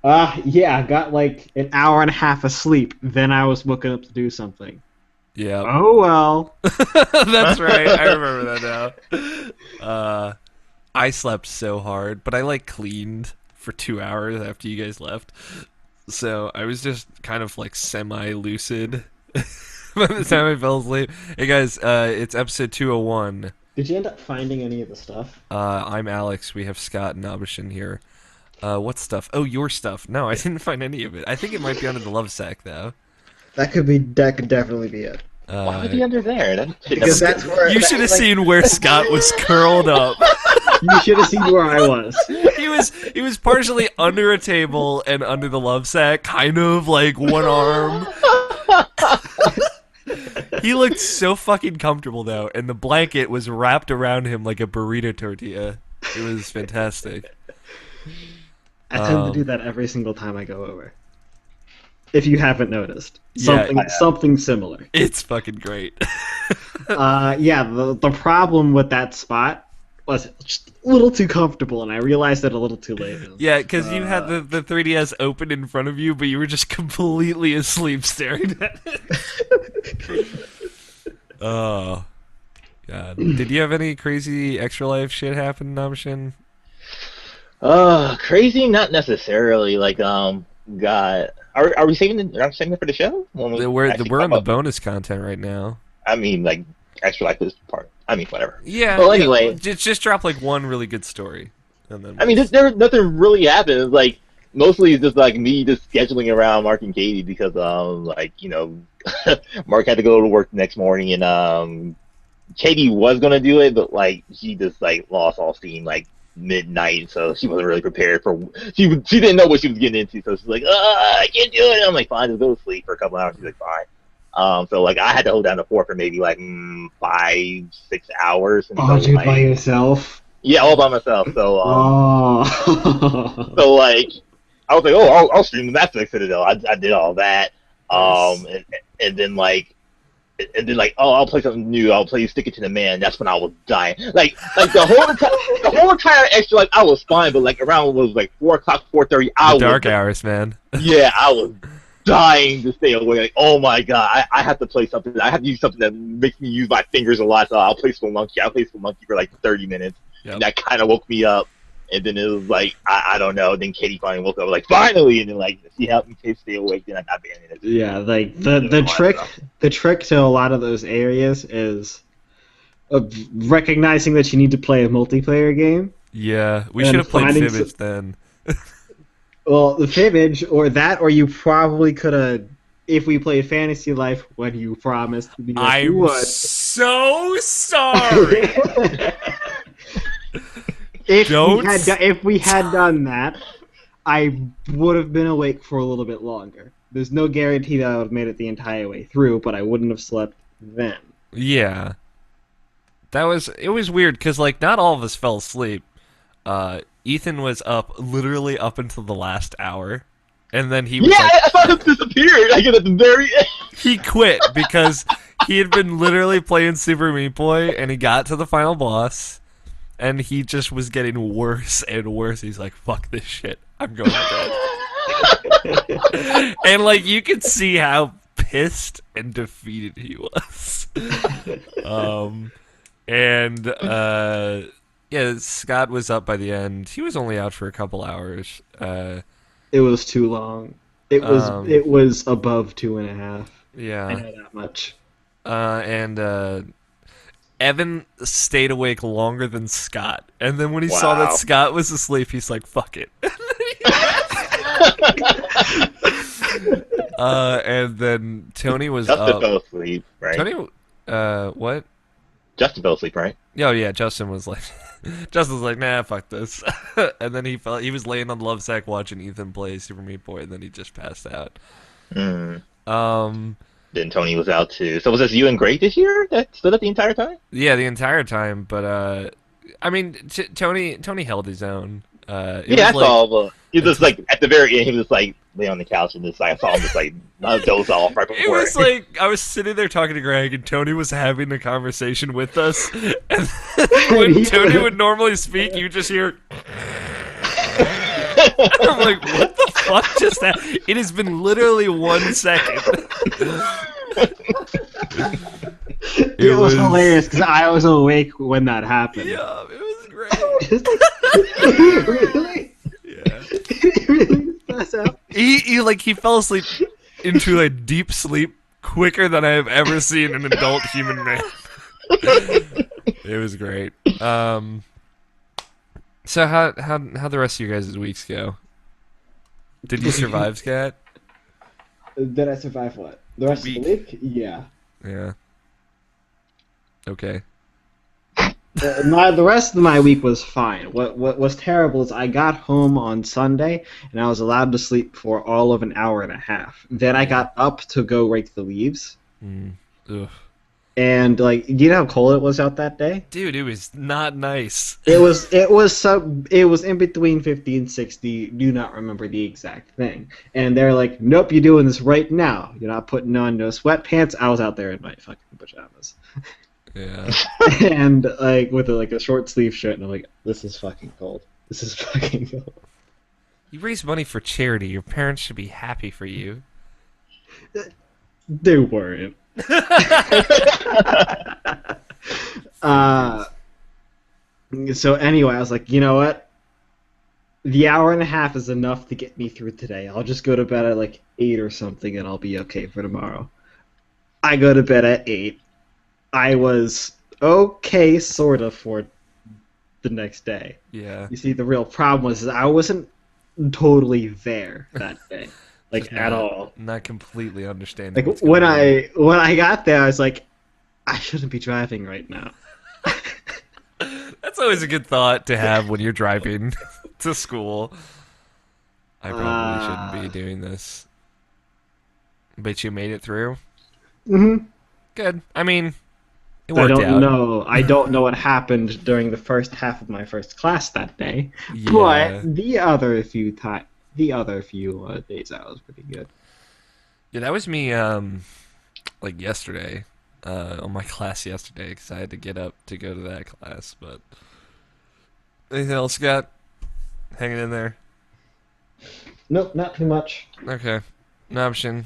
Yeah, I got like an hour and a half of sleep. Then I was woken up to do something. Yeah, Oh well. that's right. I remember that now. I slept so hard, but I like cleaned for 2 hours after you guys left. So I was just kind of like semi-lucid by the time I fell asleep. Hey guys, it's episode 201. Did you end up finding any of the stuff? I'm Alex. We have Scott and Abishin here. What stuff? Oh, your stuff. No, I didn't find any of it. I think it might be under the love sack though. That could definitely be it. Why would Uh, he under there? That should Because never that's where you should have like, seen where Scott was curled up. you should have seen where I was. He was partially under a table and under the love sack, kind of like one arm. He looked so fucking comfortable though, and the blanket was wrapped around him like a burrito tortilla. It was fantastic. I tend to do Um, that every single time I go over. If you haven't noticed, Yeah. something similar. It's fucking great. Yeah. The problem with that spot was just a little too comfortable, and I realized it a little too late. Yeah, because you had the 3DS open in front of you, but you were just completely asleep staring at it. Oh, God. Did you have any crazy extra life shit happen, Namshin? Crazy? Not necessarily. Like, got. Are we saving the? Are we saving it for the show? When we We're actually on talk the about- bonus content right now. I mean, like, extra life is part. I mean, whatever. Yeah. Well, yeah, anyway. just drop like one really good story, and then. I mean, there nothing really happened. Like, mostly it's just like me just scheduling around Mark and Katie because like Mark had to go to work the next morning and Katie was gonna do it, but like she just like lost all steam like midnight, so she wasn't really prepared for. She didn't know what she was getting into, so she's like, I can't do it. And I'm like, fine, just go to sleep for a couple hours. She's like, fine. So like I had to hold down the fort for maybe like 5-6 hours. And Oh, so, dude, like, by yourself. yeah, all by myself. So Oh. so like I was like, oh, I'll stream the Netflix Citadel. I did all that. Nice. And then like. And then like, oh, I'll play something new. I'll play Stick It to the Man. That's when I was dying. Like the whole entire extra life, I was fine. But like around was like 4 o'clock, 4:30. The dark hours, man. Yeah, I was dying to stay awake. Like, oh my god, I have to play something. I have to use something that makes me use my fingers a lot. So I'll play Spelunky. I'll play Spelunky for like 30 minutes. Yep. And that kind of woke me up. And then it was like, I don't know. Then Katie finally woke up, like, finally! And then, like, she helped me stay awake. Then I abandoned it. Yeah, like the trick to a lot of those areas is recognizing that you need to play a multiplayer game. Yeah, we And should have played finding Fibbage then. Well, the Fibbage or you probably could have, if we played Fantasy Life when you promised me that you I'm would. so sorry. If we had done that, I would have been awake for a little bit longer. There's no guarantee that I would have made it the entire way through, but I wouldn't have slept then. Yeah, it was weird because like not all of us fell asleep. Ethan was up literally up until the last hour, and then he was Yeah, like, I thought it disappeared. I get at the very end. he quit because he had been literally playing Super Meat Boy, and he got to the final boss, and he just was getting worse and worse. He's like, "Fuck this shit, I'm going to bed." And like you could see how pissed and defeated he was. Yeah, Scott was up by the end. He was only out for a couple hours. It was too long. It was above 2.5. Yeah. I know that much. And Evan stayed awake longer than Scott. And then when he saw that Wow. Scott was asleep, he's like, fuck it. And then Tony was Justin up. fell asleep, right? Tony, what? Justin fell asleep, right? Oh yeah, Justin was like, nah, fuck this. And then he was laying on the love sack watching Ethan play Super Meat Boy, and then he just passed out. Mm. Um, Then Tony was out too. So was this you and Great this year that stood up the entire time? yeah, the entire time, but I mean, Tony held his own. It Yeah, I was like, saw. But he was just like at the very end. He was just like lay on the couch and just like I saw him just like doze off right it before. was like I was sitting there talking to Greg, and Tony was having a conversation with us. And when Tony would normally speak, you just hear. I'm like, what the fuck just that? It has been literally 1 second. It was hilarious because I was awake when that happened. Yeah, it was great. Really? Yeah. Really? That's out. He fell asleep into a deep sleep quicker than I have ever seen an adult human man. It was great. So how the rest of your guys' weeks go? Did you survive, Scat? Did I survive what? The rest of the week? Yeah. Yeah. Okay. The rest of my week was fine. What was terrible is I got home on Sunday and I was allowed to sleep for all of an hour and a half. Then I got up to go rake the leaves. Ugh. And like, do you know how cold it was out that day? Dude, it was not nice. It was in between 50 and 60. Do not remember the exact thing. And they're like, "Nope, you're doing this right now. You're not putting on no sweatpants." I was out there in my fucking pajamas. Yeah. And like with a short sleeve shirt, and I'm like, "This is fucking cold. This is fucking cold." You raise money for charity. Your parents should be happy for you. They weren't. So anyway, I was like, you know what? The hour and a half is enough to get me through today. I'll just go to bed at like 8 or something, and I'll be okay for tomorrow. I go to bed at 8. I was okay, sort of, for the next day. Yeah. You see, the real problem was I wasn't totally there that day, like Just at all. Not completely understanding. Like when I got there, I was like, I shouldn't be driving right now. That's always a good thought to have when you're driving to school. I probably shouldn't be doing this. But you made it through? Mm-hmm. Good. I mean, it I worked don't out. know. I don't know what happened during the first half of my first class that day, Yeah. but the other few days I was pretty good. Yeah, that was me, like yesterday, on my class yesterday, because I had to get up to go to that class, but... Anything else, Scott? Hanging in there? Nope, not too much. Okay. Option.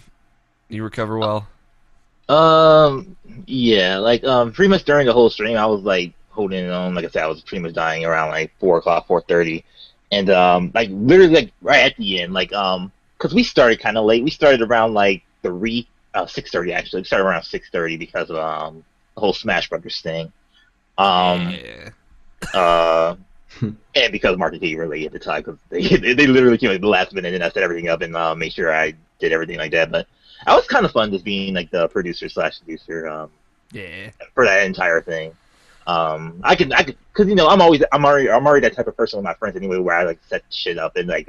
You recover well? Yeah, like, pretty much during the whole stream, I was, like, holding it on. Like I said, I was pretty much dying around, like, 4 o'clock, 4:30. And, like, literally, like, right at the end, like, because we started kind of late. We started around, like, 6:30, actually. We started around 6:30 because of, the whole Smash Brothers thing. Yeah. And because Mark and Katie were late at the time, because they literally came at the last minute and I set everything up and made sure I did everything like that. But that was kind of fun, just being like the producer/producer Yeah. for that entire thing. I could, because I'm already that type of person with my friends anyway, where I like set shit up and like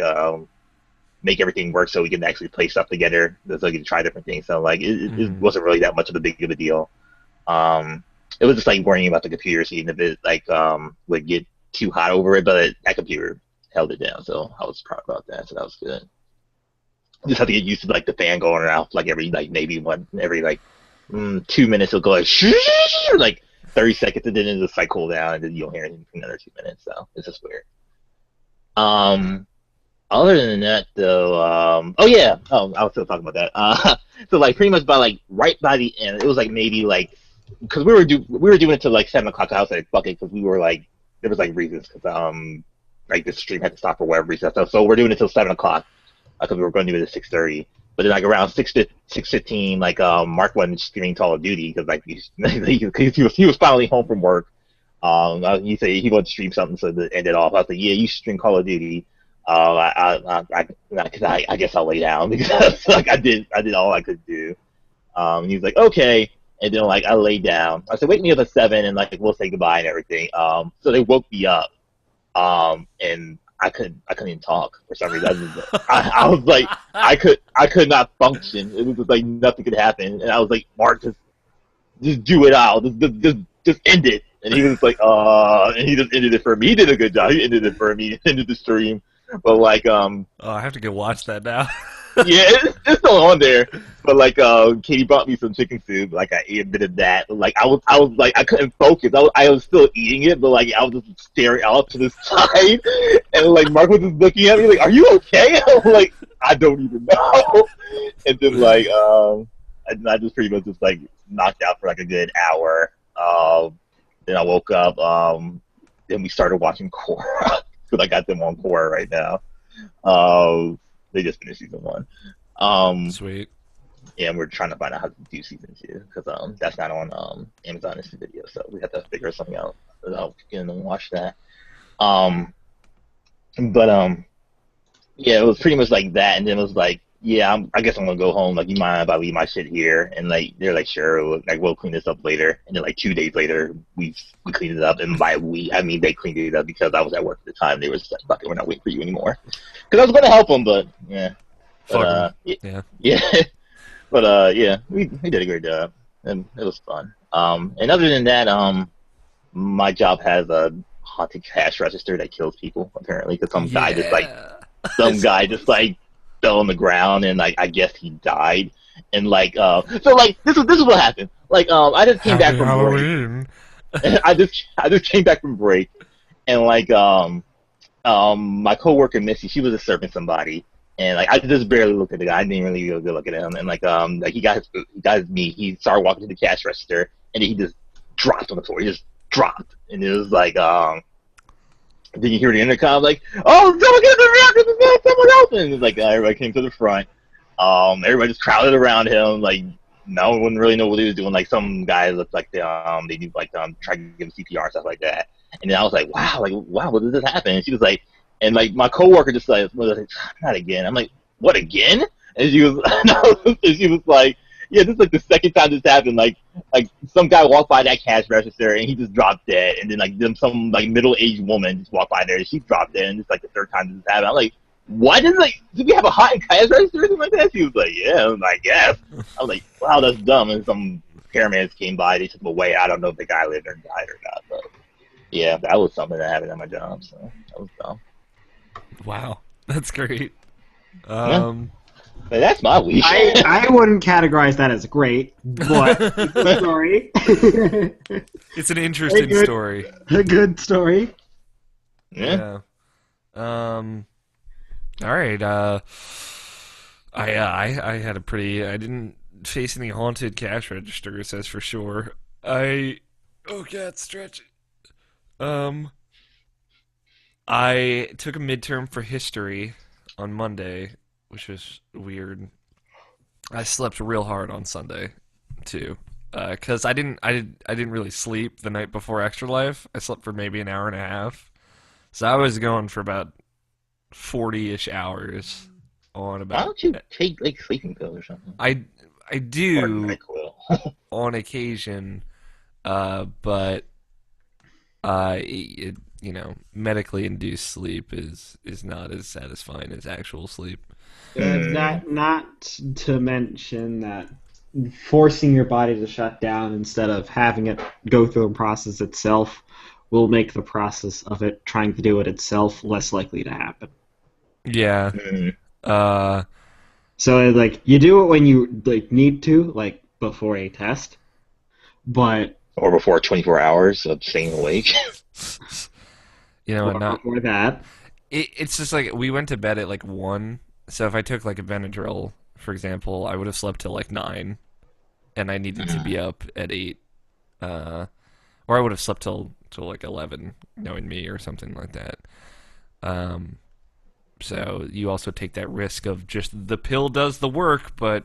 make everything work so we can actually play stuff together, so we can try different things. So like it wasn't really that much of a big of a deal. It was just like worrying about the computer, seeing if it like would get too hot over it, but that computer held it down, so I was proud about that. So that was good. Just have to get used to like the fan going around like every like maybe every 2 minutes it'll go like 30 seconds, and then it'll just like cool down, and then you don't hear anything for another 2 minutes. So it's just weird. Other than that, though, I was still talking about that. So like pretty much by like right by the end, it was like maybe like because we were doing it till like 7 o'clock. I was like bucket because we were like there was like reasons because like the stream had to stop for whatever reason. So we're doing it till 7 o'clock because we were going to do it at 6:30. But then like around 6:15, like Mark wasn't streaming Call of Duty because like he was finally home from work. He said he wanted to stream something, so to end it off, I was like, yeah, you should stream Call of Duty. I guess I'll lay down because like I did all I could do. He was like, okay, and then like I laid down. I said, wake me up at 7, and like we'll say goodbye and everything. So they woke me up, and I couldn't even talk for some reason. I was like, I could not function. It was just like nothing could happen, and I was like, Mark, just do it out, just end it. And he was like, and he just ended it for me. He did a good job. He ended it for me. Ended the stream. But like, oh, I have to go watch that now. yeah, it's still on there. But like, Katie brought me some chicken soup. Like, I ate a bit of that. Like, I was like, I couldn't focus. I was still eating it, but like, I was just staring out to the side, and like, Mark was just looking at me like, "Are you okay?" I'm like, I don't even know. And then I just pretty much just like knocked out for like a good hour. Then I woke up. Then we started watching Korra because I got them on Korra right now. They just finished season 1. Sweet. Yeah, and we're trying to find out how to do season 2 because that's not on Amazon Instant Video, so we have to figure something out. So I'll get in and watch that. But yeah, it was pretty much like that, and then it was like, yeah, I guess I'm gonna go home. Like, you mind if I leave my shit here? And like, they're like, sure, we'll clean this up later. And then like 2 days later, we cleaned it up, and by we, I mean they cleaned it up because I was at work at the time. They were just like, fuck it, we're not waiting for you anymore. Because I was gonna help them, but yeah, Fuck 'em. yeah, Yeah. yeah, but yeah, we did a great job, and it was fun. And other than that, my job has a haunted cash register that kills people apparently because some guy just like fell on the ground and like I guess he died and like so like this is what happened. Like I just came back Happy from Halloween. break. I just came back from break and like my coworker Missy, she was just serving somebody and like I just barely looked at the guy. I didn't really get a good look at him and like he got his meat. He started walking to the cash register and then he just dropped on the floor. He just dropped and it was like then you hear the intercom like, "Oh, someone get the reactor! There's someone else!" And it's like everybody came to the front. Everybody just crowded around him. Like no one really know what he was doing. Like some guy looked like they do like try to give him CPR and stuff like that. And then I was like, wow, what did this happen? And she was like, and like my coworker just like, not again. I'm like, what again? And she was, and she was like, yeah, this is like the second time this happened. Like some guy walked by that cash register and he just dropped dead. And then like some like middle-aged woman just walked by there and she dropped dead. And it's like the third time this happened. I'm like, what is like? Did we have a hot cash register or something like that? She was like, yeah. I was like, yes. I was like, wow, that's dumb. And some paramedics came by. They took him away. I don't know if the guy lived or died or not. But yeah, that was something that happened at my job. So that was dumb. Wow, that's great. Yeah. But that's my week. I wouldn't categorize that as great, but it's a story. It's an interesting story. A good story. Yeah. All right. I had a pretty. I didn't face any haunted cash registers, that's for sure. Oh God, stretch. I took a midterm for history on Monday, which was weird. I slept real hard on Sunday too, because I didn't really sleep the night before Extra Life. I slept for maybe an hour and a half, so I was going for about 40-ish hours on about. Why don't you take like sleeping pills or something? I do Or NyQuil. on occasion, but medically induced sleep is not as satisfying as actual sleep. Not to mention that forcing your body to shut down instead of having it go through the process itself will make the process of it trying to do it itself less likely to happen. Yeah. So like you do it when you like need to, like before a test, but Or before 24 hours of staying awake. Not before that. it's just like we went to bed at like 1. So if I took like a Benadryl, for example, I would have slept till like 9, and I needed to be up at 8, or I would have slept till like 11, knowing me, or something like that. So you also take that risk of just the pill does the work, but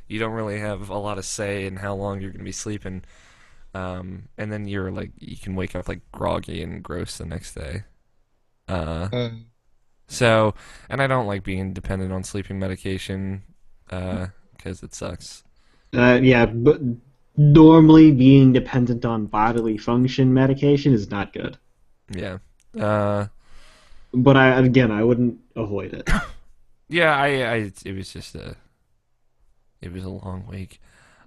you don't really have a lot of say in how long you're going to be sleeping. And then you're like, you can wake up like groggy and gross the next day. So, and I don't like being dependent on sleeping medication, because it sucks. Yeah, but normally being dependent on bodily function medication is not good. Yeah. But I wouldn't avoid it. Yeah, it was just it was a long week.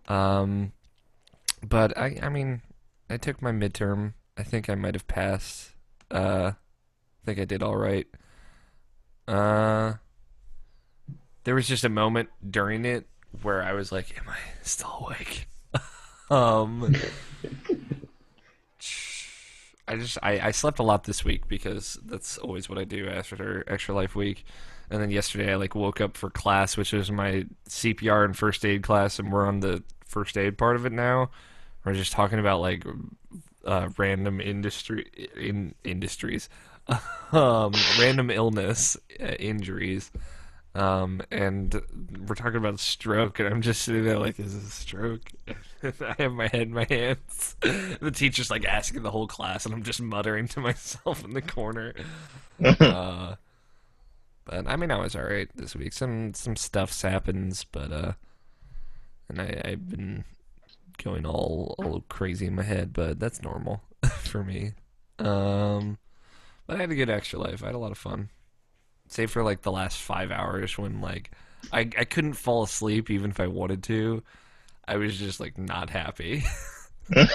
But I mean, I took my midterm. I think I might have passed. I think I did all right. There was just a moment during it where I was like, "Am I still awake?" I slept a lot this week because that's always what I do after Extra Life week. And then yesterday I like woke up for class, which was my CPR and first aid class, and we're on the first aid part of it now. We're just talking about like random industries, random illness injuries. And we're talking about stroke, and I'm just sitting there like, is this a stroke? I have my head in my hands. The teacher's like asking the whole class, and I'm just muttering to myself in the corner. But I mean, I was alright this week. Some stuff's happens, but and I've been going all crazy in my head, but that's normal for me. But I had a good extra life. I had a lot of fun. Save for like the last 5 hours when like I couldn't fall asleep even if I wanted to. I was just like not happy. But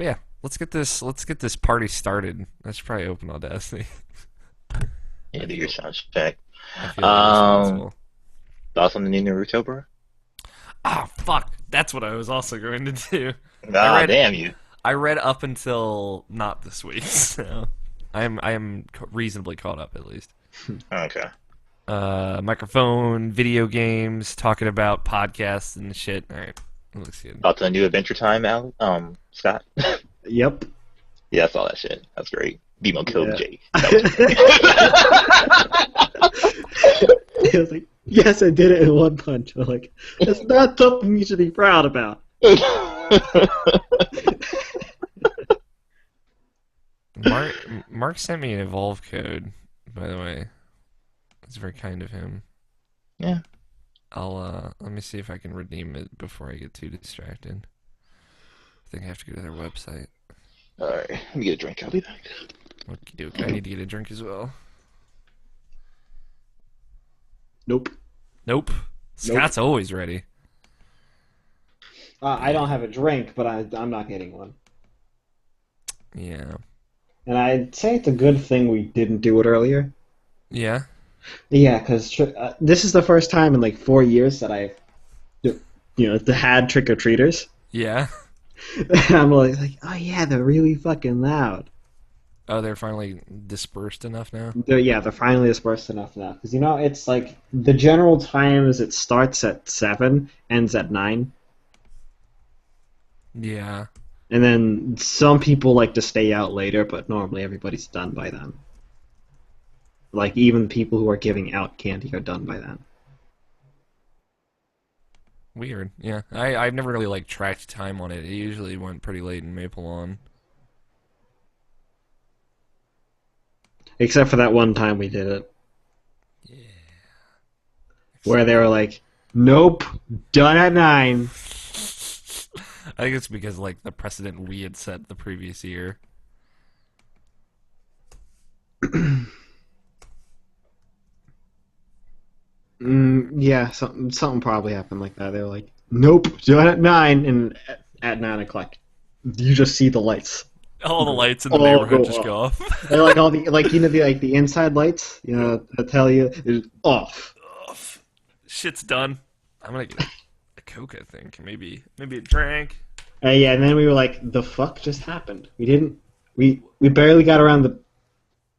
yeah, let's get this party started. I should probably open Audacity. Yeah, do your sound check. I feel like responsible. Thoughts on the new Naruto, bro? Ah, fuck. That's what I was also going to do. Ah, damn you. I read up until not this week, so I am reasonably caught up at least. Okay. Microphone, video games, talking about podcasts and shit. All right, looks good. Thoughts on the new Adventure Time, Scott? Yep. Yeah, I saw that shit. That's great. Demo killed Jake. It was like, yes, I did it in one punch. I'm like, that's not something you should be proud about. Mark sent me an Evolve code, by the way. It's very kind of him. Yeah. I'll let me see if I can redeem it before I get too distracted. I think I have to go to their website. Alright, let me get a drink. I'll be back. Okey-doke. I need to get a drink as well. Nope. Nope. Scott's always ready. I don't have a drink, but I'm not getting one. Yeah. And I'd say it's a good thing we didn't do it earlier. Yeah? Yeah, because this is the first time in like 4 years that I've, had trick-or-treaters. Yeah? And I'm like, oh yeah, they're really fucking loud. Oh, they're finally dispersed enough now? They're finally dispersed enough now. Because, it's like, the general time is it starts at 7, ends at 9. Yeah. And then some people like to stay out later, but normally everybody's done by then. Like, even people who are giving out candy are done by then. Weird. Yeah. I've never really, like, tracked time on it. It usually went pretty late in Maple Lawn. Except for that one time we did it. Yeah. Where they were like, nope, done at 9. I think it's because, like, the precedent we had set the previous year. Yeah, something probably happened like that. They were like, nope, done at 9, and at 9 o'clock, you just see the lights. All the lights in the neighborhood just go off. They're like all the the inside lights, that tell you is off. Shit's done. I'm gonna get a Coke, I think. Maybe a drink. Yeah, and then we were like, the fuck just happened? We barely got around the.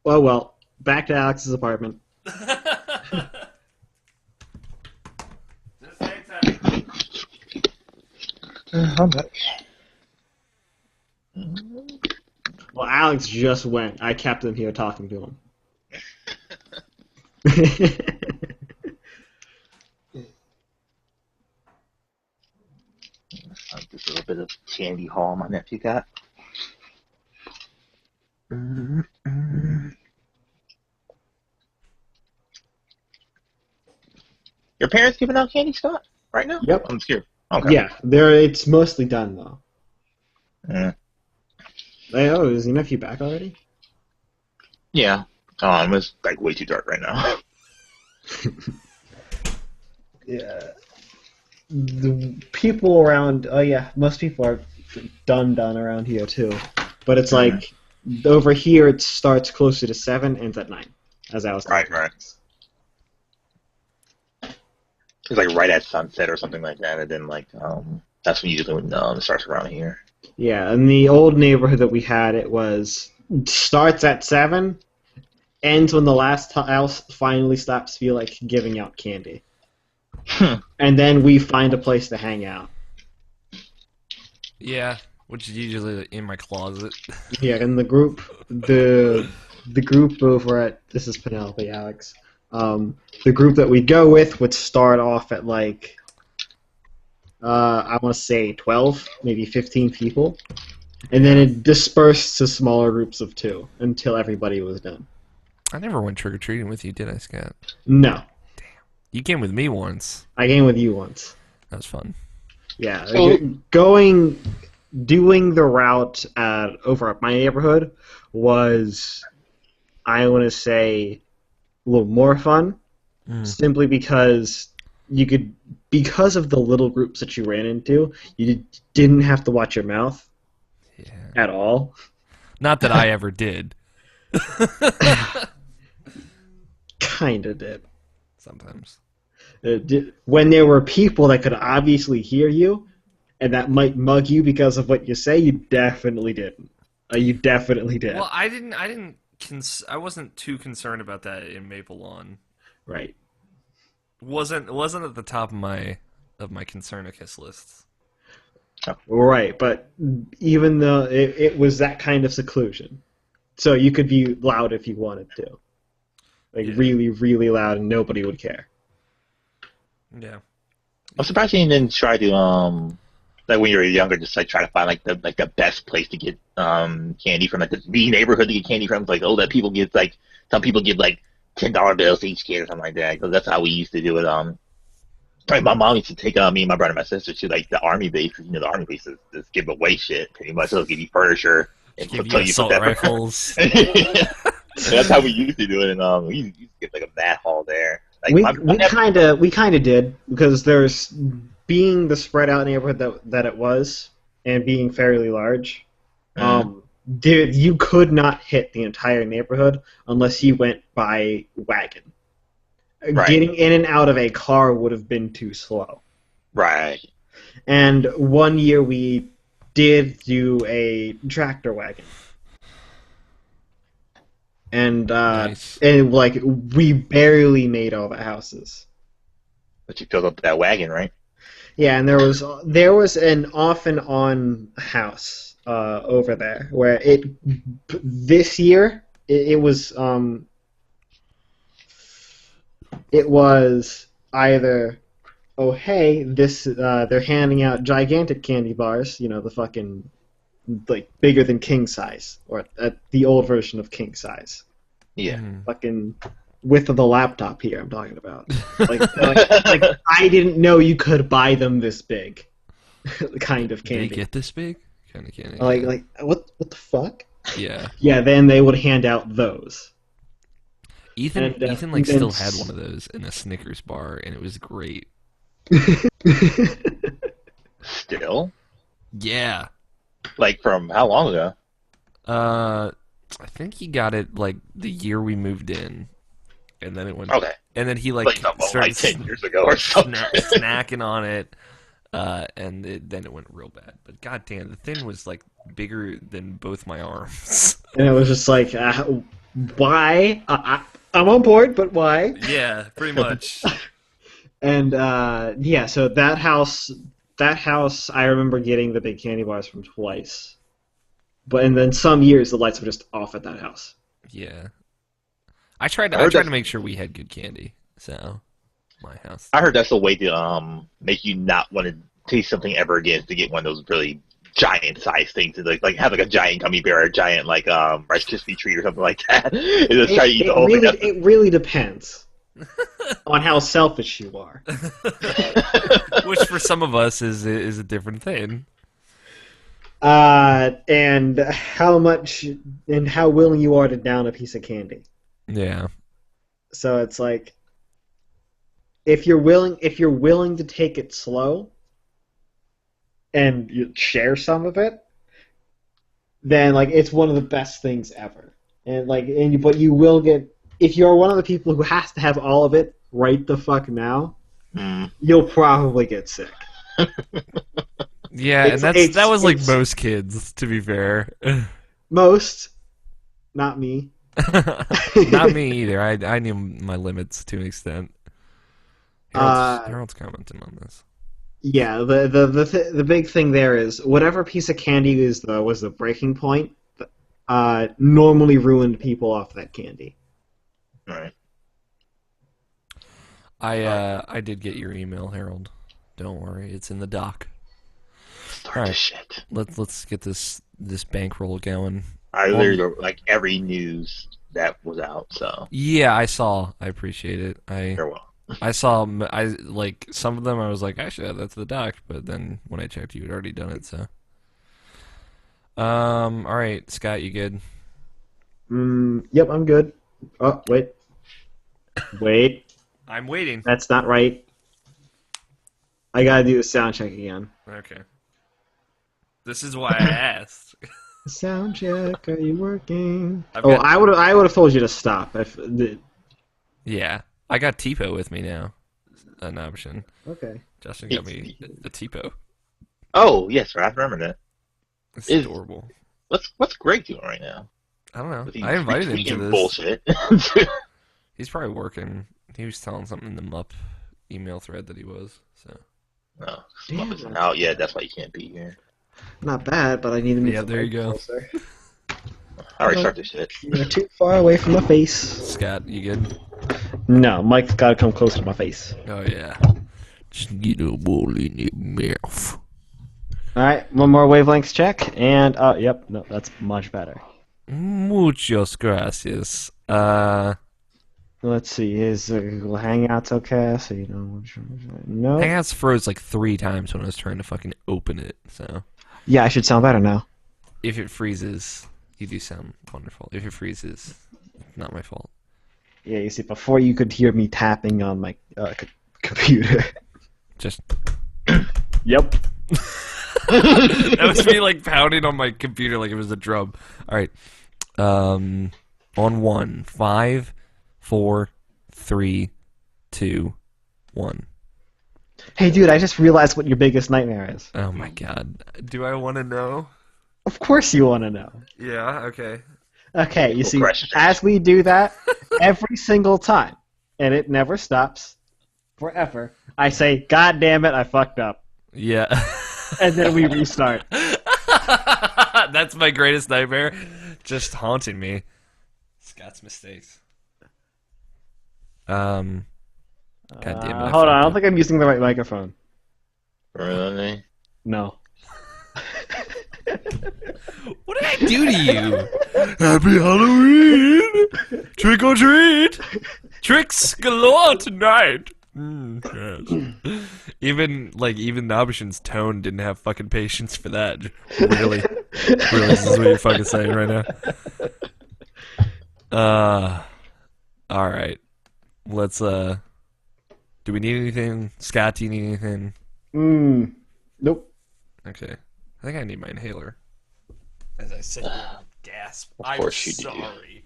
Oh well, back to Alex's apartment. I'm back. Well, Alex just went. I kept him here talking to him. Just a little bit of candy haul my nephew got. Your parents giving out candy, Scott? Right now? Yep. I'm scared. Okay. Yeah, it's mostly done though. Yeah. Oh, is your nephew back already? Yeah. It's like way too dark right now. Yeah. The people around. Oh yeah, most people are done around here too. But it's like over here it starts closer to 7, ends at 9, as I was talking. Right. It's like right at sunset or something like that, and then that's when usually when it starts around here. Yeah, in the old neighborhood that we had, it starts at 7, ends when the last house finally stops feel like giving out candy, and then we find a place to hang out. Yeah, which is usually in my closet. Yeah, and the group over at this is Penelope, Alex. The group that we go with would start off at like I want to say 12, maybe 15 people, and then it dispersed to smaller groups of 2 until everybody was done. I never went trick or treating with you, did I, Scott? No, You came with me once. I came with you once. That was fun. Yeah, So- doing the route over at my neighborhood was, I want to say, a little more fun, simply because because of the little groups that you ran into, you didn't have to watch your mouth Yeah. at all. Not that I ever did. Kinda did. Sometimes. When there were people that could obviously hear you, and that might mug you because of what you say, you definitely didn't. You definitely did. Well, I wasn't too concerned about that in Maple Lawn. Right. Wasn't at the top of my Concernicus lists. Right, but even though it was that kind of seclusion, so you could be loud if you wanted to, like Yeah. really, really loud, and nobody would care. Yeah. I'm surprised you didn't try to like when you were younger, just like try to find like the best place to get candy from, like the neighborhood to get candy from. It's like, oh, that people get like some people give like $10 bills to each kid or something like that. Because that's how we used to do it. Like my mom used to take me and my brother and my sister to like the army base. You know, the army bases just give away shit pretty much. They'll give you furniture and Give you tell you assault put that- rifles. That's how we used to do it, and we used to get like a mad haul there. Like, We kind of did, because there's being the spread out neighborhood that it was, and being fairly large. Dude, you could not hit the entire neighborhood unless you went by wagon. Right. Getting in and out of a car would have been too slow. right. And one year we did do a tractor wagon. And Nice. and like we barely made all the houses. But you filled up that wagon, right? Yeah, and there was an off and on house over there where this year it was either, oh hey, this they're handing out gigantic candy bars, the fucking like bigger than king size, or the old version of king size, Yeah. fucking width of the laptop here I'm talking about. Like I didn't know you could buy them this big, kind of Did they candy. get this big? Kind of candy. Like what the fuck? Yeah. Yeah, then they would hand out those. Ethan And, Ethan like then still had one of those in a Snickers bar, and it was great. Still? Yeah. Like from how long ago? I think he got it like the year we moved in, and then it went. Okay. And then he Like started 10 years ago or something. snacking on it, and then it went real bad. But goddamn, the thing was like bigger than both my arms. And it was just like, why? I'm on board, but why? Yeah, pretty much. And yeah, so that house, I remember getting the big candy bars from twice. And then some years the lights were just off at that house. Yeah. I tried heard to that- make sure we had good candy. So, my house. I heard that's a way to make you not want to taste something ever again, is to get one of those really giant size things, to like have like a giant gummy bear or a giant like Rice Krispie treat or something like that. And just try to eat the whole thing. It really depends on how selfish you are. Which for some of us is a different thing. And how much and how willing you are to down a piece of candy. Yeah. So it's like, if you're willing to take it slow and you share some of it, then like it's one of the best things ever. But you will get, if you're one of the people who has to have all of it right the fuck now, you'll probably get sick. Yeah, and that was like most kids, to be fair. Most, not me. Not me either. I knew my limits to an extent. Harold's commenting on this. Yeah, the big thing there is whatever piece of candy was the breaking point. Normally ruined people off that candy. Right. I did get your email, Harold. Don't worry, it's in the doc. Start All the right. shit. Let's get this bankroll going. I literally like every news that was out. So Yeah, I saw. I appreciate it. farewell. I saw. I like some of them. I was like, I should add that to the doc, but then when I checked, you had already done it. So, all right, Scott, you good? Yep, I'm good. Oh, wait, I'm waiting. that's not right. I gotta do the sound check again. Okay. This is why I asked. Sound check, are you working? I've Oh, got- I would have told you to stop. Yeah, I got Tipo with me now. An option. Okay. Justin got me a Tipo. Oh yes, I remember that. It's Is- adorable. What's Greg doing right now? I don't know. With these I invited him to retweeting this. bullshit. He's probably working. He was telling something in the Mupp email thread that he was. So. No, Damn. isn't out yet. That's why you can't be here. Not bad, but I need to move Yeah, the there mic you go. closer. I already started this shit. You're too far away from my face. Scott, you good? No, Mike's gotta come closer to my face. Oh yeah. Just get a ball in your mouth. Alright, one more wavelengths check, and, yep, no, that's much better. Muchas gracias. Let's see, is Hangouts okay? So you know, no? Hangouts froze like 3 times when I was trying to fucking open it. So Yeah, I should sound better now. if it freezes, you do sound wonderful. If it freezes, not my fault. Yeah, you see, before you could hear me tapping on my computer. Just Yep. that was me like pounding on my computer like it was a drum. All right. On 1, 5, 4, 3, 2, 1. Hey, dude, I just realized what your biggest nightmare is. Oh my god. Do I want to know? Of course you want to know. Yeah. Okay. Okay, you see, question. as we do that, every single time, and it never stops, forever, I say, God damn it, I fucked up. Yeah. And then we restart. That's my greatest nightmare. Just haunting me. Scott's mistakes. God damn it. Hold on, I don't think I'm using the right microphone. Really? No. What did I do to you? Happy Halloween! Trick or treat! Tricks galore tonight! Yes. Even Nobishin's tone didn't have fucking patience for that. Really? Really, this is what you're fucking saying right now? Alright. Let's, do we need anything? Scott, do you need anything? Nope. Okay. I think I need my inhaler. As I said, gasp. Of course you do. Sorry.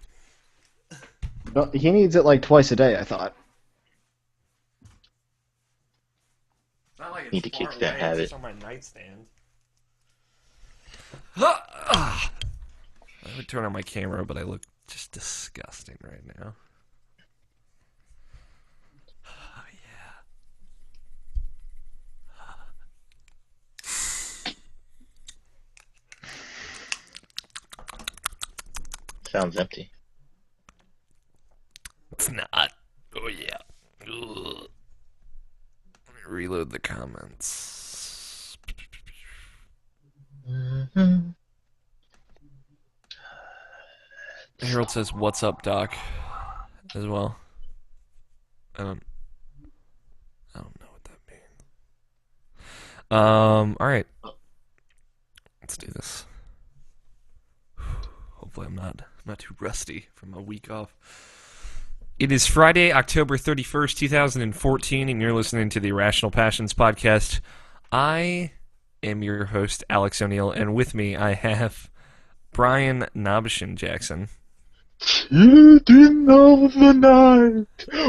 No, he needs it like twice a day, I thought. Not like Need to far kick that away, habit. It's on my nightstand. I would turn on my camera, but I look just disgusting right now. Oh, yeah. Sounds empty. It's not. Oh, yeah. Ugh. Let me reload the comments. Harold says, "What's up, Doc?" as well. I don't know what that means. All right. Let's do this. Hopefully, I'm not too rusty from a week off. It is Friday, October 31st, 2014, and you're listening to the Irrational Passions podcast. I am your host, Alex O'Neill, and with me I have Brian Nobishin Jackson. Children of the night,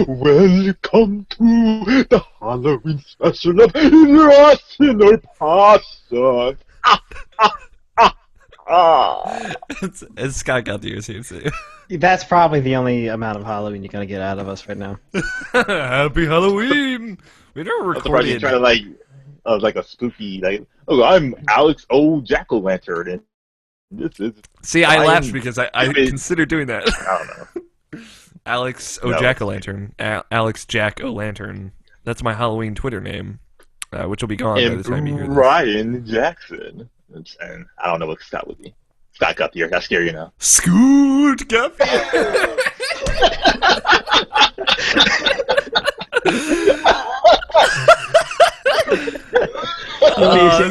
welcome to the Halloween special of Irrational Passions. Ah. It's Scott Gutierrez here too. That's probably the only amount of Halloween you're gonna get out of us right now. Happy Halloween! We never I'm surprised you recorded. try to like a spooky oh, I'm Alex O. Jack-o'-lantern and this is See, I Ryan laughed because I David- considered doing that. I don't know. Alex No. O'Jack-o'-lantern. Alex Jack O'Lantern. That's my Halloween Twitter name, which will be gone by the And time you hear this. Ryan Jackson. And I don't know what Scott would be. Scott Gutierrez. That's scary enough. Scoot Guppy!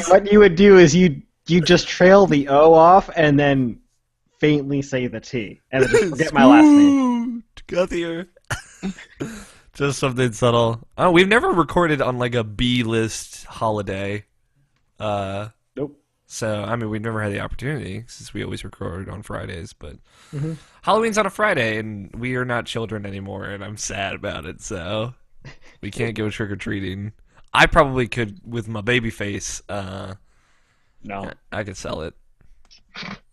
What you would do is you just trail the O off and then faintly say the T, and then just forget my last name. Scoot Guthier. Just something subtle. Oh, we've never recorded on like a B-list holiday. Nope. So, I mean, we've never had the opportunity since we always record on Fridays, but Mm-hmm. Halloween's on a Friday, and we are not children anymore, and I'm sad about it, so we can't go trick-or-treating. I probably could with my baby face. No. I could sell it.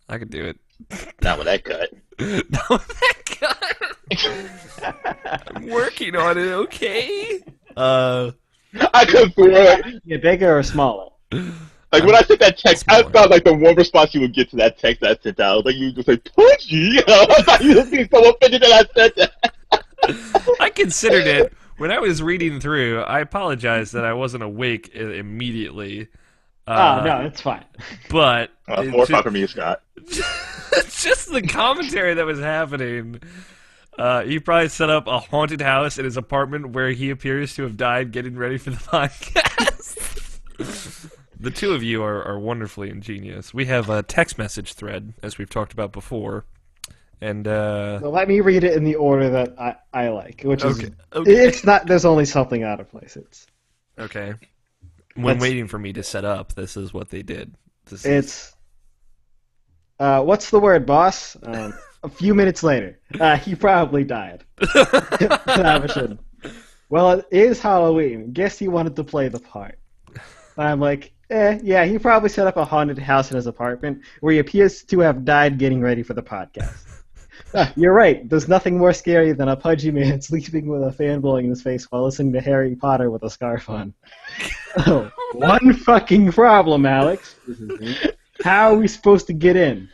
I could do it. Not with that cut. No, I'm working on it, okay? I could swear. You bigger or smaller? Like when I sent that text, I Smaller. thought like the one response you would get to that text I sent out was like you would just say punchy. I thought you would be so offended that I said that. I considered it. When I was reading through, I apologize that I wasn't awake immediately. Oh no, it's fine. But Well, it more ju- fun for me, Scott. just the commentary that was happening. He probably set up a haunted house in his apartment where he appears to have died getting ready for the podcast. The two of you are wonderfully ingenious. We have a text message thread, as we've talked about before. And, Well, let me read it in the order that I like, which is Okay. it's not. There's only something out of place. Okay. When That's- waiting for me to set up, this is what they did. It's what's the word, boss? A few minutes later, he probably died. Savage. Well, it is Halloween. Guess he wanted to play the part. I'm like, yeah, he probably set up a haunted house in his apartment where he appears to have died getting ready for the podcast. You're right. There's nothing more scary than a pudgy man sleeping with a fan blowing in his face while listening to Harry Potter with a scarf on. Oh, one fucking problem, Alex. How are we supposed to get in?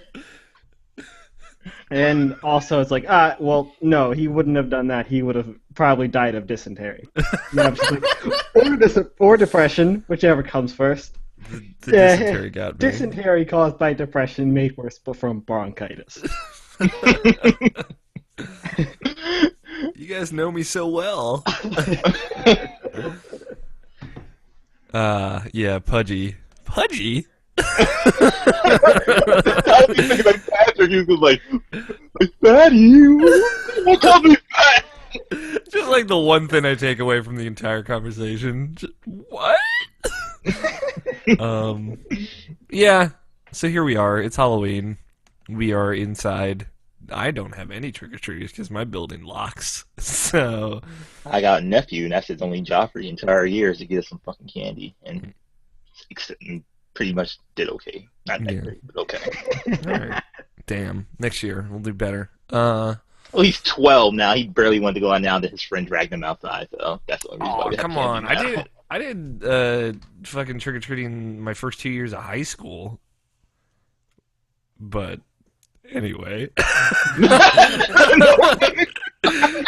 And also, it's like, well, no, he wouldn't have done that. He would have probably died of dysentery. And I'm just like, or depression, whichever comes first. The dysentery got me. Dysentery caused by depression, made worse from bronchitis. You guys know me so well. Yeah, Pudgy. Pudgy? I was thinking like Patrick, he was like, Fatty, what called me fat? Just like the one thing I take away from the entire conversation. What? Yeah. So here we are. It's Halloween. We are inside. I don't have any trick-or-treaters because my building locks. So I got a nephew, and that's his only job for the entire year is to get us some fucking candy, and pretty much did okay. Not that Yeah. great, but okay. alright. Damn. Next year we'll do better. Well, he's 12 now. He barely wanted to go out now that his friend dragged him outside, so that's the only reason why Oh, we have come candy on. now. I did fucking trick-or-treating my first 2 years of high school. But anyway.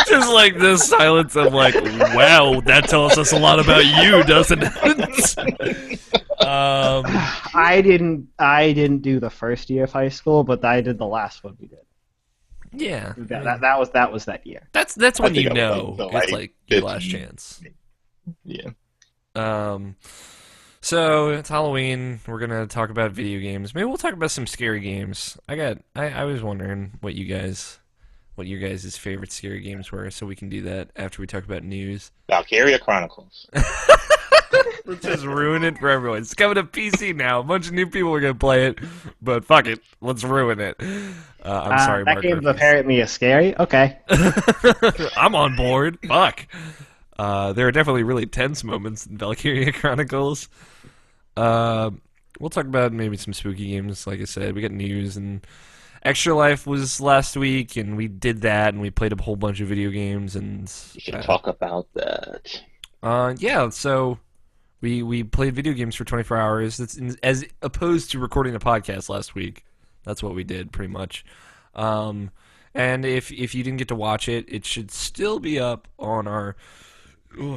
Just like this silence of like, wow, that tells us a lot about you, doesn't it? I didn't do the first year of high school, but I did the last one we did. Yeah. That was that year. That's I when think you I was know like, it's like your last chance. Yeah. So it's Halloween. We're gonna talk about video games. Maybe we'll talk about some scary games. I was wondering what your guys' favorite scary games were, so we can do that after we talk about news. Valkyria Chronicles. Let's just ruin it for everyone. It's coming to PC now. A bunch of new people are gonna play it, but fuck it, let's ruin it. I'm sorry, that Mark. game's apparently is scary. Okay. I'm on board. Fuck. There are definitely really tense moments in Valkyria Chronicles. We'll talk about maybe some spooky games. Like I said, we got news and Extra Life was last week, and we did that, and we played a whole bunch of video games, and You should talk about that. yeah. So we played video games for 24 hours. That's as opposed to recording a podcast last week. That's what we did pretty much. Um, and if you didn't get to watch it, it should still be up on our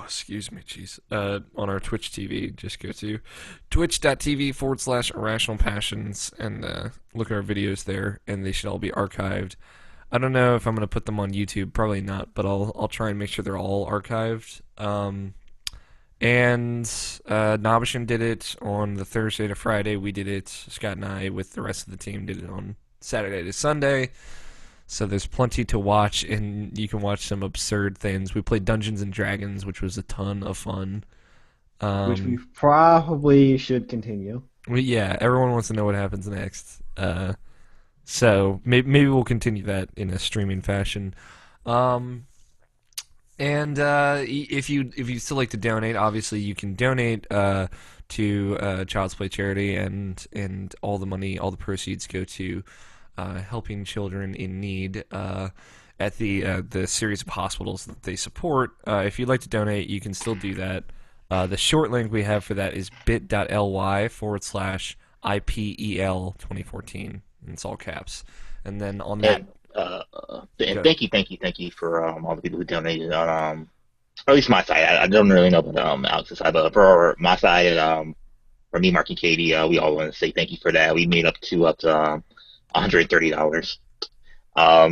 excuse me, jeez. On our Twitch TV, just go to twitch.tv/irrational passions and look at our videos there, and they should all be archived. I don't know if I'm going to put them on YouTube, probably not, but I'll try and make sure they're all archived. And Nobishin did it on the Thursday to Friday. We did it, Scott and I, with the rest of the team, did it on Saturday to Sunday. So there's plenty to watch, and you can watch some absurd things. We played Dungeons and Dragons, which was a ton of fun. Which we probably should continue. Yeah, everyone wants to know what happens next. So maybe we'll continue that in a streaming fashion. And if you still like to donate, obviously you can donate to Child's Play charity, and all the money, all the proceeds go to helping children in need at the series of hospitals that they support. If you'd like to donate, you can still do that. The short link we have for that is bit.ly/IPEL 2014. It's all caps. And then on that. And thank you for all the people who donated on or at least my side. I don't really know about Alex's side, but for my side, for me, Mark and Katie, we all want to say thank you for that. We made up to $130.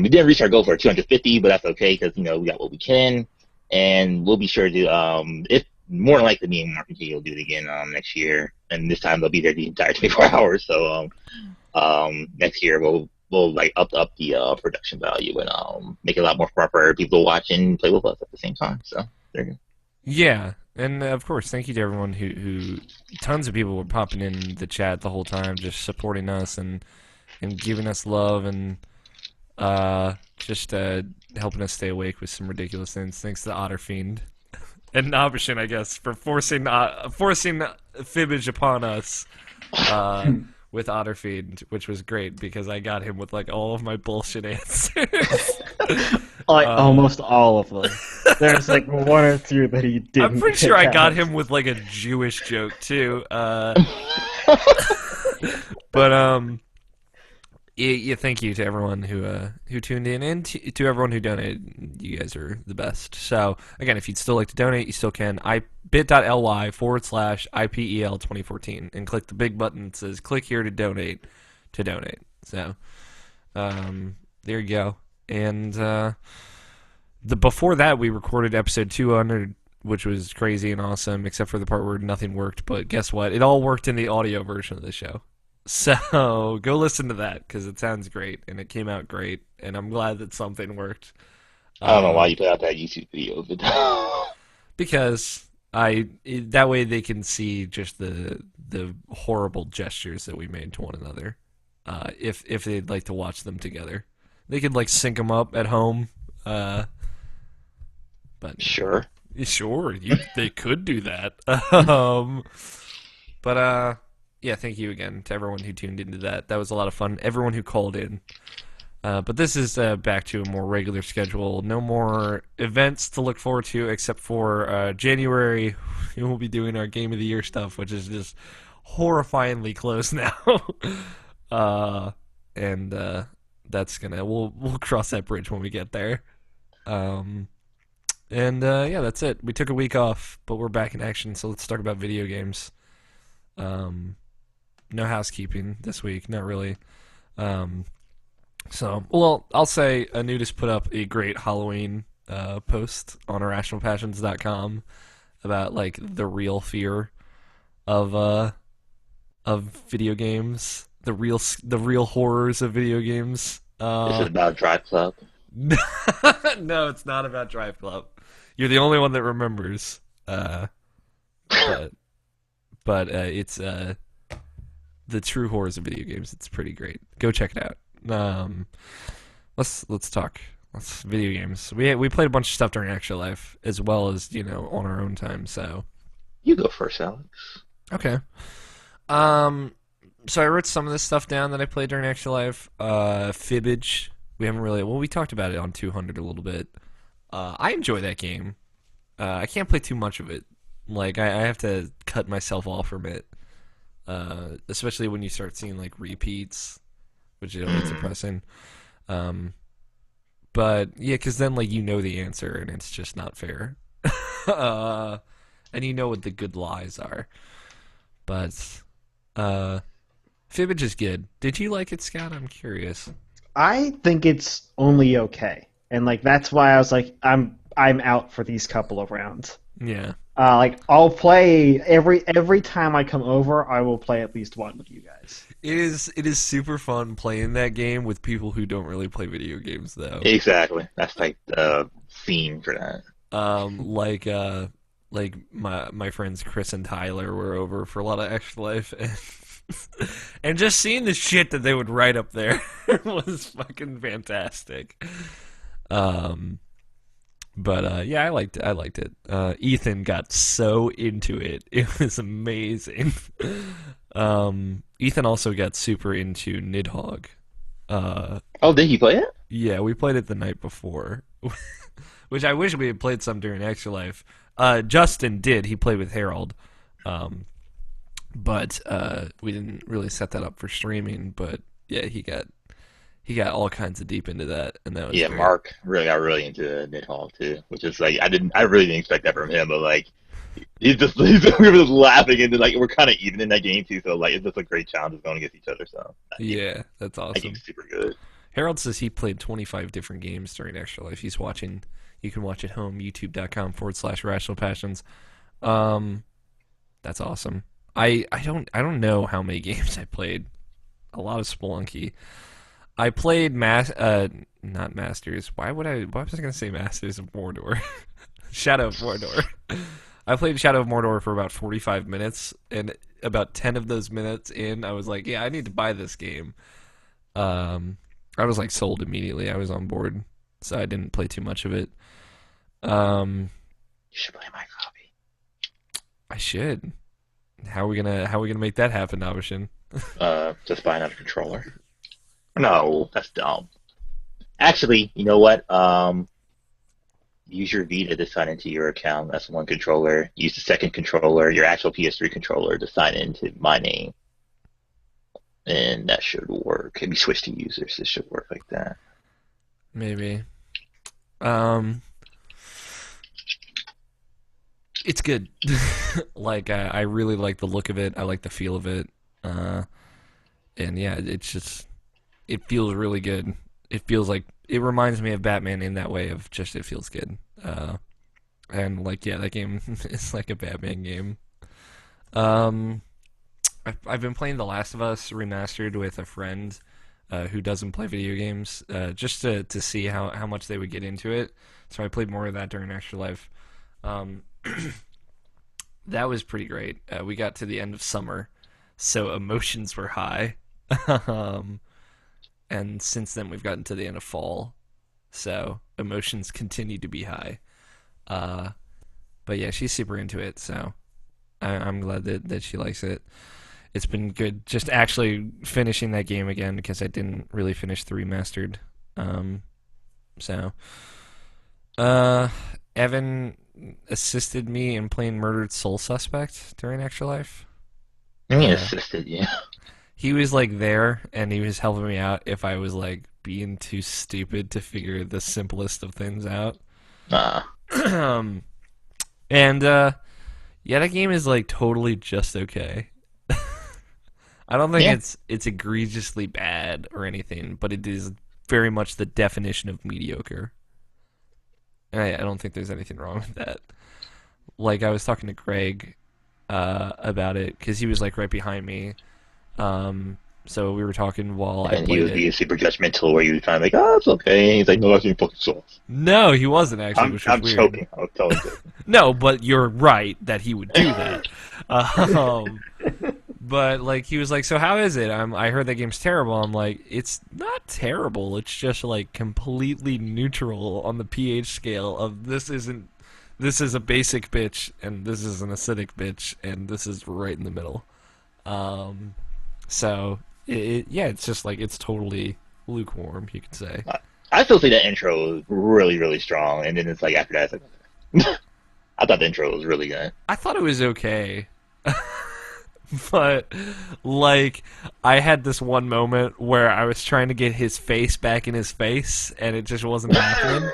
We didn't reach our goal for 250, but that's okay because we got what we can, and we'll be sure to if more than likely me and Mark and Katie will do it again next year, and this time they'll be there the entire 24 hours. So next year we'll like up the production value and make it a lot more fun for people to watch and play with us at the same time. So there you go. Yeah, and of course, thank you to everyone who tons of people were popping in the chat the whole time, just supporting us and giving us love and just helping us stay awake with some ridiculous things. Thanks to Otter Fiend and Nobishin, I guess, for forcing fibbage upon us with Otter Fiend, which was great because I got him with like all of my bullshit answers. Like almost all of them. There's like one or two that he didn't. I'm pretty sure I pick got out. him with like a Jewish joke too. But yeah, thank you to everyone who tuned in and to everyone who donated. You guys are the best. So again, if you'd still like to donate, you still can. bit.ly/IPEL 2014 and click the big button that says click here to donate. So there you go. And before that, we recorded episode 200, which was crazy and awesome, except for the part where nothing worked. But guess what? It all worked in the audio version of the show. So go listen to that because it sounds great and it came out great, and I'm glad that something worked. I don't know why you put out that YouTube video, but Because that way they can see just the horrible gestures that we made to one another. If they'd like to watch them together, they could like sync them up at home. But sure, they could do that. Yeah, thank you again to everyone who tuned into that. That was a lot of fun. Everyone who called in. But this is back to a more regular schedule. No more events to look forward to except for January. We'll be doing our Game of the Year stuff, which is just horrifyingly close now. And that's gonna we'll cross that bridge when we get there. Yeah, that's it. We took a week off, but we're back in action. So let's talk about video games. No housekeeping this week, not really. So, well, I'll say Anudis put up a great Halloween post on IrrationalPassions.com about like the real fear of video games, the real horrors of video games. this is about Drive Club. No, it's not about Drive Club. You're the only one that remembers. But it's the true horrors of video games. It's pretty great. Go check it out. Let's talk. Let's video games. We played a bunch of stuff during Actual Life as well as on our own time. So You go first, Alex. okay. Um, so I wrote some of the stuff down that I played during Extra Life. Fibbage. We haven't really. Well, we talked about it on 200 a little bit. I enjoy that game. I can't play too much of it. Like I have to cut myself off from it. Especially when you start seeing like repeats, which is always depressing. Um, but yeah, because then like you know the answer and it's just not fair. uh, and you know what the good lies are. But Fibbage is good. Did you like it, Scott? I'm curious. I think it's only okay, and like that's why I was like, I'm out for these couple of rounds. Yeah. Like I'll play every time I come over, I will play at least one with you guys. It is super fun playing that game with people who don't really play video games though. Exactly. That's like the theme for that. Like my friends Chris and Tyler were over for a lot of Extra Life, and just seeing the shit that they would write up there was fucking fantastic. Um, but yeah, I liked it. Ethan got so into it; it was amazing. Ethan also got super into Nidhogg. Oh, did you play it? Yeah, we played it the night before, which I wish we had played some during Extra Life. Justin did. He played with Harold. But we didn't really set that up for streaming. But yeah, he got all kinds of deep into that, and that was Yeah, great. Mark really got really into Nidhogg too, which is like I really didn't expect that from him, but like we were just laughing and then, like we're kind of even in that game too, so like it's just a great challenge going against each other. So Yeah, that's that awesome. game's super good. Harold says he played 25 different games during Extra Life. He's watching. You can watch at home, youtube.com/Rational Passions. Um, that's awesome. I don't know how many games I played. A lot of Spelunky. I played not Masters. Why was I going to say Masters of Mordor? Shadow of Mordor. I played Shadow of Mordor for about 45 minutes, and about 10 of those minutes in, I was like, yeah, I need to buy this game. I was like sold immediately. I was on board, so I didn't play too much of it. Um, You should play my copy. I should. How are we gonna make that happen, Nabishin? Just buy another controller. No, that's dumb. Actually, you know what? Use your Vita to sign into your account. That's one controller. Use the second controller, your actual PS3 controller, to sign into my name, and that should work. If you switch to users, it should work like that. Maybe. It's good. Like I really like the look of it. I like the feel of it. And yeah, it feels really good. It feels like it reminds me of Batman in that way of just it feels good. And like yeah, that game is like a Batman game. Um, I've been playing The Last of Us remastered with a friend who doesn't play video games, just to see how much they would get into it. So I played more of that during Extra Life. Um, that was pretty great. We got to the end of summer, so emotions were high. um, and since then we've gotten to the end of fall, so emotions continue to be high. Uh, but yeah, she's super into it, so I'm glad that she likes it. It's been good just actually finishing that game again because I didn't really finish the remastered. So, uh, Evan assisted me in playing Murdered Soul Suspect during Extra Life. I mean, Uh, assisted, yeah. he was like there and he was helping me out if I was like being too stupid to figure the simplest of things out. Uh, um, and yeah, that game is like totally just okay. I don't think yeah. it's egregiously bad or anything, but it is very much the definition of mediocre. And I don't think there's anything wrong with that. Like I was talking to Greg about it because he was like right behind me. So we were talking while I And he played was it. being super judgmental, where you was kind of like, "Oh, it's okay." And he's like, "No, that's your fucking sauce." No, he wasn't actually, which was I'm weird. joking. I'm totally joking. No, but you're right that he would do that. Um, but like he was like, "So how is it?" I heard that game's terrible. I'm like, "It's not terrible. It's just like completely neutral on the pH scale of this is a basic bitch and this is an acidic bitch and this is right in the middle." So yeah, it's just like it's totally lukewarm, you could say. I still say the intro is really, really strong, and then it's like after that, it's like I thought the intro was really good. I thought it was okay. But like I had this one moment where I was trying to get his face back in his face and it just wasn't happening.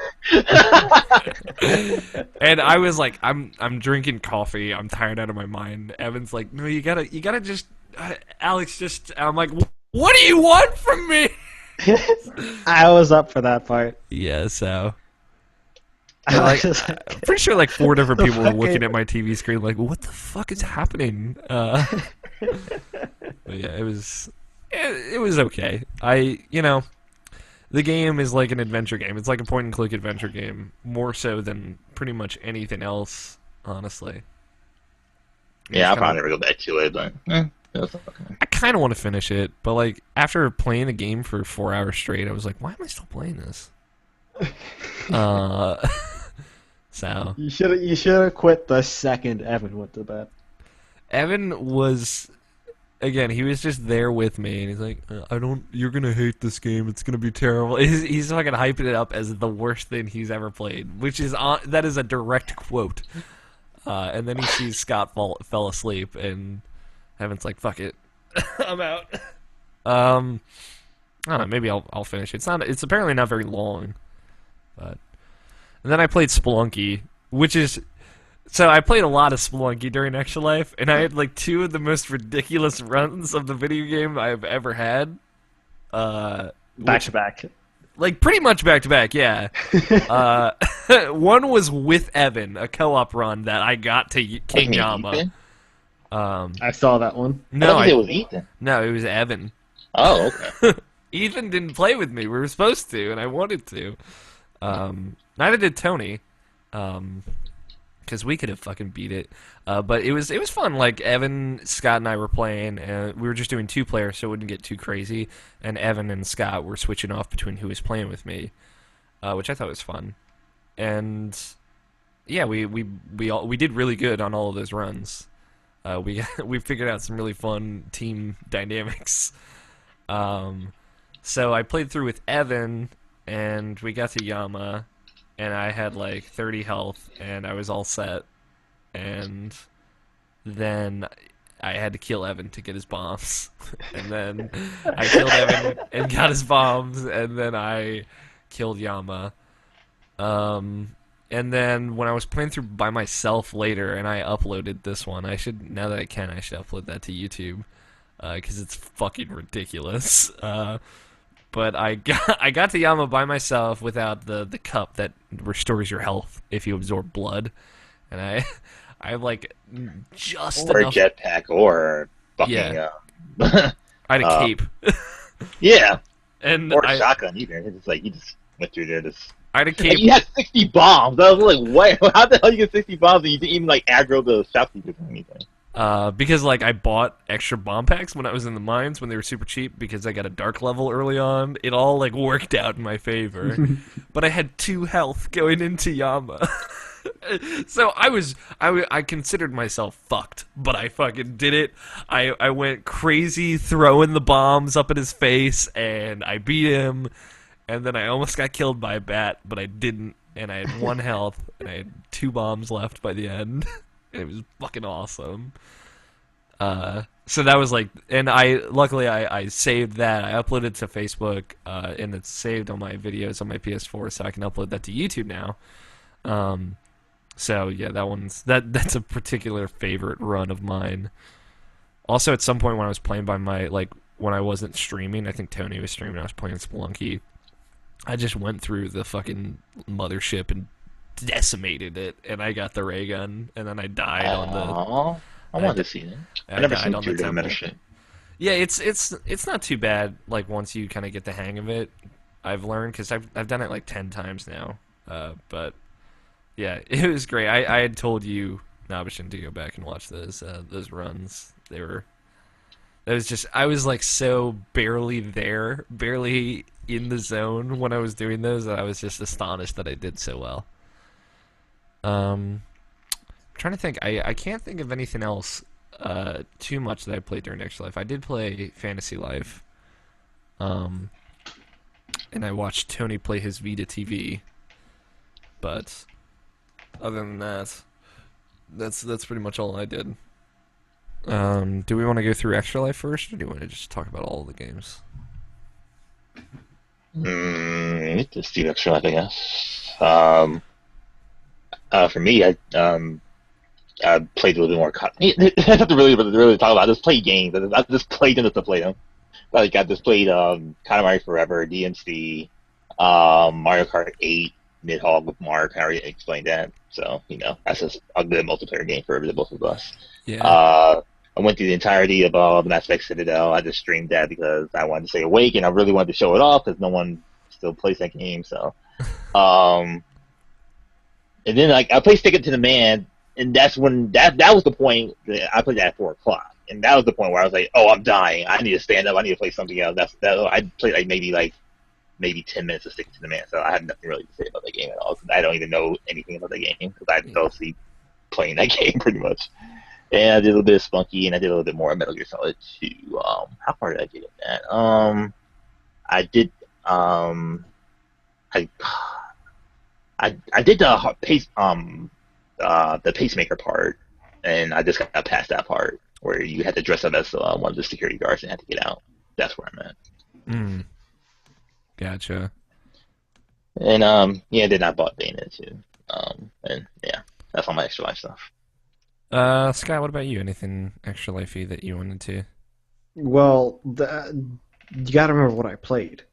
And I was like, I'm drinking coffee, I'm tired out of my mind. Evan's like, no, you gotta just Alex, just I'm like, what do you want from me? I was up for that part. Yeah, so I like, was I'm like, pretty sure like 4 different the people were looking fucking- at my TV screen like, what the fuck is happening? But yeah, it was okay. The game is like an adventure game. It's like a point and click adventure game, more so than pretty much anything else, honestly. Yeah, I'll probably never go back to it, but that's okay. I kind of want to finish it, but like after playing the game for 4 hours straight, I was like, why am I still playing this? Uh, so You should have quit the second Evan went to bed. Evan was, again, he was just there with me, and he's like, you're gonna hate this game, it's gonna be terrible. He's fucking hyping it up as the worst thing he's ever played, which is, that is a direct quote. And then he sees Scott fell asleep, and Evan's like, fuck it. I'm out. I don't know, maybe I'll finish it. It's apparently not very long, but... And then I played Spelunky, which is... So I played a lot of Spelunky during Extra Life, and I had like 2 of the most ridiculous runs of the video game I've ever had. Back to back. Like pretty much back to back, yeah. One was with Evan, a co-op run that I got to King Yama. Ethan? I saw that one. I No, thought it was Ethan. no, it was Evan. Oh, okay. Ethan didn't play with me. We were supposed to, and I wanted to. Neither did Tony. Because we could have fucking beat it. But it was fun. Like, Evan, Scott, and I were playing, and we were just doing 2 players so it wouldn't get too crazy. And Evan and Scott were switching off between who was playing with me, which I thought was fun. And yeah, we did really good on all of those runs. We figured out some really fun team dynamics. So I played through with Evan, and we got to Yama, and I had like 30 health, and I was all set. And then I had to kill Evan to get his bombs. And then I killed Evan and got his bombs, and then I killed Yama. And then when I was playing through by myself later, and I uploaded this one, now that I can, I should upload that to YouTube, because it's fucking ridiculous. But I got to Yama by myself without the cup that restores your health if you absorb blood, and I have like just Or a enough. jetpack, or fucking Yeah. I had a cape, yeah, and or a shotgun either. It's like you just went through there. I had a And cape. you had 60 bombs. I was like, what? How the hell you get 60 bombs and you didn't even like aggro the shopkeepers or anything? Because like I bought extra bomb packs when I was in the mines when they were super cheap because I got a dark level early on. It all like worked out in my favor. But I had 2 health going into Yama. So I considered myself fucked, but I fucking did it. I went crazy throwing the bombs up in his face, and I beat him, and then I almost got killed by a bat, but I didn't, and I had 1 health, and I had 2 bombs left by the end. And it was fucking awesome. So that was like, and luckily I saved that. I uploaded it to Facebook, and it's saved on my videos on my PS4, so I can upload that to YouTube now. So yeah, that's a particular favorite run of mine. Also, at some point when I was playing when I wasn't streaming, I think Tony was streaming, I was playing Spelunky, I just went through the fucking mothership and decimated it, and I got the ray gun, and then I died on the... Aww. I wanted to see that. I never seen through the meta shit. Yeah, it's not too bad. Like once you kind of get the hang of it, I've learned because I've done it like 10 times now. But yeah, it was great. I had told you, Nabishin, to go back and watch those runs. I was like so barely there, barely in the zone when I was doing those, that I was just astonished that I did so well. I'm trying to think. I can't think of anything else too much that I played during Extra Life. I did play Fantasy Life, um, and I watched Tony play his Vita TV. But other than that, that's pretty much all I did. Do we want to go through Extra Life first, or do you want to just talk about all the games? Just do extra life, I guess. For me, I played a little bit more. I have to really talk about. I just played games. I just played them just to play them. Like I just played kind of Mario Forever, DMC, Mario Kart 8, Nidhogg with Mark. I already explained that. So that's just a good multiplayer game for the both of us. Yeah. I went through the entirety of Mass Effect Citadel. I just streamed that because I wanted to stay awake and I really wanted to show it off because no one still plays that game. So, and then like I played Stick It to the Man, and that's when that was the point that I played that at 4 o'clock, and that was the point where I was like, oh, I'm dying. I need to stand up. I need to play something else. I played maybe 10 minutes of Stick It to the Man, so I have nothing really to say about that game at all. I don't even know anything about the game because I fell asleep playing that game pretty much. And I did a little bit of Spunky, and I did a little bit more of Metal Gear Solid 2. How far did I get in that? I did. I I did the pacemaker part, and I just got past that part where you had to dress up as one of the security guards and had to get out. That's where I'm at. Mm, gotcha. And yeah, then I bought Bayonetta too. And yeah, that's all my extra life stuff. Scott, what about you? Anything extra lifey that you wanted to? Well, you gotta remember what I played.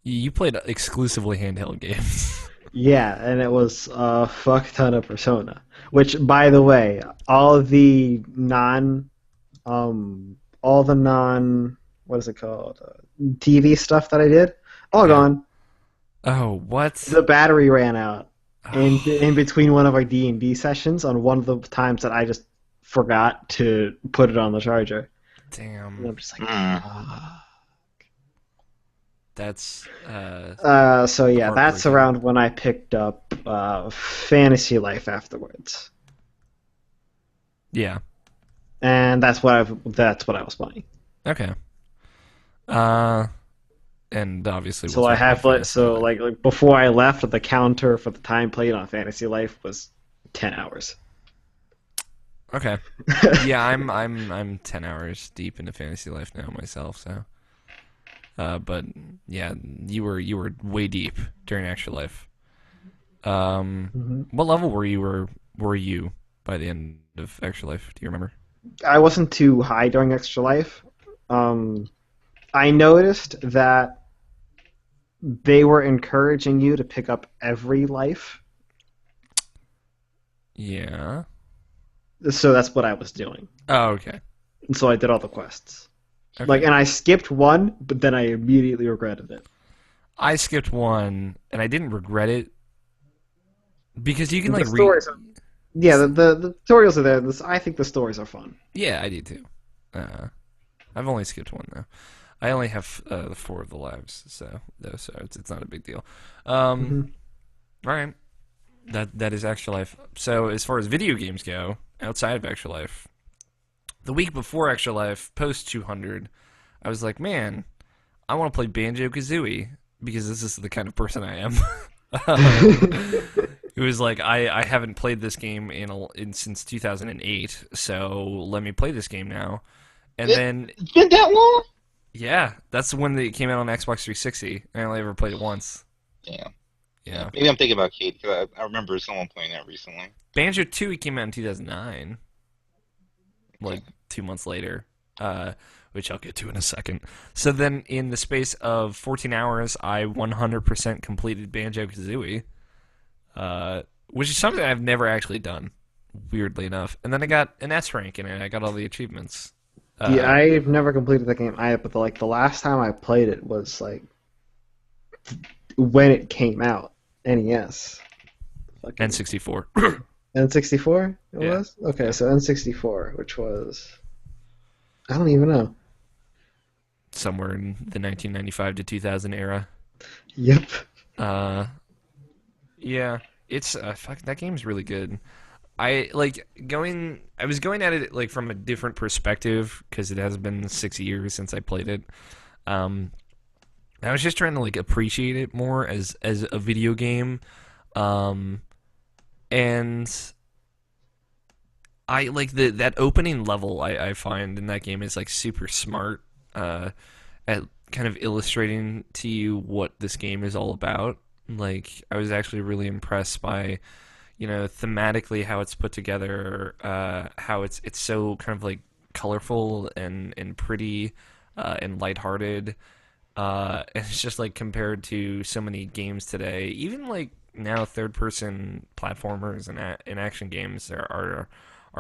You played exclusively handheld games. Yeah, and it was a fuck ton of Persona. Which, by the way, all the non, what is it called, TV stuff that I did, all Yeah. gone. Oh, what? The battery ran out in between one of our D&D sessions on one of the times that I just forgot to put it on the charger. And Damn. I'm just like, That's so yeah, that's heartbreaking. around when I picked up Fantasy Life afterwards, Yeah. and that's what I was playing. Okay. And obviously So we'll I talk about have Fantasy Life. like before I left, the counter for the time played on Fantasy Life was 10 hours. Okay. Yeah, I'm 10 hours deep into Fantasy Life now myself, so. But yeah, you were way deep during Extra Life. What level were you by the end of Extra Life? Do you remember? I wasn't too high during Extra Life. I noticed that they were encouraging you to pick up every life, Yeah. so that's what I was doing. Oh, okay. And so I did all the quests. Okay. And I skipped one, but then I immediately regretted it. I skipped one, and I didn't regret it because you can The like stories are, yeah, the tutorials are there. I think the stories are fun. Yeah, I do too. I've only skipped one though. I only have the 4 of the lives, so it's not a big deal. All right, that is Extra Life. So as far as video games go, outside of Extra Life, the week before Extra Life, post 200, I was like, man, I want to play Banjo-Kazooie because this is the kind of person I am. It was like I haven't played this game since 2008, so let me play this game now. And then It's been that long? yeah, that's when it came out on Xbox 360. I only ever played it once. Damn. Yeah. Maybe I'm thinking about Kate because I remember someone playing that recently. Banjo 2 came out in 2009, like 2 months later, which I'll get to in a second. So then, in the space of 14 hours, I 100% completed Banjo-Kazooie, which is something I've never actually done, weirdly enough. And then I got an S rank in it. I got all the achievements. Yeah, I've never completed the game either, but the last time I played it was like when it came out, NES. Fucking N64. N64 it Yeah. was? Okay, so N64, which was, I don't even know. Somewhere in the 1995 to 2000 era. Yep. Yeah, it's fuck. That game's really good. I like going. I was going at it like from a different perspective because it has been 6 years since I played it. Um, I was just trying to like appreciate it more as a video game, um, and I like that opening level. I find in that game is like super smart at kind of illustrating to you what this game is all about. Like I was actually really impressed by thematically how it's put together, how it's so kind of like colorful and pretty and lighthearted. And it's just like compared to so many games today, even like now third person platformers and action games are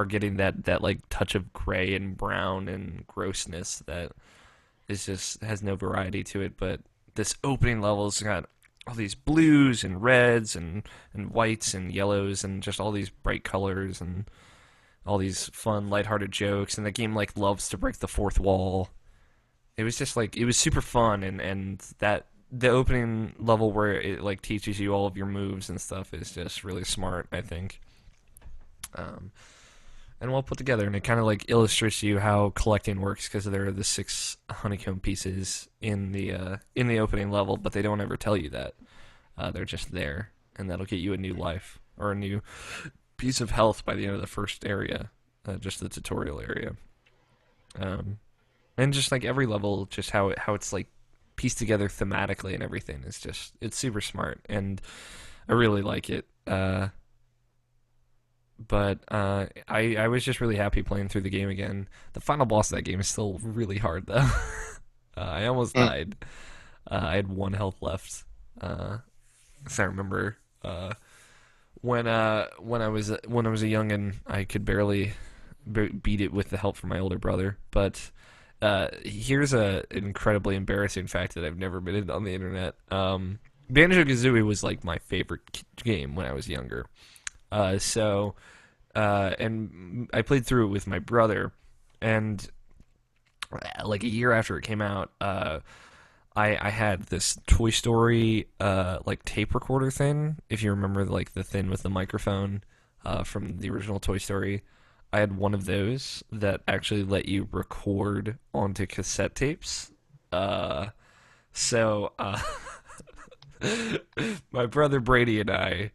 getting that like touch of gray and brown and grossness that is just has no variety to it. But this opening level's got all these blues and reds and whites and yellows and just all these bright colors and all these fun, lighthearted jokes. And the game like loves to break the fourth wall. It was just like it was super fun, and that the opening level where it like teaches you all of your moves and stuff is just really smart, I think. Um, and well put together, and it kind of like illustrates to you how collecting works because there are the 6 honeycomb pieces in the opening level, but they don't ever tell you that. They're just there, and that'll get you a new life or a new piece of health by the end of the first area, just the tutorial area. And just like every level, just how it's like pieced together thematically and everything is just it's super smart, and I really like it. But I was just really happy playing through the game again. The final boss of that game is still really hard though. I almost died. I had 1 health left. So I remember when I was a youngin, I could barely beat it with the help from my older brother. But here's an incredibly embarrassing fact that I've never admitted on the internet. Banjo-Kazooie was like my favorite game when I was younger. And I played through it with my brother, and like a year after it came out, I had this Toy Story like tape recorder thing. If you remember, like the thing with the microphone from the original Toy Story, I had one of those that actually let you record onto cassette tapes. So my brother Brady and I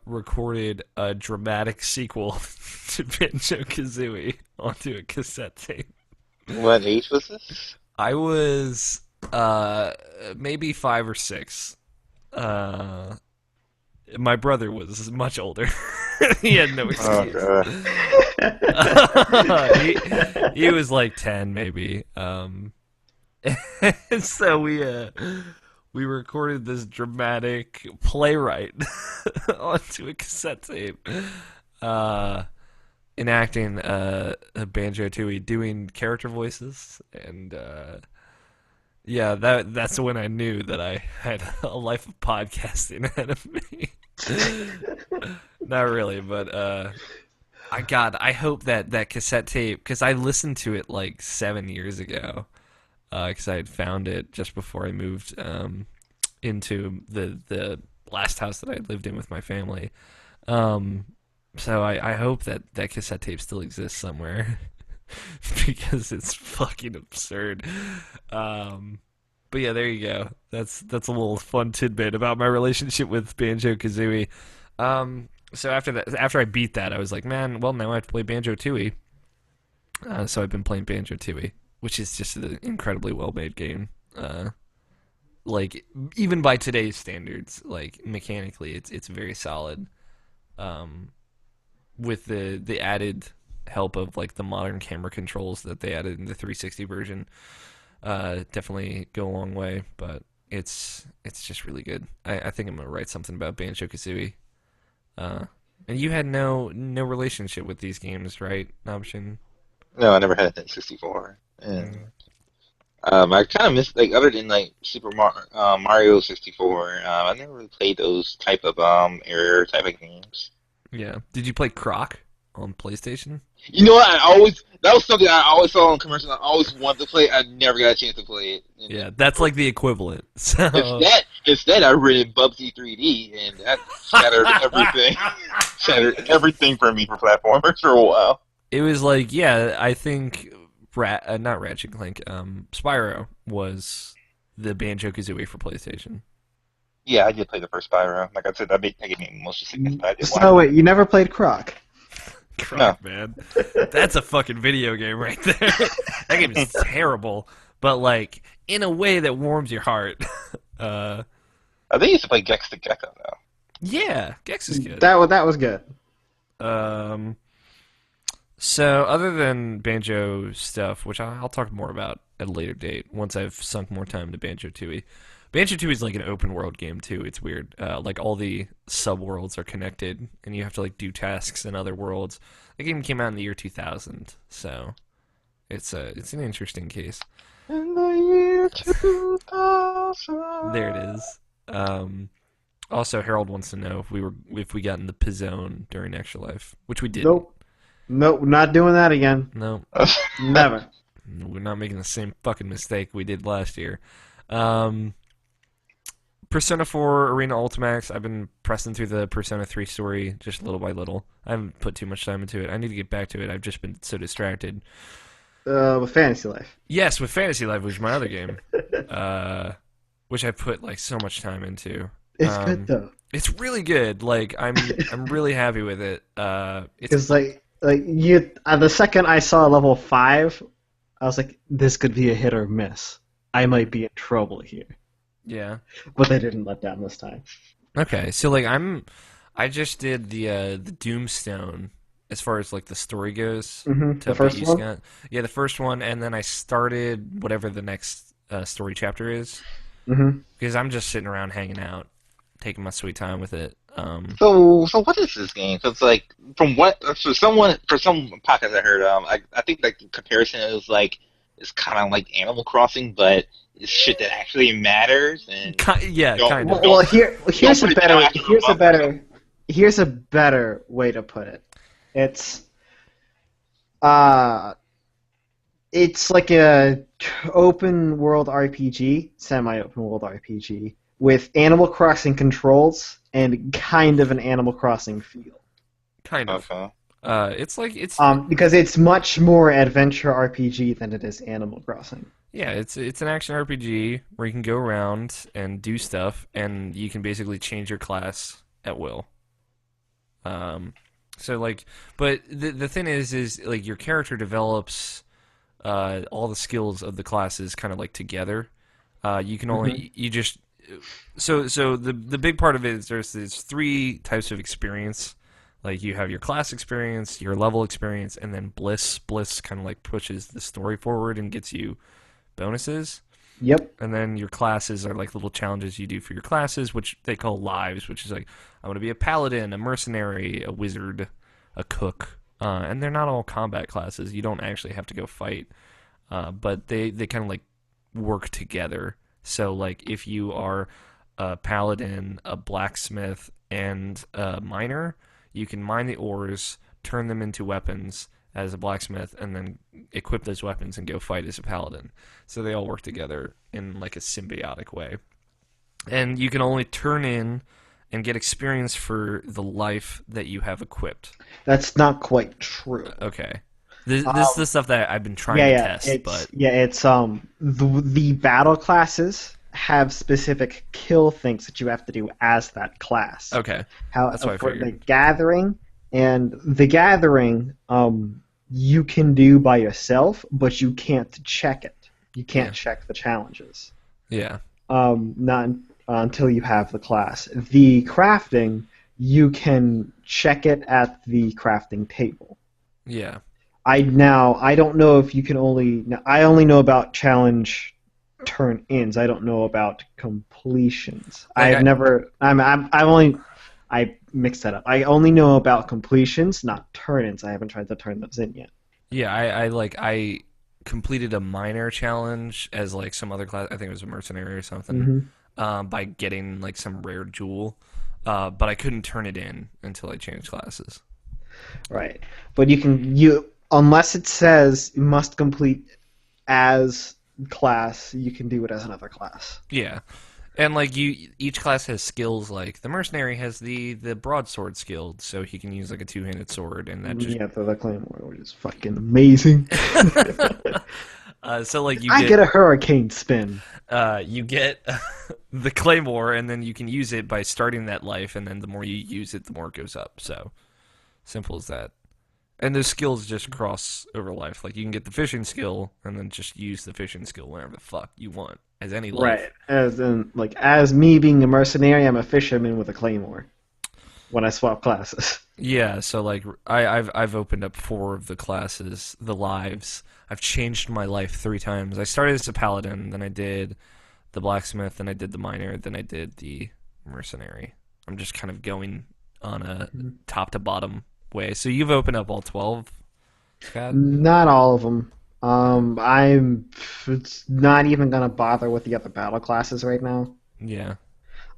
recorded a dramatic sequel to Banjo-Kazooie onto a cassette tape. What age was this? I was maybe 5 or 6. My brother was much older. He had no excuse. He was like 10 maybe. And so we recorded this dramatic playwright onto a cassette tape, enacting a Banjo-Tooie, doing character voices, and yeah, that's when I knew that I had a life of podcasting ahead of me. Not really, but I hope that cassette tape, because I listened to it like 7 years ago. Because I had found it just before I moved into the last house that I lived in with my family. So I hope that cassette tape still exists somewhere because it's fucking absurd. But yeah, there you go. That's a little fun tidbit about my relationship with Banjo-Kazooie. So after I beat that, I was like, man, well now I have to play Banjo-Tooie. So I've been playing Banjo-Tooie, which is just an incredibly well-made game. Like even by today's standards, like mechanically, it's very solid. With the added help of like the modern camera controls that they added in the 360 version, definitely go a long way. But it's just really good. I think I'm gonna write something about Banjo-Kazooie. And you had no relationship with these games, right, Nabshin? No, I never had an N64. And I kind of missed, like, other than like Mario 64. I never really played those type of era type of games. Yeah. Did you play Croc on PlayStation? You know what? That was something I always saw on commercials. I always wanted to play. I never got a chance to play it. And Yeah, that's like the equivalent. So instead I rented Bubsy 3D, and that scattered everything. centered everything for me for platformers for a while. It was like, yeah, I think not Ratchet and Clank, Spyro was the Banjo-Kazooie for PlayStation. Yeah, I did play the first Spyro. Like I said, that gave me motion sickness, but I did watch So it. wait, you never played Croc? Croc, man. That's a fucking video game right there. That game is terrible, but like in a way that warms your heart. They used to play Gex the Gecko though. Yeah, Gex is good. That was good. So other than Banjo stuff, which I'll talk more about at a later date once I've sunk more time into Banjo-Tooie. Banjo-Tooie is like an open world game too. It's weird. Like all the sub-worlds are connected, and you have to like do tasks in other worlds. The game came out in the year 2000, so it's an interesting case. In the year 2000. There it is. Also, Harold wants to know if we got in the Pizzone during Extra Life, which we didn't. Nope, not doing that again. No, Never. we're not making the same fucking mistake we did last year. Persona 4 Arena Ultimax, I've been pressing through the Persona 3 story just little by little. I haven't put too much time into it. I need to get back to it. I've just been so distracted. With Fantasy Life. Yes, with Fantasy Life, which is my other game, which I put like so much time into. It's good though. It's really good. Like I'm really happy with it. It's like you. The second I saw level 5, I was like, this could be a hit or miss. I might be in trouble here. Yeah. But they didn't let down this time. Okay, so like I just did the Doomstone as far as like the story goes. Mm-hmm. To The first beat one? Scott. Yeah, the first one, and then I started whatever the next story chapter is. Mm-hmm. Because I'm just sitting around hanging out, taking my sweet time with it. So what is this game? So it's like from what for some podcast I heard, I think like the comparison is like it's kind of like Animal Crossing, but it's shit that actually matters. And Yeah, kind of. Well, here's a better way to put it. It's like a open world RPG, semi-open world RPG with Animal Crossing controls and kind of an Animal Crossing feel. Kind of. Okay. It's because it's much more adventure RPG than it is Animal Crossing. yeah, it's an action RPG where you can go around and do stuff, and you can basically change your class at will. So like, but the thing is like your character develops all the skills of the classes kind of like together. You can only you just so the big part of it is there's 3 types of experience. Like you have your class experience, your level experience, and then Bliss. Bliss kind of like pushes the story forward and gets you bonuses. Yep. And then your classes are like little challenges you do for your classes, which they call lives, which is like I want to be a paladin, a mercenary, a wizard, a cook. And they're not all combat classes. You don't actually have to go fight. But they kind of like work together. So like if you are a paladin, a blacksmith, and a miner, you can mine the ores, turn them into weapons as a blacksmith, and then equip those weapons and go fight as a paladin. So they all work together in like a symbiotic way. And you can only turn in and get experience for the life that you have equipped. That's not quite true. Okay. This is the stuff that I've been trying to test, it's the battle classes have specific kill things that you have to do as that class. Okay. That's what I for figured. the gathering, you can do by yourself, but you can't check it. You can't check the challenges. Yeah. Not until you have the class. The crafting, you can check it at the crafting table. Yeah. I don't know if you can I only know about challenge turn-ins. I don't know about completions. Like I mixed that up. I only know about completions, not turn-ins. I haven't tried to turn those in yet. Yeah, I completed a minor challenge as like some other class. I think it was a mercenary or something. By getting like some rare jewel, but I couldn't turn it in until I changed classes. Right, but unless it says you must complete as class, you can do it as another class. Yeah, And like each class has skills. Like the mercenary has the broadsword skill, so he can use like a two-handed sword, and that just Yeah, the claymore, which is fucking amazing. so like I get a hurricane spin. you get the claymore, and then you can use it by starting that life, and then the more you use it, the more it goes up. So simple as that. And those skills just cross over life. Like you can get the fishing skill, and then just use the fishing skill whenever the fuck you want as any life. Right. As in, like, as me being a mercenary, I'm a fisherman with a claymore when I swap classes. Yeah, so like I've opened up 4 of the classes, the lives. I've changed my life 3 times. I started as a paladin, then I did the blacksmith, then I did the miner, then I did the mercenary. I'm just kind of going on a top to bottom way. So you've opened up all 12, Scott? Not all of them. I'm it's not even gonna bother with the other battle classes right now. Yeah.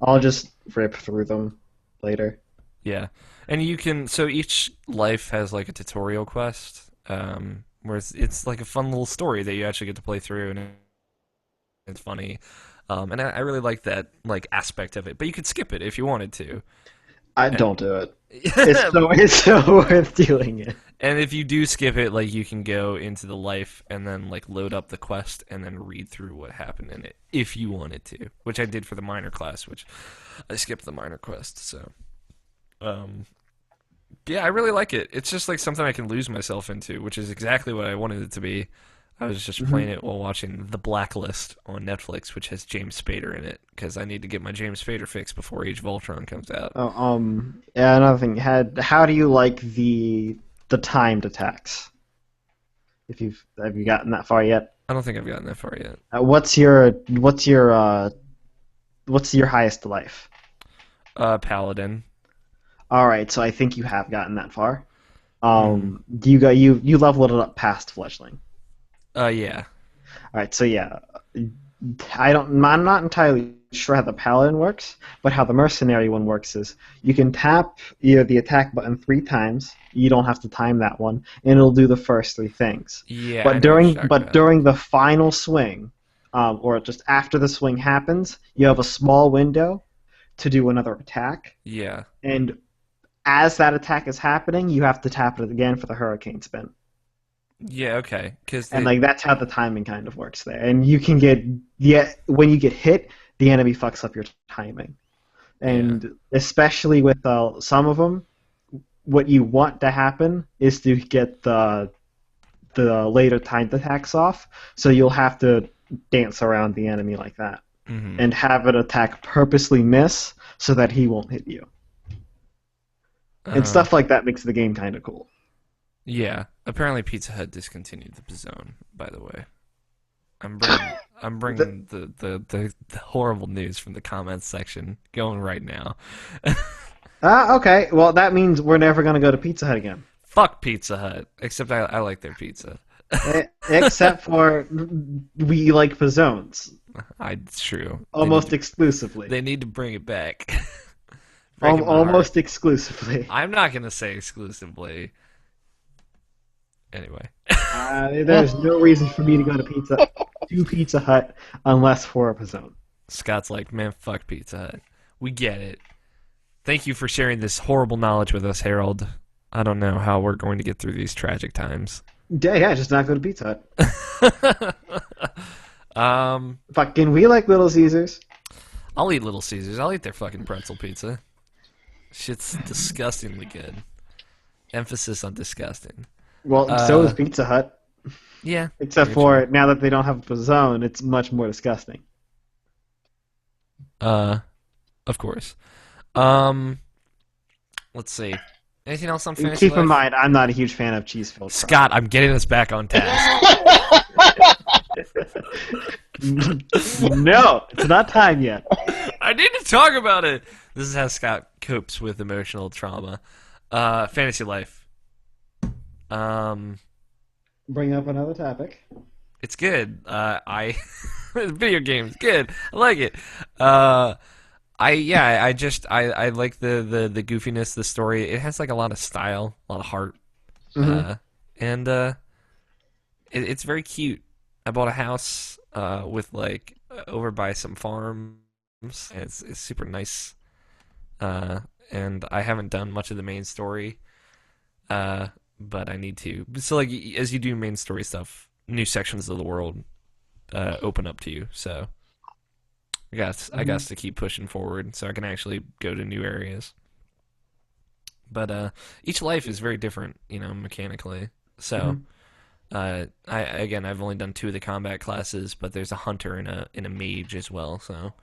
I'll just rip through them later. Yeah. And you can so each life has like a tutorial quest, where it's like a fun little story that you actually get to play through, and it's funny. And I really like that like aspect of it. But you could skip it if you wanted to. I don't do it. It's so worth doing it. And if you do skip it, like you can go into the life and then like load up the quest and then read through what happened in it if you wanted to, which I did for the minor class, which I skipped the minor quest. So, um, yeah, I really like it. It's just like something I can lose myself into, which is exactly what I wanted it to be. I was just playing it while watching The Blacklist on Netflix, which has James Spader in it, because I need to get my James Spader fix before Age of Ultron comes out. Oh, yeah, another thing. How do you like the timed attacks? If you've Have you gotten that far yet? I don't think I've gotten that far yet. What's your highest life? Paladin. All right, so I think you have gotten that far. You leveled it up past fledgling. Yeah. All right, so yeah, I'm not entirely sure how the paladin works, but how the mercenary one works is you can tap the attack button 3 times. You don't have to time that one, and it'll do the first 3 things. Yeah. I But know what during you're talking but about. during the final swing, or just after the swing happens, you have a small window to do another attack, Yeah. and as that attack is happening, you have to tap it again for the hurricane spin. Yeah, okay. Because And like that's how the timing kind of works there. And you can get when you get hit, the enemy fucks up your timing. And especially with some of them, what you want to happen is to get the later timed attacks off. So you'll have to dance around the enemy like that and have an attack purposely miss so that he won't hit you. And stuff like that makes the game kind of cool. Yeah. Apparently, Pizza Hut discontinued the zone. By the way, I'm bringing the horrible news from the comments section going right now. Okay. Well, that means we're never gonna go to Pizza Hut again. Fuck Pizza Hut. Except I like their pizza. Except for we like Pizzones It's true. almost exclusively. They need to bring it back. Breaking my Almost heart. exclusively. I'm not gonna say exclusively. Anyway. There's no reason for me to go to Pizza Hut unless for a Pizzone. Scott's like, man, fuck Pizza Hut. We get it. Thank you for sharing this horrible knowledge with us, Harold. I don't know how we're going to get through these tragic times. Yeah, just not go to Pizza Hut. um, Fucking, we like Little Caesars. I'll eat Little Caesars. I'll eat their fucking pretzel pizza. Shit's disgustingly good. Emphasis on disgusting. Well, so is Pizza Hut. Yeah. Except for now that they don't have a Pizzone, it's much more disgusting. Of course. Let's see. Anything else on Fantasy Keep in Life? mind, I'm not a huge fan of cheese-filled fries. Scott, I'm getting us back on task. No, it's not time yet. I need to talk about it. This is how Scott copes with emotional trauma. Fantasy Life. Bring up another topic. It's good. Video games, good. I like it. I like the goofiness, the story. It has like a lot of style, a lot of heart, and it's very cute. I bought a house with like over by some farm It's super nice. And I haven't done much of the main story, but I need to. So like as you do main story stuff, new sections of the world open up to you. So I got to keep pushing forward so I can actually go to new areas. But each life is very different, mechanically. So I've only done 2 of the combat classes, but there's a hunter and a mage as well. So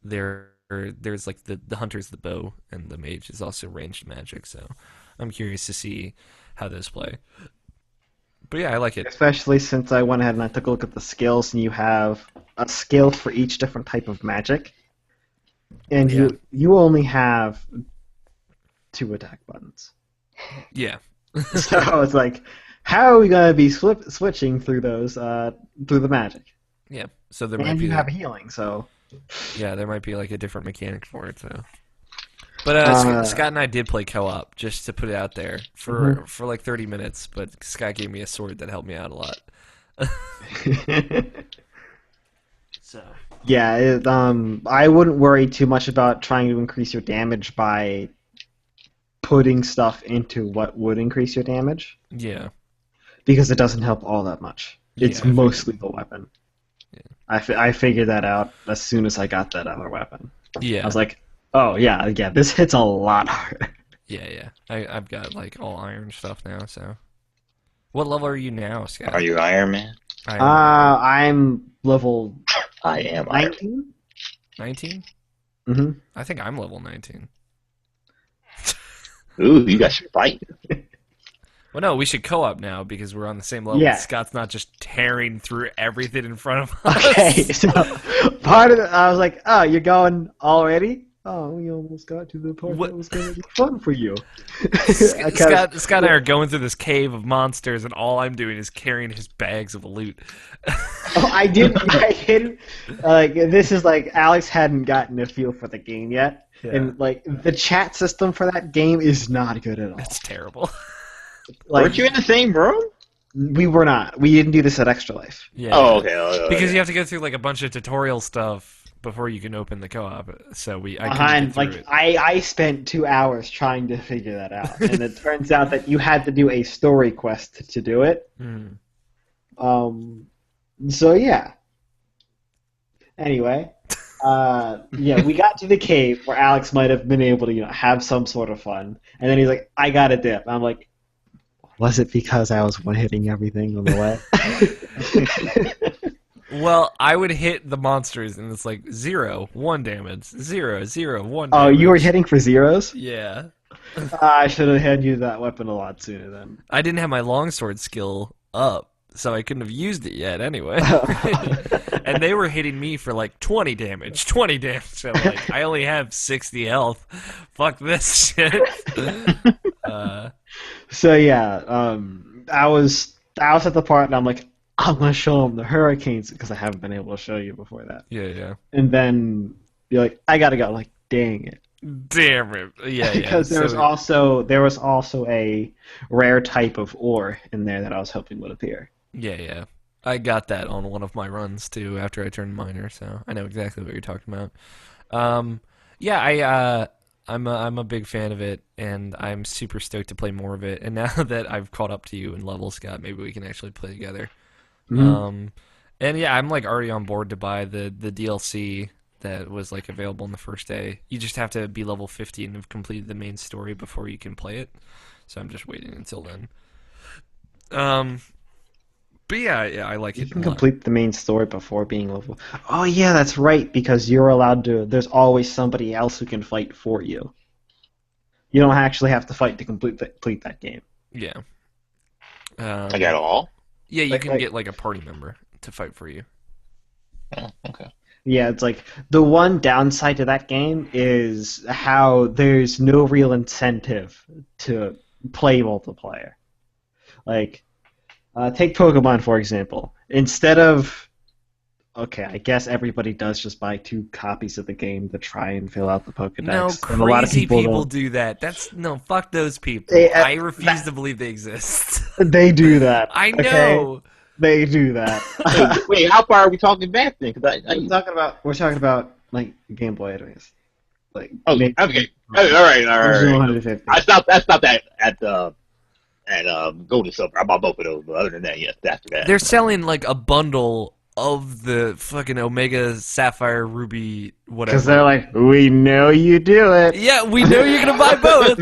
there's like the hunter's the bow, and the mage is also ranged magic. So I'm curious to see how those play. But yeah, I like it. Especially since I went ahead and I took a look at the skills, and you have a skill for each different type of magic, and you only have 2 attack buttons. Yeah. So it's like, how are we gonna be switching through those through the magic? Yeah. So there might And be you have healing, so yeah, there might be like a different mechanic for it. So. But Scott and I did play co-op, just to put it out there, for like 30 minutes. But Scott gave me a sword that helped me out a lot. So yeah, I wouldn't worry too much about trying to increase your damage by putting stuff into what would increase your damage, yeah, because it doesn't help all that much. It's Yeah, I mostly the weapon. Yeah. I figured that out as soon as I got that other weapon. yeah, I was like, oh yeah, this hits a lot harder. yeah. I've got like all iron stuff now. So, what level are you now, Scott? Are you Iron Man? I'm level I am Iron 19. 19? Mm-hmm. I think I'm level 19. Man. Ooh, you guys should fight. Well, no, we should co-op now because we're on the same level. Yeah. Scott's not just tearing through everything in front of us. Okay, so part of it, I was like, oh, you're going already? Oh, we almost got to the part that was going to be fun for you. Scott and I are going through this cave of monsters, and all I'm doing is carrying his bags of loot. Oh, I did. Like, this is like Alex hadn't gotten a feel for the game yet, Yeah. and like the chat system for that game is not good at all. It's terrible. Like, Weren't you in the same room? we were not. We didn't do this at Extra Life. Yeah. Oh, okay. Because you have to go through like a bunch of tutorial stuff before you can open the co-op. So I couldn't get through it. I spent 2 hours trying to figure that out, and it turns out that you had to do a story quest to do it. Mm. So yeah. Anyway, yeah, we got to the cave where Alex might have been able to, have some sort of fun, and then he's like, "I got a dip." I'm like, was it because I was one-hitting everything on the way? Well, I would hit the monsters, and it's like 0, 1 damage, 0, 0, 1 Oh, damage. you were hitting for zeros? Yeah. I should have had you that weapon a lot sooner then. I didn't have my longsword skill up, so I couldn't have used it yet anyway. And they were hitting me for like 20 damage. So like, I only have 60 health. Fuck this shit. So yeah, I was at the part, and I'm like, I'm gonna show him the hurricanes because I haven't been able to show you before that. Yeah. And then you're like, I gotta go. Like, dang it. Damn it. Yeah. Because there was also a rare type of ore in there that I was hoping would appear. Yeah. I got that on one of my runs too after I turned miner, so I know exactly what you're talking about. I'm a big fan of it, and I'm super stoked to play more of it. And now that I've caught up to you in level, Scott, maybe we can actually play together. Mm-hmm. And yeah, I'm like already on board to buy the DLC that was like available on the first day. You just have to be level 50 and have completed the main story before you can play it. So I'm just waiting until then. But yeah, I like it. You can complete the main story before being level. Oh yeah, that's right, because you're allowed to. There's always somebody else who can fight for you. You don't actually have to fight to complete that game. Yeah. I got all? Yeah, you Like- can like- get like a party member to fight for you. Oh, okay. Yeah, it's like the one downside to that game is how there's no real incentive to play multiplayer. Like, take Pokemon for example. Instead of, okay, I guess everybody does just buy 2 copies of the game to try and fill out the Pokedex. No, And crazy a lot of people don't. do that. Fuck those people. They, I refuse to believe they exist. They do that. I okay? know. They do that. Wait, how far are we talking back then? Because we're talking about like Game Boy Advance, like oh, maybe okay, all right, all original right. 150. I stopped at Gold and Silver. I bought both of those, but other than that, yes, after that. They're selling like a bundle of the fucking Omega Sapphire Ruby whatever. Because they're like, we know you do it. Yeah, we know you're gonna buy both,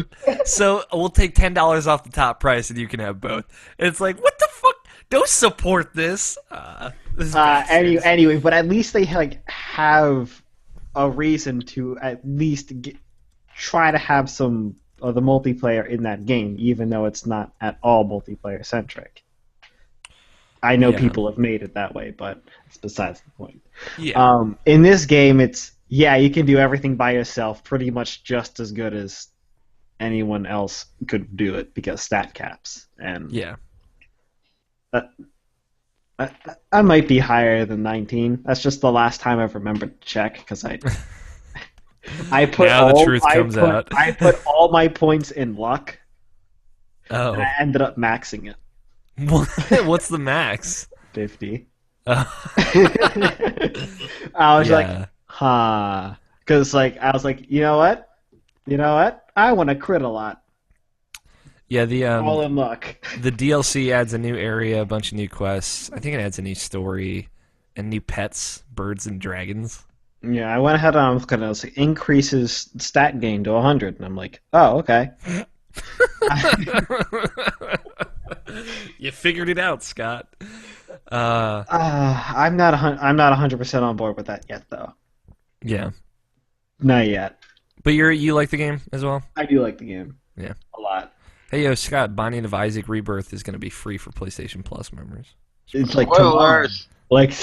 so we'll take $10 off the top price, and you can have both. And it's like, what the fuck? Don't support this. This is bastards. Anyway, but at least they like have a reason to at least try to have some of the multiplayer in that game, even though it's not at all multiplayer centric. I know Yeah. people have made it that way, but it's besides the point. Yeah. In this game, it's you can do everything by yourself, pretty much just as good as anyone else could do it because stat caps. And Yeah. I might be higher than 19. That's just the last time I've remembered to check because I put Now the all truth comes out. I put all my points in luck, Oh. and I ended up maxing it. What's the max? 50. Oh. I was Yeah. like, huh. Because I was like, you know what? I want to crit a lot. Yeah, All in luck. the DLC adds a new area, a bunch of new quests. I think it adds a new story and new pets, birds and dragons. Yeah, I went ahead and I was kind of like, increases stat gain to 100, and I'm like, oh, okay. You figured it out, Scott. I'm not 100% on board with that yet, though. Yeah, Not yet. but you like the game as well? I do like the game. Yeah. A lot. Hey, yo, Scott, Binding of Isaac Rebirth is going to be free for PlayStation Plus members. It's like Spoilers.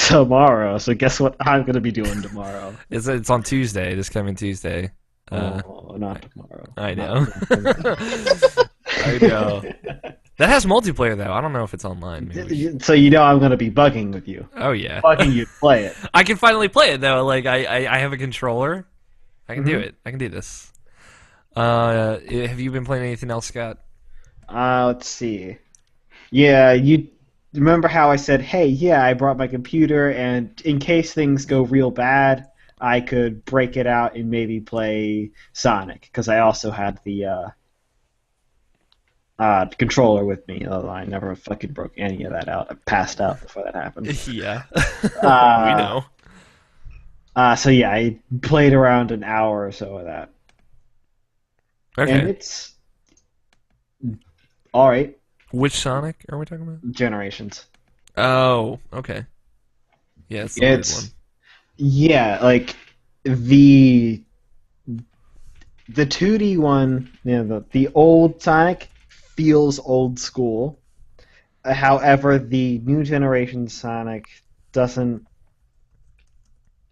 tomorrow. So guess what I'm gonna be doing tomorrow? It's on Tuesday, this coming Tuesday. Oh, not tomorrow. I know. I know. That has multiplayer, though. I don't know if it's online. Maybe. So you know I'm gonna be bugging with you. Oh, yeah. Bugging you to play it. I can finally play it, though. Like, I have a controller. I can do Mhm. it. I can do this. Have you been playing anything else, Scott? Let's see. Yeah, you remember how I said, hey, yeah, I brought my computer, and in case things go real bad, I could break it out and maybe play Sonic, because I also had the controller with me. Oh, I never fucking broke any of that out. I passed out before that happened. Yeah. Uh, We know. So yeah, I played around an hour or so of that. And Okay. it's alright. Which Sonic are we talking about? Generations. Oh, okay. Yeah, it's the weird one. Yeah, like the 2D one, the old Sonic feels old school. However, the new generation Sonic doesn't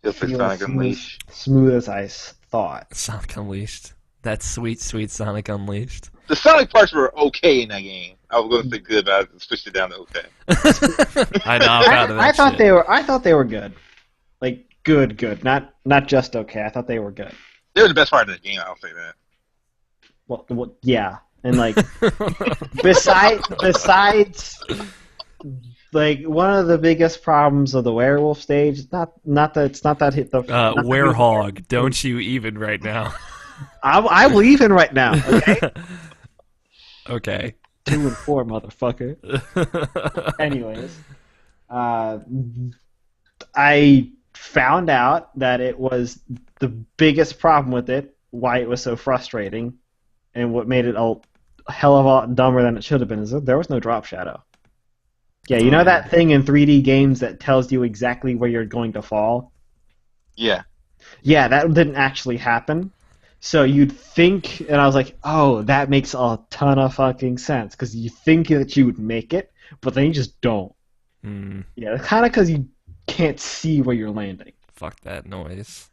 Just like feel Sonic Unleashed. smooth as I thought. Sonic Unleashed. That sweet, sweet Sonic Unleashed. The Sonic parts were okay in that game. I was going to say good, but I switched it down to okay. I know. I'm proud of that I thought shit. I thought they were good. Like good, not just okay. I thought they were good. They were the best part of the game, I'll say that. Well, yeah, and like besides, like one of the biggest problems of the werewolf stage. It's not that hit the Werehog, don't you even right now. I'm leaving right now. Okay, Okay. 2 and 4, motherfucker. Anyways, I found out that it was the biggest problem with it, why it was so frustrating, and what made it a hell of a lot dumber than it should have been is that there was no drop shadow. Yeah, you know that thing in 3D games that tells you exactly where you're going to fall? Yeah. Yeah, that didn't actually happen. So you'd think, and I was like, oh, that makes a ton of fucking sense, because you think that you would make it, but then you just don't. Hmm. Yeah, kind of because you can't see where you're landing. Fuck that noise.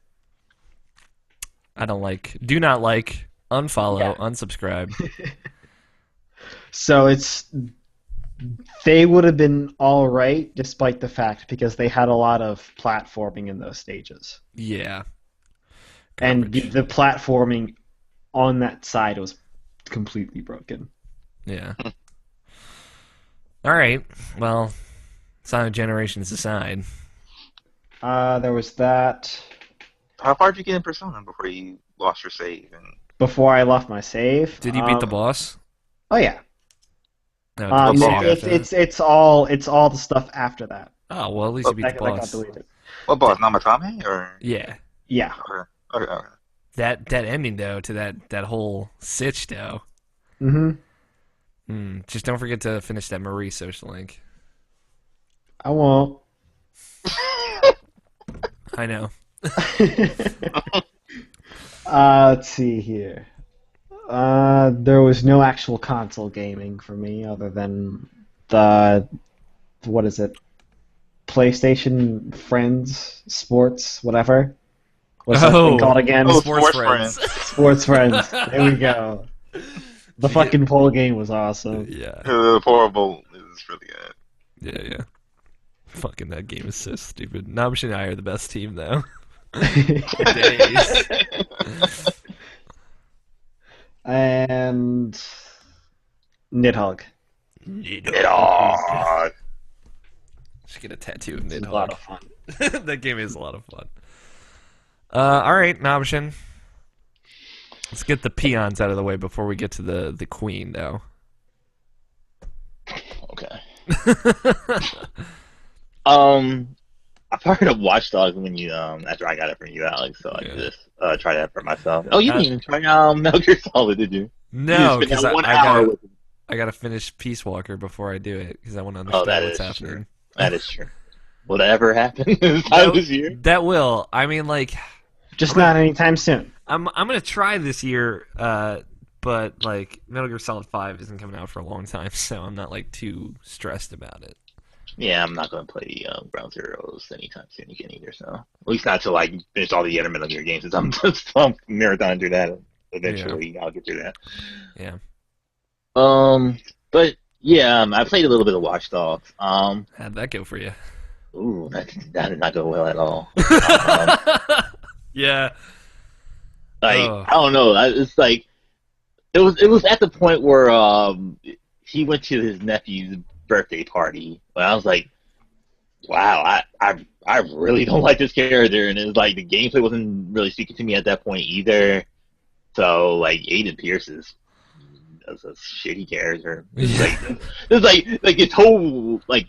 I don't like. Do not like. Unfollow. Yeah. Unsubscribe. So they would have been all right despite the fact because they had a lot of platforming in those stages, Yeah. and Garbage. the platforming on that side was completely broken. Yeah. All right. Well, Sonic Generations aside. There was that How far did you get in Persona before you lost your save? And before I left my save. Did you beat the boss? Oh yeah. No, did you boss? save after that? It's all the stuff after that. Oh, well, at least you beat the That got boss. deleted. what boss? Namatame or? Yeah. Yeah. Okay. That ending, though, to that whole sitch, though. Mm-hmm. Just don't forget to finish that Marie social link. I won't. I know. Let's see here. There was no actual console gaming for me other than what is it? PlayStation Friends Sports, whatever. What's that thing called again? Oh, Sports Friends. Sports Friends. There we go. The fucking pole game was awesome. Yeah. The horrible is really good. Yeah. Fucking that game is so stupid. Namish and I are the best team, though. Days. And Nidhogg. Nidhogg. Should get a tattoo of It's a lot Nidhogg. of fun. That game is a lot of fun. Alright, Nabshin. Let's get the peons out of the way before we get to the queen, though. Okay. I fired up Watch Dogs when you after I got it from you, Alex. So I just tried that for myself. Oh, you didn't even try Metal Gear Solid, did you? No, you because spent 1 hour with it. I gotta finish Peace Walker before I do it because I want to understand what's happening. True. That is true. Will that ever happen this year? That will. I mean, like, Just not anytime soon. I'm gonna try this year, but like Metal Gear Solid 5 isn't coming out for a long time, so I'm not like too stressed about it. Yeah, I'm not going to play Ground Zeroes anytime soon again either. So at least not till I finish all the other Metal Gear games. I'm marathon through that. Eventually, I'll get through that. Yeah. But yeah, I played a little bit of Watch Dogs. How'd that go for you? Ooh, that did not go well at all. Yeah. I don't know. It's like it was at the point where he went to his nephew's birthday party. But I was like, wow, I really don't like this character, and it's like the gameplay wasn't really speaking to me at that point either. So like Aiden Pierce is a shitty character. It's like his whole like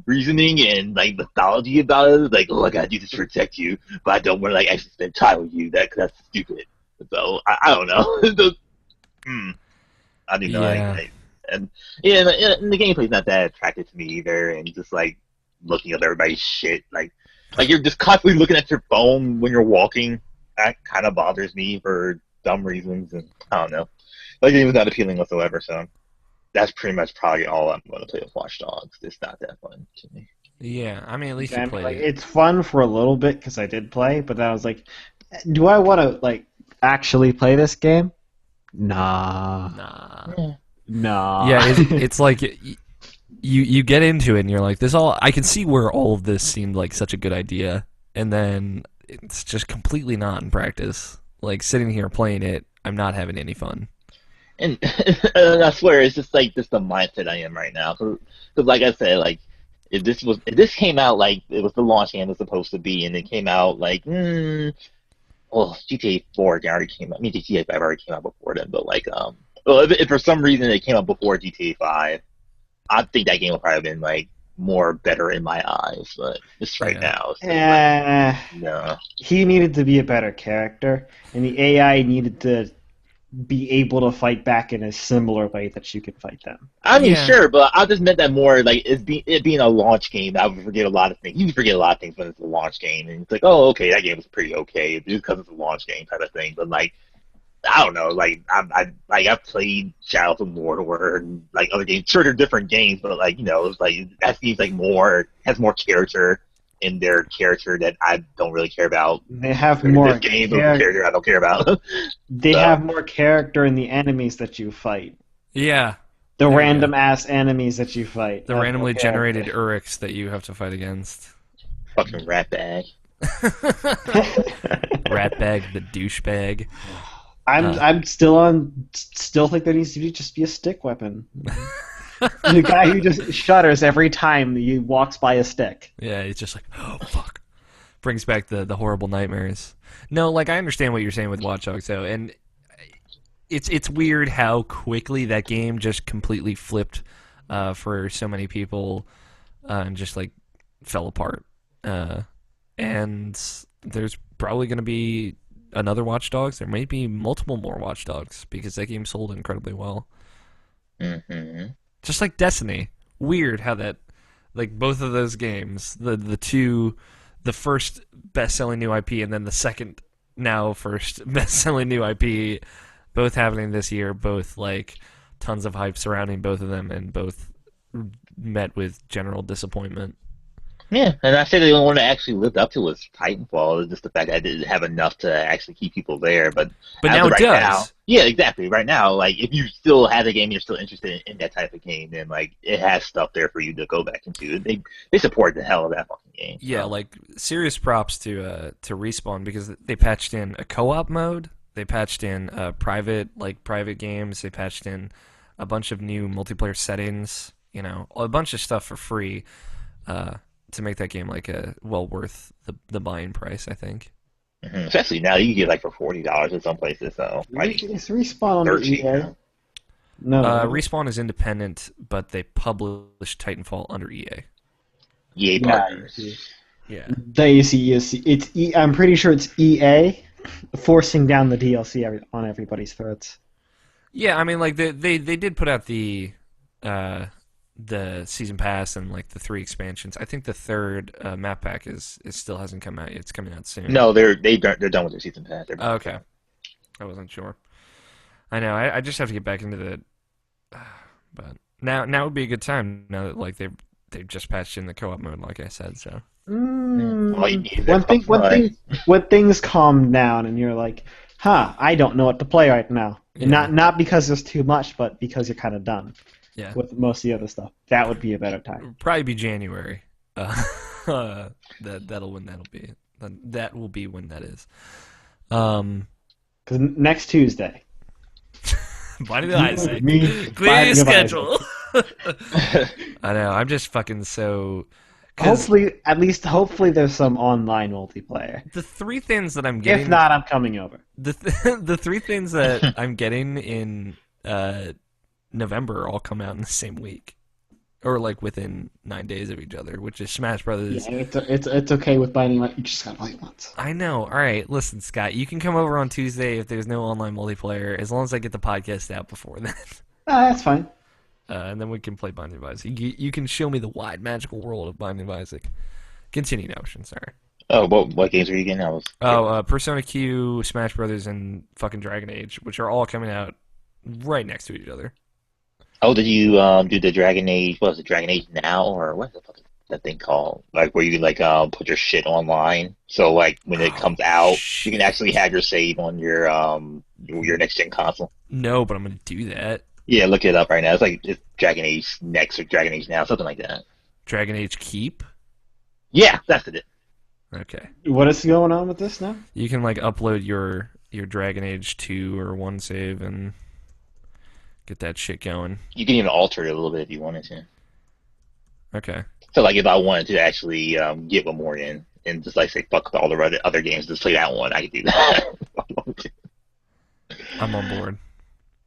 reasoning and like mythology about it is like, oh, I gotta do this to protect you, but I don't want to like actually spend time with you. That's stupid. So I don't know. I do know. And the gameplay's not that attractive to me either. And just like looking at everybody's shit, like you're just constantly looking at your phone when you're walking. That kind of bothers me for dumb reasons, and I don't know. Like, it was not appealing whatsoever, so that's pretty much probably all I'm going to play with Watch Dogs. It's not that fun to me. Yeah, I mean, at least you played it. It's fun for a little bit because I did play, but then I was like, do I want to like actually play this game? Nah. Yeah, it's like you get into it and you're like, this all. I can see where all of this seemed like such a good idea, and then it's just completely not in practice. Like sitting here playing it, I'm not having any fun. And I swear, it's just like the mindset I am right now. Because, like I said, like if this came out like it was the launch game it was supposed to be, and it came out like, well, GTA 4 already came out. I mean, GTA 5 already came out before then, but like, well, if for some reason it came out before GTA 5, I think that game would probably have been like more better in my eyes. But just right now, it's no. He needed to be a better character, and the AI needed to be able to fight back in a similar way that you can fight them. I mean, sure, but I just meant that more like it being a launch game. I would forget a lot of things. You can forget a lot of things when it's a launch game, and it's like, oh, okay, that game was pretty okay just because it's a launch game type of thing. But like, I don't know, like I've played Shadows of Mordor and like other games. Sure, they're different games, but like it's like that seems like has more character in their character that I don't really care about. They have more character I don't care about. They have more character in the enemies that you fight. Yeah. The random ass enemies that you fight. The randomly generated Uriks that you have to fight against. Fucking ratbag. Ratbag, the douchebag. I'm still think there needs to just be a stick weapon. The guy who just shudders every time he walks by a stick. Yeah, he's just like, oh fuck. Brings back the horrible nightmares. No, like I understand what you're saying with Watch Dogs though, and it's weird how quickly that game just completely flipped for so many people and just like fell apart. And there's probably going to be another Watch Dogs. There may be multiple more Watch Dogs because that game sold incredibly well. Mm-hmm. Just like Destiny. Weird how that, like both of those games, the first best-selling new IP and then the second now first best-selling new IP, both happening this year, both like tons of hype surrounding both of them and both met with general disappointment. Yeah, and I said the only one that actually lived up to was Titanfall. It's just the fact that I didn't have enough to actually keep people there. But But as now of it right now, does. yeah, exactly. Right now, like if you still have the game, you're still interested in that type of game, then like it has stuff there for you to go back into. They support the hell of that fucking game. Yeah, So. like serious props to Respawn because they patched in a co-op mode. They patched in private games. They patched in a bunch of new multiplayer settings. You know, a bunch of stuff for free to make that game like well worth the buying price. I think. Especially now, you can get like for $40 in some places. So like Is Respawn under 13 EA? now. No. right? Respawn is independent, but they publish Titanfall under EA. EA Yeah, partners. Yeah. They see it's I'm pretty sure it's EA forcing down the DLC on everybody's throats. Yeah, I mean, like they did put out the season pass and like the 3 expansions. I think the third map pack is still hasn't come out yet. It's coming out soon. No, they're done with their season pass. Oh, okay, I wasn't sure. I know. I just have to get back into the. But now would be a good time now that like they've just patched in the co-op mode, like I said. So All you need is When, Xbox Live. when things calm down and you're like, I don't know what to play right now. Yeah. Not because there's too much, but because you're kind of done yeah, with most of the other stuff. That would be a better time. probably be January. That'll when that'll be. That will be when that is. Because next Tuesday. Binding of Isaac. Clear your Binding of schedule. I know. I'm just fucking so. 'Cause Hopefully there's some online multiplayer. the 3 things that I'm getting. If not, I'm coming over. The 3 things that I'm getting in November all come out in the same week, or like within 9 days of each other, which is Smash Brothers. Yeah, it's okay with binding. You just gotta play it once. I know. All right, listen, Scott, you can come over on Tuesday if there's no online multiplayer, as long as I get the podcast out before then. That's fine. And then we can play Binding of Isaac. You can show me the wide magical world of Binding of Isaac. Continue now, sorry. Oh, what games are you getting? Persona Q, Smash Brothers, and fucking Dragon Age, which are all coming out right next to each other. Oh, did you do the Dragon Age? What was it, Dragon Age Now, or what's the fuck is that thing called? Like where you can like put your shit online, so like when it comes out, you can actually have your save on your next gen console. No, but I'm gonna do that. Yeah, look it up right now. It's Dragon Age Next or Dragon Age Now, something like that. Dragon Age Keep. Yeah, that's it. Okay. What is going on with this now? You can like upload your Dragon Age 2 or 1 save and get that shit going. You can even alter it a little bit if you wanted to. Okay. So like if I wanted to actually get one more in and just like say fuck all the other games, just play that one, I could do that. I'm on board.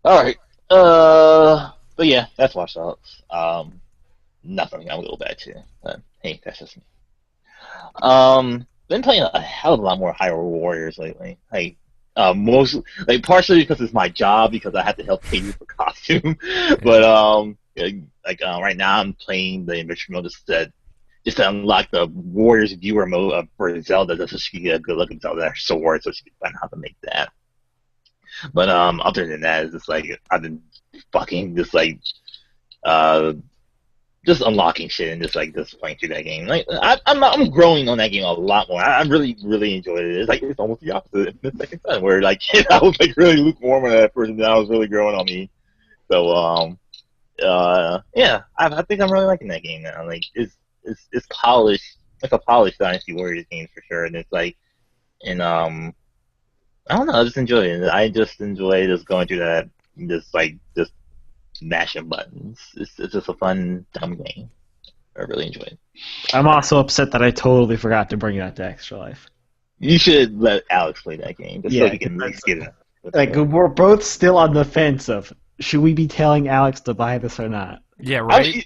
All right. But yeah, that's Watch Dogs. Nothing. I'm a little bad too. But hey, that's just me. Been playing a hell of a lot more Hyrule Warriors lately. Like, mostly, like partially because it's my job because I have to help Katie for costume. But right now I'm playing the enrichment mode just to unlock the Warriors viewer mode for Zelda, just so she can get a good look at Zelda's sword, so she can find out how to make that. But other than that, it's just like I've been fucking just like just unlocking shit and just playing through that game. Like I'm growing on that game a lot more. I really really enjoyed it. It's almost the opposite in the second time, where like I was like really lukewarm on that first, and now it's really growing on me. So yeah, I think I'm really liking that game now. Like it's polished, like a polished Dynasty Warriors game for sure, and it's like I don't know. I just enjoy it. I just enjoy just going through that, just mashing buttons. It's just a fun, dumb game. I really enjoy it. I'm also upset that I totally forgot to bring that to Extra Life. You should let Alex play that game just so Yeah, he can at least get it. like we're both still on the fence of should we be telling Alex to buy this or not? Yeah, right?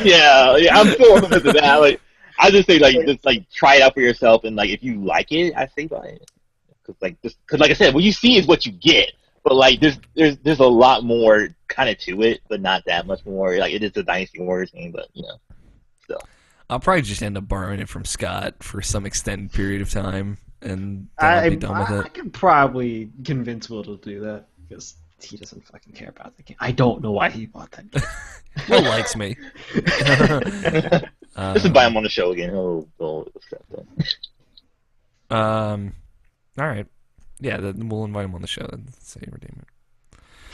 Yeah, I'm still on the fence of that. Like, I just say like just like try it out for yourself, and like if you like it, I say buy it. Because like I said, what you see is what you get. But like there's a lot more kind of to it, but not that much more. Like it is a Dynasty Warriors game, but still. I'll probably just end up borrowing it from Scott for some extended period of time, and then I'll be done with I it. could probably convince Will to do that because he doesn't fucking care about the game. I don't know why he bought that game. Will likes me. Just invite him on the show again. He'll accept it. All right. Yeah, then we'll invite him on the show and say redeem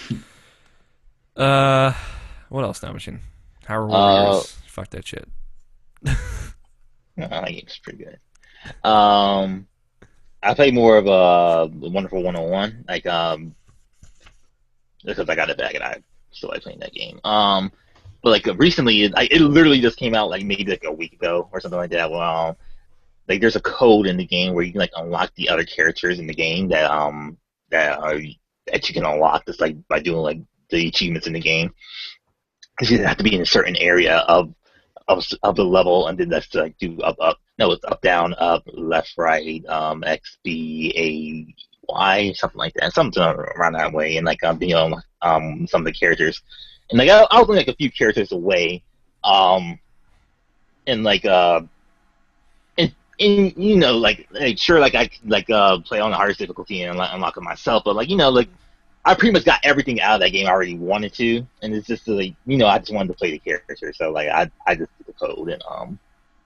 it. What else now, Machine? Hyrule Warriors. Fuck that shit. No, that game's pretty good. I play more of the Wonderful 101, like because I got it back and I still like playing that game. But like recently, it literally just came out like maybe like a week ago or something like that. Well, like there's a code in the game where you can like unlock the other characters in the game that you can unlock just like by doing like the achievements in the game. Because you have to be in a certain area of the level, and then that's to like do up. No, it's up, down, up, left, right, X, B, A, Y, something like that, something around that way. And like some of the characters, and like I was only like a few characters away, and like and like sure like I could like play on the hardest difficulty and unlock it myself, but like like I pretty much got everything out of that game I already wanted to, and it's just like I just wanted to play the character, so like I just did the code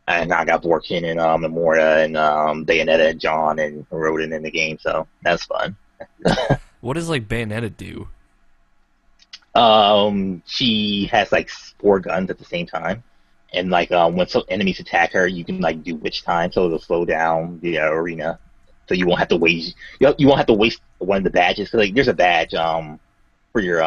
and I got Borkin and Amora and Bayonetta and John and Rodin in the game, so that's fun. What does like Bayonetta do? She has like 4 guns at the same time, and like when some enemies attack her, you can like do witch time, so it'll slow down the arena, so you won't have to waste you won't have to waste one of the badges. Cause like there's a badge for your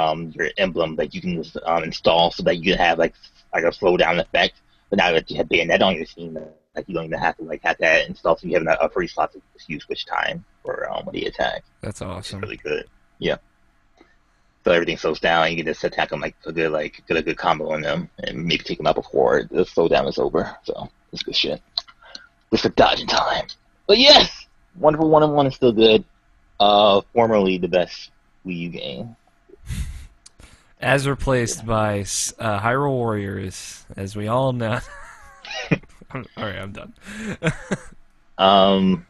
emblem that you can install so that you can have like a slow down effect. But now that you have Bayonetta on your team, like you don't even have to have that installed, so you have a free slot to just use witch time for when he attacks. That's awesome. It's really good. Yeah. So everything slows down. You can just attack them like get a good combo on them, and maybe take them out before the slowdown is over. So it's good shit. Just for dodging time. But yes, Wonderful 101 is still good. Formerly the best Wii U game. As replaced by Hyrule Warriors, as we all know. Alright, I'm done. And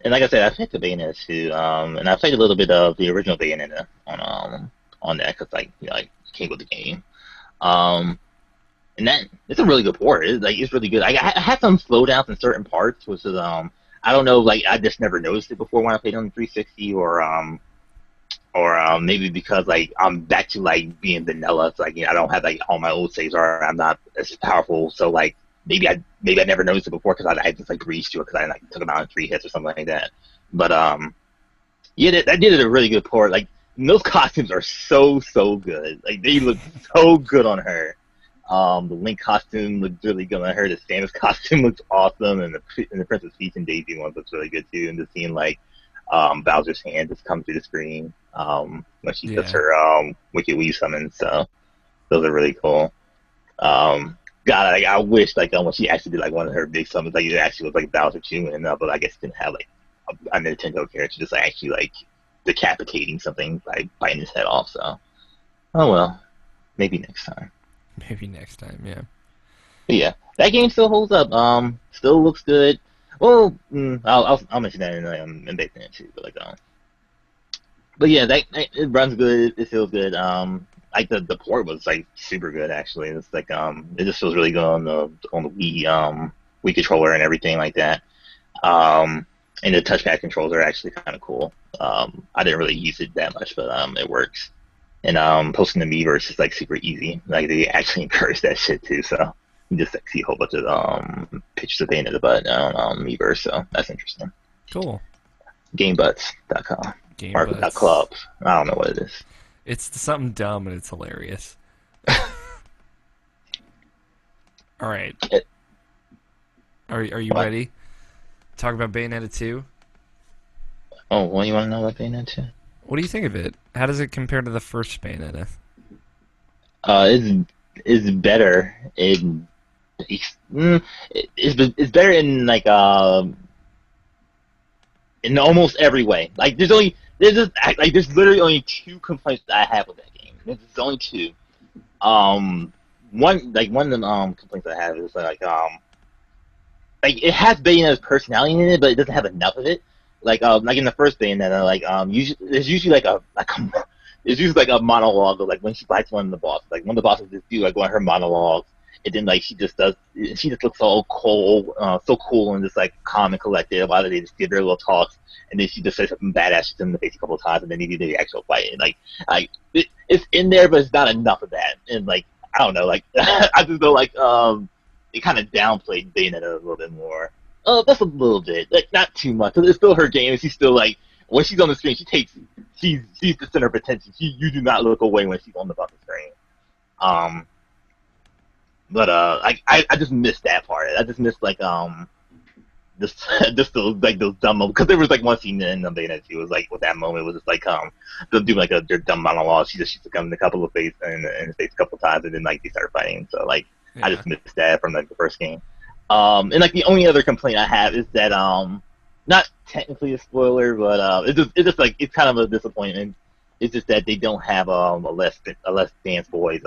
like I said, I played the Bayonetta too, and I played a little bit of the original Bayonetta on that because like like came with the game, and that it's a really good port. It's really good. I had some slowdowns in certain parts, which is I don't know, like I just never noticed it before when I played on the 360, or maybe because like I'm back to like being vanilla, so like I don't have like all my old saves, or I'm not as powerful, so like maybe I never noticed it before because I just like breezed to it because I like took them out in 3 hits or something like that. But yeah, that did a really good port. Like those costumes are so good. Like they look so good on her. The Link costume looked really good on her. The Samus costume looks awesome, and the Princess Peach and Daisy one looks really good too. And just seeing like Bowser's hand just come through the screen when she does her Wicked Wii summons. So those are really cool. God, I wish like when she actually did like one of her big summons, like it actually was like Bowser chewing, but I guess it didn't have like a Nintendo character just like actually like decapitating something by biting his head off. So, oh well, maybe next time. Maybe next time, yeah. But yeah, that game still holds up. Still looks good. Well, I'll mention that in Bayonetta too. But yeah, that it runs good. It feels good. Like the port was like super good actually. It's like it just feels really good on the Wii controller and everything like that. And the touchpad controls are actually kind of cool. I didn't really use it that much, but it works. And posting the Miiverse is like super easy. Like they actually encourage that shit too. So you just like, see a whole bunch of pictures of Bayonetta butt on Miiverse. So that's interesting. Cool. Gamebutts.com. Gamebutts. Club. I don't know what it is. It's something dumb and it's hilarious. All right. Are you What? ready? Talk about Bayonetta 2? Oh, what do you want to know about Bayonetta? What do you think of it? How does it compare to the first Bayonetta? It's better it's better in almost every way. Like there's literally only two complaints that I have with that game. There's only two. Um, one of the complaints I have is like it has Bayonetta's personality in it, but it doesn't have enough of it. Like in the first Bayonetta, usually there's usually there's usually like a monologue of like when she fights one of the bosses. Like one of the bosses just do like one of her monologues, and then like she just looks so cool and just like calm and collected. A lot of they just give her little talks, and then she just says something badass in the face a couple of times, and then you do the actual fight. And it's in there, but it's not enough of that. And like I don't know, like I just feel like it kind of downplayed Bayonetta a little bit more. Just a little bit, like not too much. It's still her game, and she's still like when she's on the screen, she's the center of attention. You do not look away when she's on the fucking screen. But I just missed that part. I just missed just just those dumb moments, because there was like one scene in the Bayonetta 2, it was like with that moment, it was just like they'll do like their dumb monologue. She just come in a couple of face and a couple of times, and then like they start fighting. So like Yeah. I just missed that from like the first game. And like the only other complaint I have is that not technically a spoiler, but it's like it's kind of a disappointment. It's just that they don't have a less Dance Boys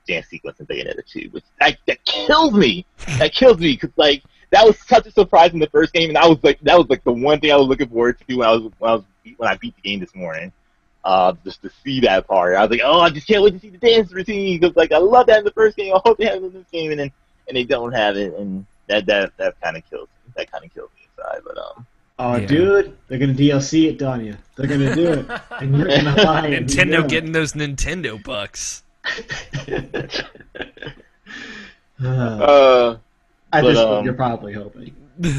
dance sequence in Bayonetta 2, which that kills me. That kills me because like that was such a surprise in the first game, and that was like the one thing I was looking forward to when I beat the game this morning. Just to see that part, I was like, oh, I just can't wait to see the dance routine because like I love that in the first game. I hope they have it in this game, and they don't have it, and that kind of kills me. That kind of kills me inside, but Oh, Yeah. dude, they're gonna DLC it, Danya. They're gonna do it, and you're gonna buy it. Nintendo getting those Nintendo bucks. At but, this point, you're probably hoping. no,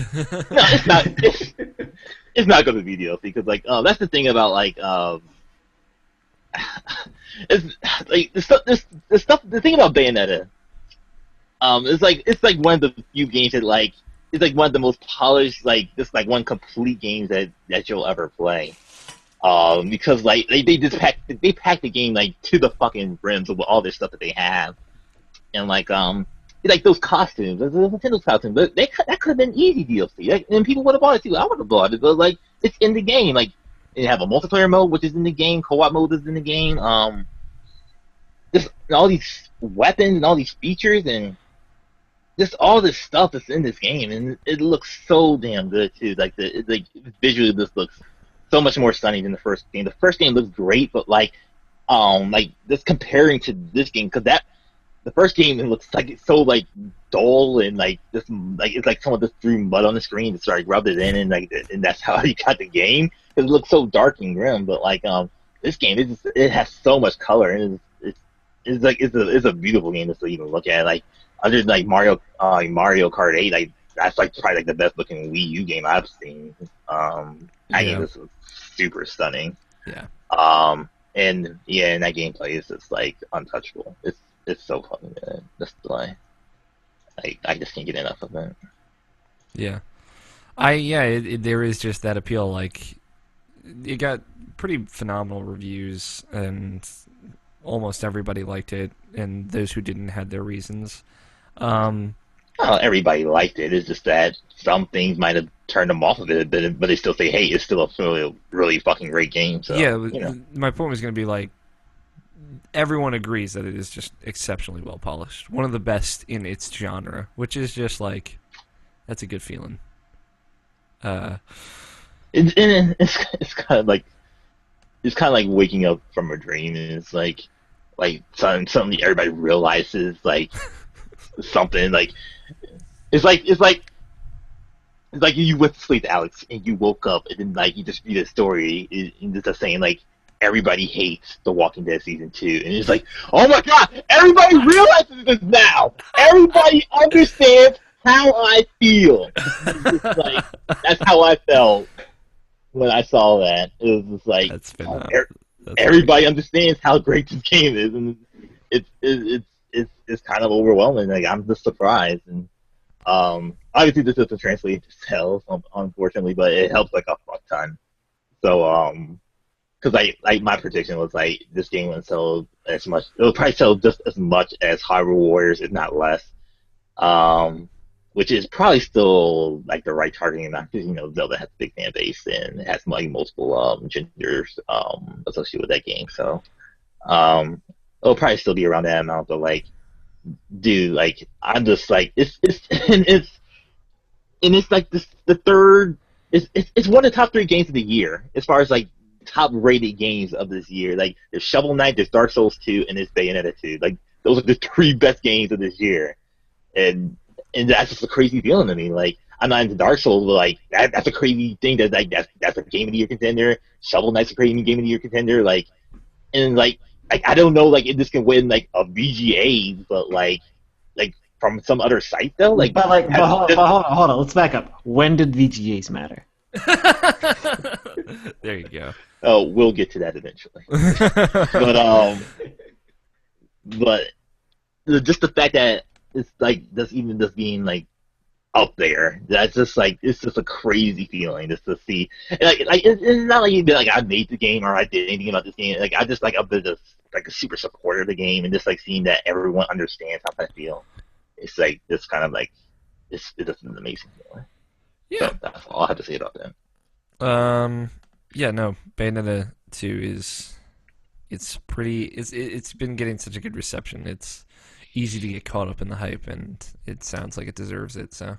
it's not. It's not going to be DLC because like that's the thing about like it's like the thing about Bayonetta it's like one of the few games that like it's like one of the most polished like just like one complete games that you'll ever play. Because like they pack the game like to the fucking rims with all this stuff that they have, and like those costumes, the Nintendo costumes, that could have been easy DLC, like, and people would have bought it too. I would have bought it, but like it's in the game. Like they have a multiplayer mode, which is in the game. Co-op mode is in the game. Just all these weapons and all these features and just all this stuff that's in this game, and it looks so damn good too. Like visually, this looks so much more stunning than the first game. The first game looks great, but like just comparing to this game, because the first game, it looks like it's so like dull and like this like it's like someone just threw mud on the screen and started rubbed it in, and that's how you got the game. It looks so dark and grim, but like this game it has so much color, and it's a beautiful game just to even look at. Like other than like Mario Kart 8, like that's like probably like the best looking Wii U game I've seen. I think this was super stunning. Yeah. And that gameplay is just like untouchable. It's so fucking good. That's why I just can't get enough of it. Yeah. There is just that appeal. Like, it got pretty phenomenal reviews, and almost everybody liked it, and those who didn't had their reasons. Everybody liked it. It's just that some things might have turned them off of it, but they still say, hey, it's still a really, really fucking great game. So, my point was going to be like, everyone agrees that it is just exceptionally well polished. One of the best in its genre, which is just like, that's a good feeling. It's kind of like waking up from a dream, and it's like suddenly everybody realizes like something like it's like you went to sleep, Alex, and you woke up, and then like you just read a story and it's just saying like everybody hates The Walking Dead season 2, and it's like, oh my god, everybody realizes this now. Everybody understands how I feel. It's like that's how I felt when I saw that. It was just like That's That's funny. everybody understands how great this game is, and it's kind of overwhelming. Like I'm just surprised, and obviously this doesn't translate to sales, unfortunately, but it helps like a fuck ton. So because like my prediction was like this game would sell as much. It'll probably sell just as much as Hyrule Warriors, if not less. Um, which is probably still like the right targeting amount because Zelda has a big fan base and it has like multiple genders associated with that game. So it'll probably still be around that amount. But like, dude, like I'm just like it's and it's like this the third. It's one of the top three games of the year as far as like top rated games of this year. Like there's Shovel Knight, there's Dark Souls 2, and there's Bayonetta 2. Like those are the three best games of this year, and that's just a crazy feeling to me. Like I'm not into Dark Souls, but like that's a crazy thing. That's a game of the year contender. Shovel Knight's a crazy game of the year contender. And like I don't know like if this can win like a VGA, but like from some other site though. Like Hold on. Let's back up. When did VGAs matter? There you go. oh, we'll get to that eventually. But but just the fact that it's like this even just being like up there. That's just like it's just a crazy feeling just to see. And like it's not like even like I made the game or I did anything about this game. Like I just like I've been just like a super supporter of the game and just like seeing that everyone understands how I feel. It's like this kind of like it's just an amazing feeling. Yeah. So that's all I have to say about that. Yeah, no, Bayonetta 2 is it's been getting such a good reception. It's easy to get caught up in the hype and it sounds like it deserves it. So,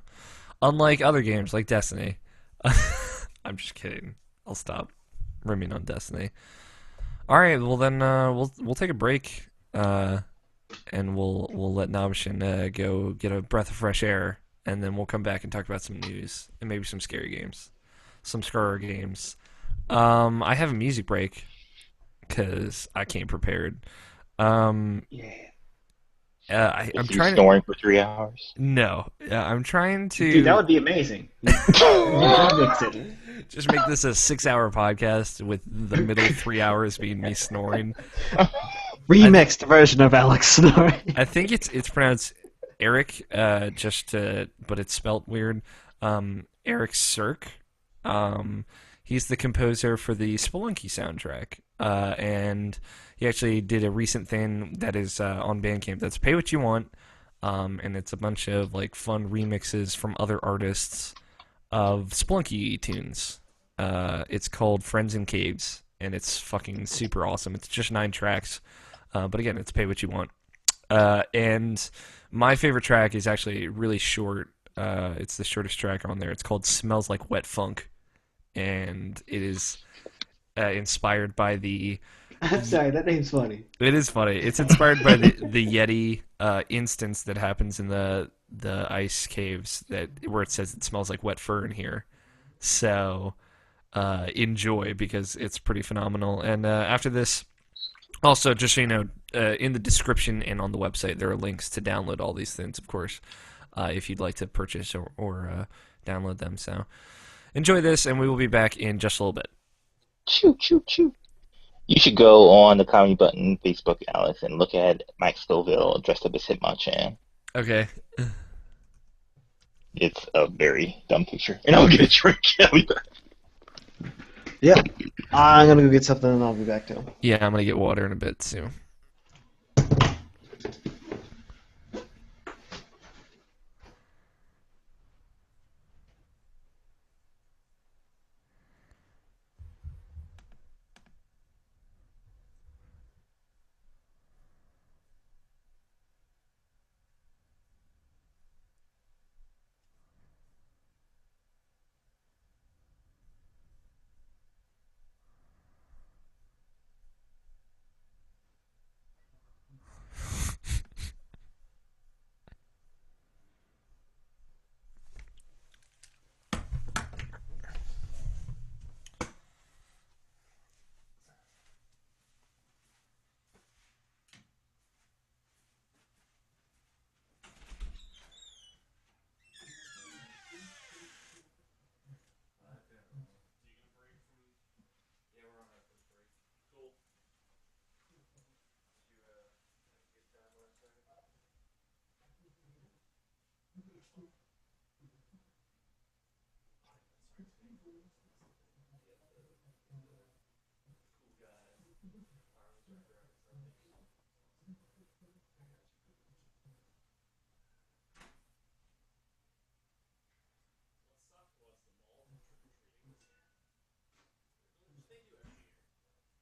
unlike other games like Destiny. I'm just kidding. I'll stop rimming on Destiny. All right, well then we'll take a break and we'll let Nabishin go get a breath of fresh air and then we'll come back and talk about some news and maybe some scary games. Some scary games. I have a music break because I came prepared. Yeah. I'm Is you trying to. snoring for 3 hours? No, I'm trying to. Dude, that would be amazing. Remix it. Just make this a 6-hour podcast with the middle 3 hours being me snoring. Remixed version of Alex snoring. I think it's pronounced Eric, but it's spelt weird. Eric Cirque. He's the composer for the Spelunky soundtrack, and he actually did a recent thing that is on Bandcamp. That's Pay What You Want, and it's a bunch of like fun remixes from other artists of Spelunky tunes. It's called Friends in Caves, and it's fucking super awesome. It's just 9 tracks, but again, it's Pay What You Want. And my favorite track is actually really short. It's the shortest track on there. It's called Smells Like Wet Funk, and it is inspired by the. I'm sorry, that name's funny. It is funny. It's inspired by the Yeti instance that happens in the ice caves where it says it smells like wet fur in here. So enjoy because it's pretty phenomenal. And after this, also just so you know, in the description and on the website there are links to download all these things, of course, if you'd like to purchase or download them. So enjoy this, and we will be back in just a little bit. Choo choo choo. You should go on the Comedy Button Facebook, Alex, and look at Mike Scoville dressed up as Hitmonchan. Okay. It's a very dumb picture. And I'll get a drink. I'll be back. Yep. I'm gonna go get something and I'll be back too. Yeah, I'm gonna get water in a bit too.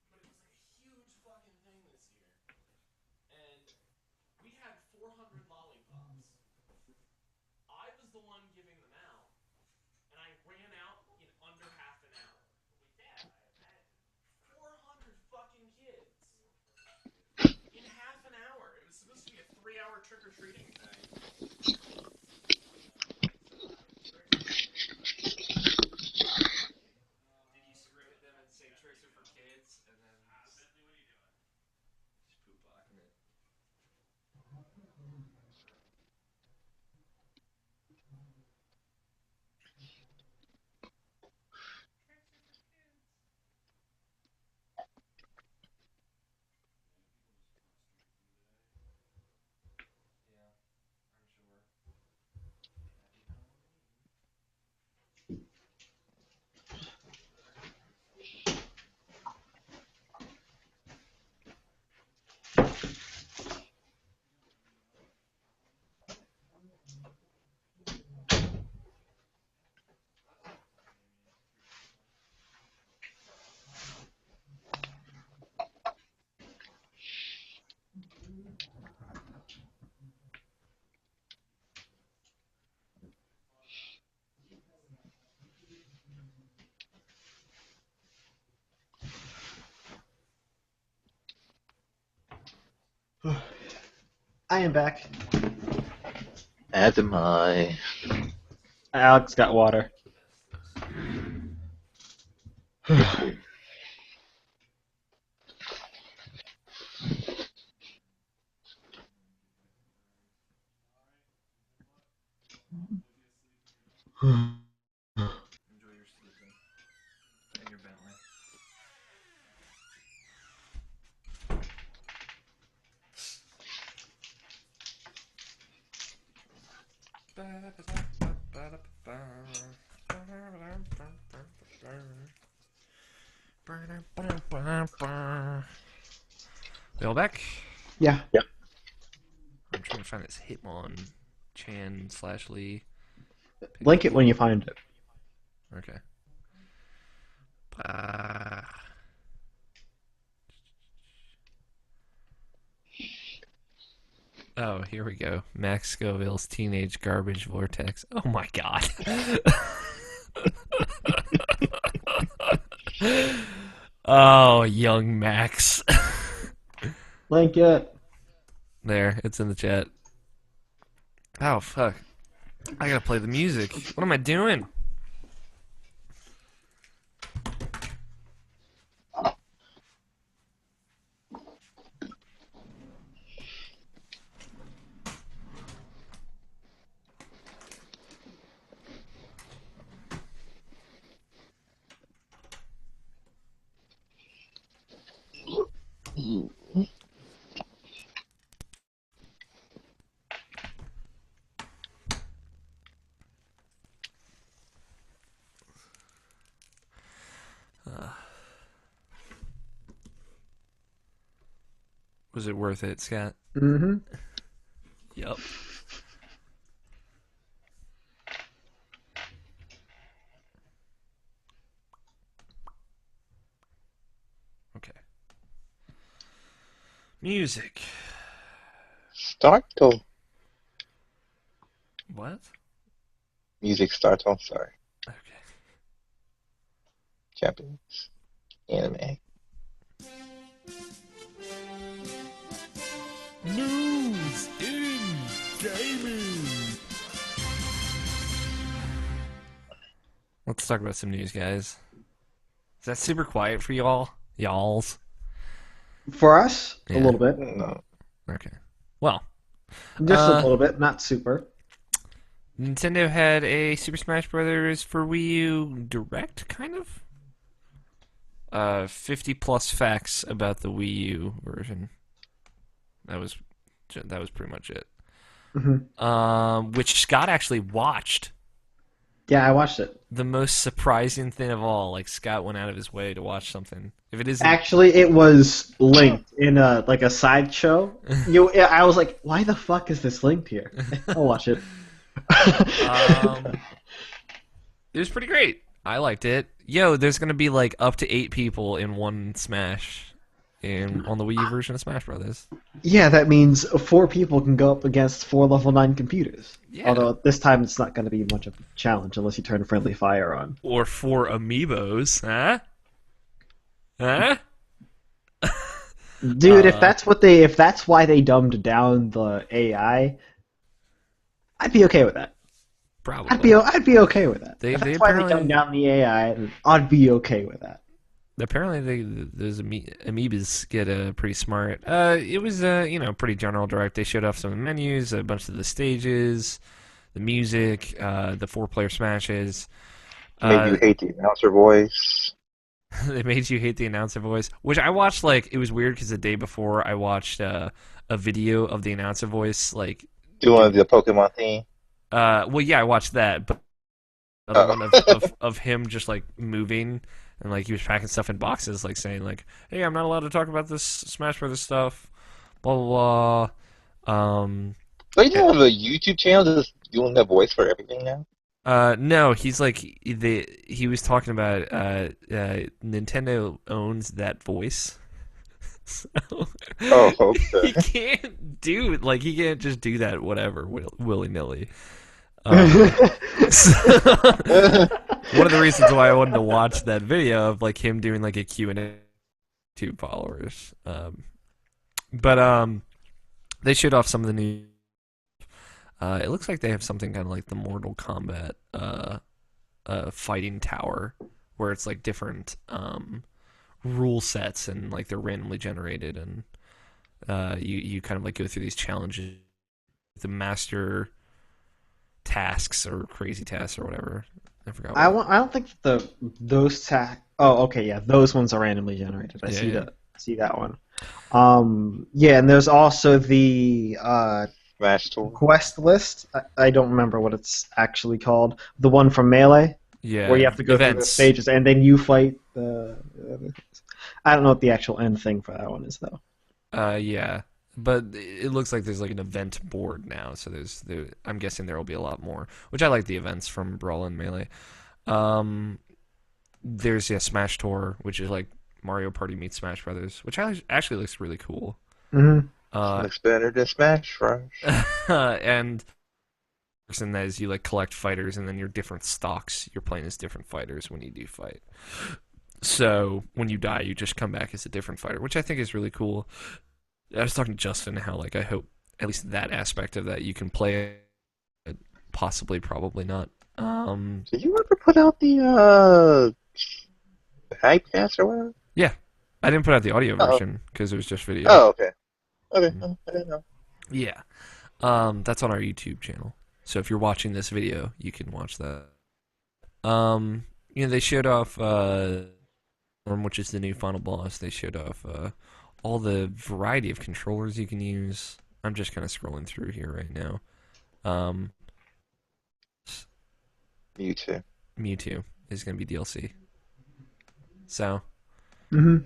But it was like a huge fucking thing this year. And we had 400 lollipops. I was the one giving them out, and I ran out in under half an hour. Yeah, I imagine. 400 fucking kids in half an hour. It was supposed to be a 3-hour trick or treating thing. Did you scream at them and say tricks are for kids, and then just poop blocking it? Yeah, I'm sure. Happy Halloween. I am back. As am I. Alex got water. Enjoy your sleeping and your Bentley. We all back? Yeah. Yep. I'm trying to find this Hitmon Chan / Lee. Link it when you find it. Okay. Oh, here we go. Max Scoville's Teenage Garbage Vortex. Oh my god. Oh, young Max. Link it. There, it's in the chat. Oh, fuck. I gotta play the music. What am I doing? Was it worth it, Scott? Mm-hmm. Yep. Okay. Music. Startle. What? Music startle, sorry. Okay. Japanese. Anime. News in gaming. Let's talk about some news, guys. Is that super quiet for y'all? Y'alls? For us, a Yeah. little bit. No. Okay. Well, Just a little bit, not super. Nintendo had a Super Smash Brothers for Wii U Direct, kind of. 50 plus facts about the Wii U version. That was pretty much it. Mhm. which Scott actually watched. Yeah, I watched it. The most surprising thing of all, like Scott went out of his way to watch something. If it isn't, Actually, it was linked in a like a sideshow. I was like, why the fuck is this linked here? I'll watch it. um, it was pretty great. I liked it. Yo, there's gonna be like up to 8 people in one Smash, in on the Wii U version of Smash Brothers. Yeah, that means 4 people can go up against 4 level 9 computers. Yeah, Although this time it's not going to be much of a challenge unless you turn friendly fire on. or 4 amiibos, huh? Huh? Dude, if that's why they dumbed down the AI, I'd be okay with that. Probably. I'd be okay with that. If They that's why they apparently dumbed down the AI, then I'd be okay with that. those amoebas get pretty smart. It was pretty general direct. They showed off some of the menus, a bunch of the stages, the music, the 4 player smashes. Made you hate the announcer voice. They made you hate the announcer voice, which I watched. Like, it was weird because the day before I watched a video of the announcer voice, like Doing the Pokemon theme. well, yeah, I watched that, but another one Oh. of him just like moving and like he was packing stuff in boxes, like saying like, "Hey, I'm not allowed to talk about this Smash Brothers stuff." Blah blah blah. So you have a YouTube channel just doing the voice for everything now? No, he's like he was talking about Nintendo owns that voice. So Oh, he okay. can't he can't just do that whatever willy nilly. So, one of the reasons why I wanted to watch that video of like him doing like a Q&A to followers. But they showed off some of the new. It looks like they have something kind of like the Mortal Kombat fighting tower, where it's like different rule sets and like they're randomly generated, and you kind of like go through these challenges, the master tasks or crazy tasks or whatever. I forgot. I don't think Oh, okay, yeah, those ones are randomly generated. I Yeah, see yeah. that one. Yeah, and there's also the Smash Tour. quest list. I don't remember what it's actually called. The one from Melee, where you Yeah, have to go through the events. stages and then you fight the. I don't know what the actual end thing for that one is though. Yeah, but it looks like there's like an event board now, so I'm guessing there will be a lot more. Which I like the events from Brawl and Melee. Um, there's Smash Tour, which is like Mario Party meets Smash Brothers, which actually looks really cool. Hmm. Looks better than Smash Rush. And person that is you like collect fighters, and then your different stocks you're playing as different fighters when you do fight. So when you die, you just come back as a different fighter, which I think is really cool. I was talking to Justin how like I hope at least that aspect of that you can play it, possibly, probably not. Did you ever put out the Hypecast or whatever? Yeah, I didn't put out the audio Oh. version because it was just video. Oh, okay. Okay, I didn't know. Yeah, that's on our YouTube channel. So if you're watching this video, you can watch that. They showed off which is the new final boss. They showed off all the variety of controllers you can use. I'm just kind of scrolling through here right now. Um, Mewtwo. Mewtwo is going to be DLC. So, Hmm.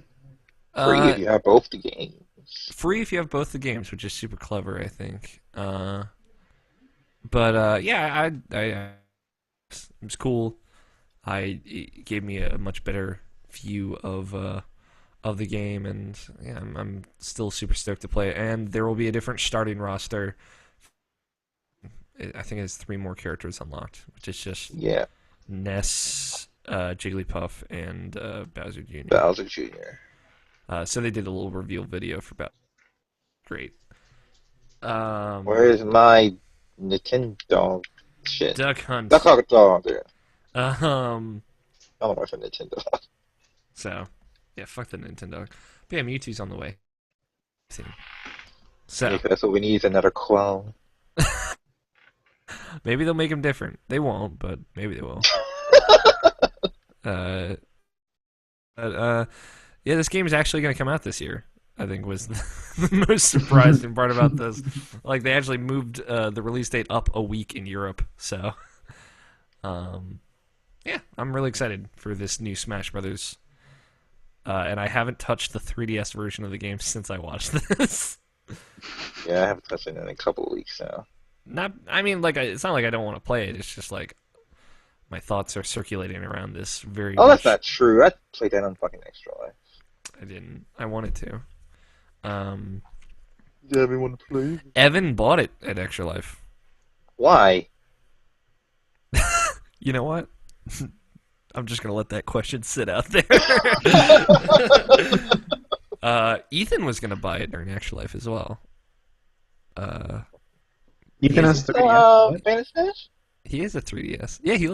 Free if you have both the games. free if you have both the games, which is super clever, I think. But yeah, it was cool. It gave me a much better view of the game, and yeah, I'm still super stoked to play it. And there will be a different starting roster. I think it has 3 more characters unlocked, which is just Yeah, Ness, Jigglypuff, and Bowser Jr. Bowser Jr. So they did a little reveal video for Bowser. Great. Where's my Nintendo shit? Duck Hunt. Duck Hunt dog there. Um. I don't know if it's a Nintendo. So, yeah, fuck the Nintendo. But yeah, Mewtwo's on the way. So Maybe that's what we need is another clone. maybe they'll make him different. They won't, but maybe they will. uh, but yeah, this game is actually going to come out this year. I think was the most surprising part about this. Like they actually moved the release date up a week in Europe. So, yeah, I'm really excited for this new Smash Brothers. And I haven't touched the 3DS version of the game since I watched this. Yeah, I haven't touched it in a couple of weeks now. Not, I mean, like it's not like I don't want to play it. It's just like my thoughts are circulating around this very Oh, that's much. not true. I played that on fucking Extra Life. I didn't. I wanted to. Yeah, everyone play. Evan bought it at Extra Life. Why? You know what? I'm just gonna let that question sit out there. Ethan was gonna buy it during Extra Life as well. Ethan has So, 3DS. What? Fantasy Dash? He has a 3DS. Yeah, he.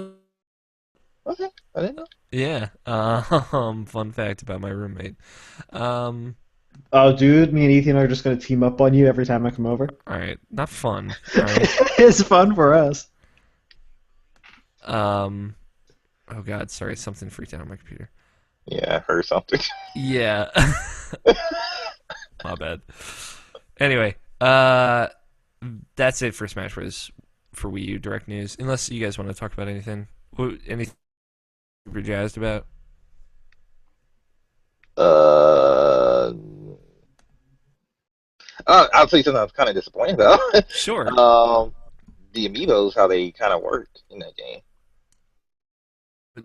Okay, I didn't know. Yeah. Fun fact about my roommate. All Oh, dude, me and Ethan are just gonna team up on you every time I come over. right, not fun. All right. It's fun for us. Oh God, sorry, something freaked out on my computer. Yeah, I heard something. Yeah. My bad. Anyway, that's it for Smash Bros. For Wii U Direct News. Unless you guys want to talk about anything. Anything you're jazzed about? I'll tell you something I was kind of disappointed about. Sure. The amiibos, how they kind of work in that game.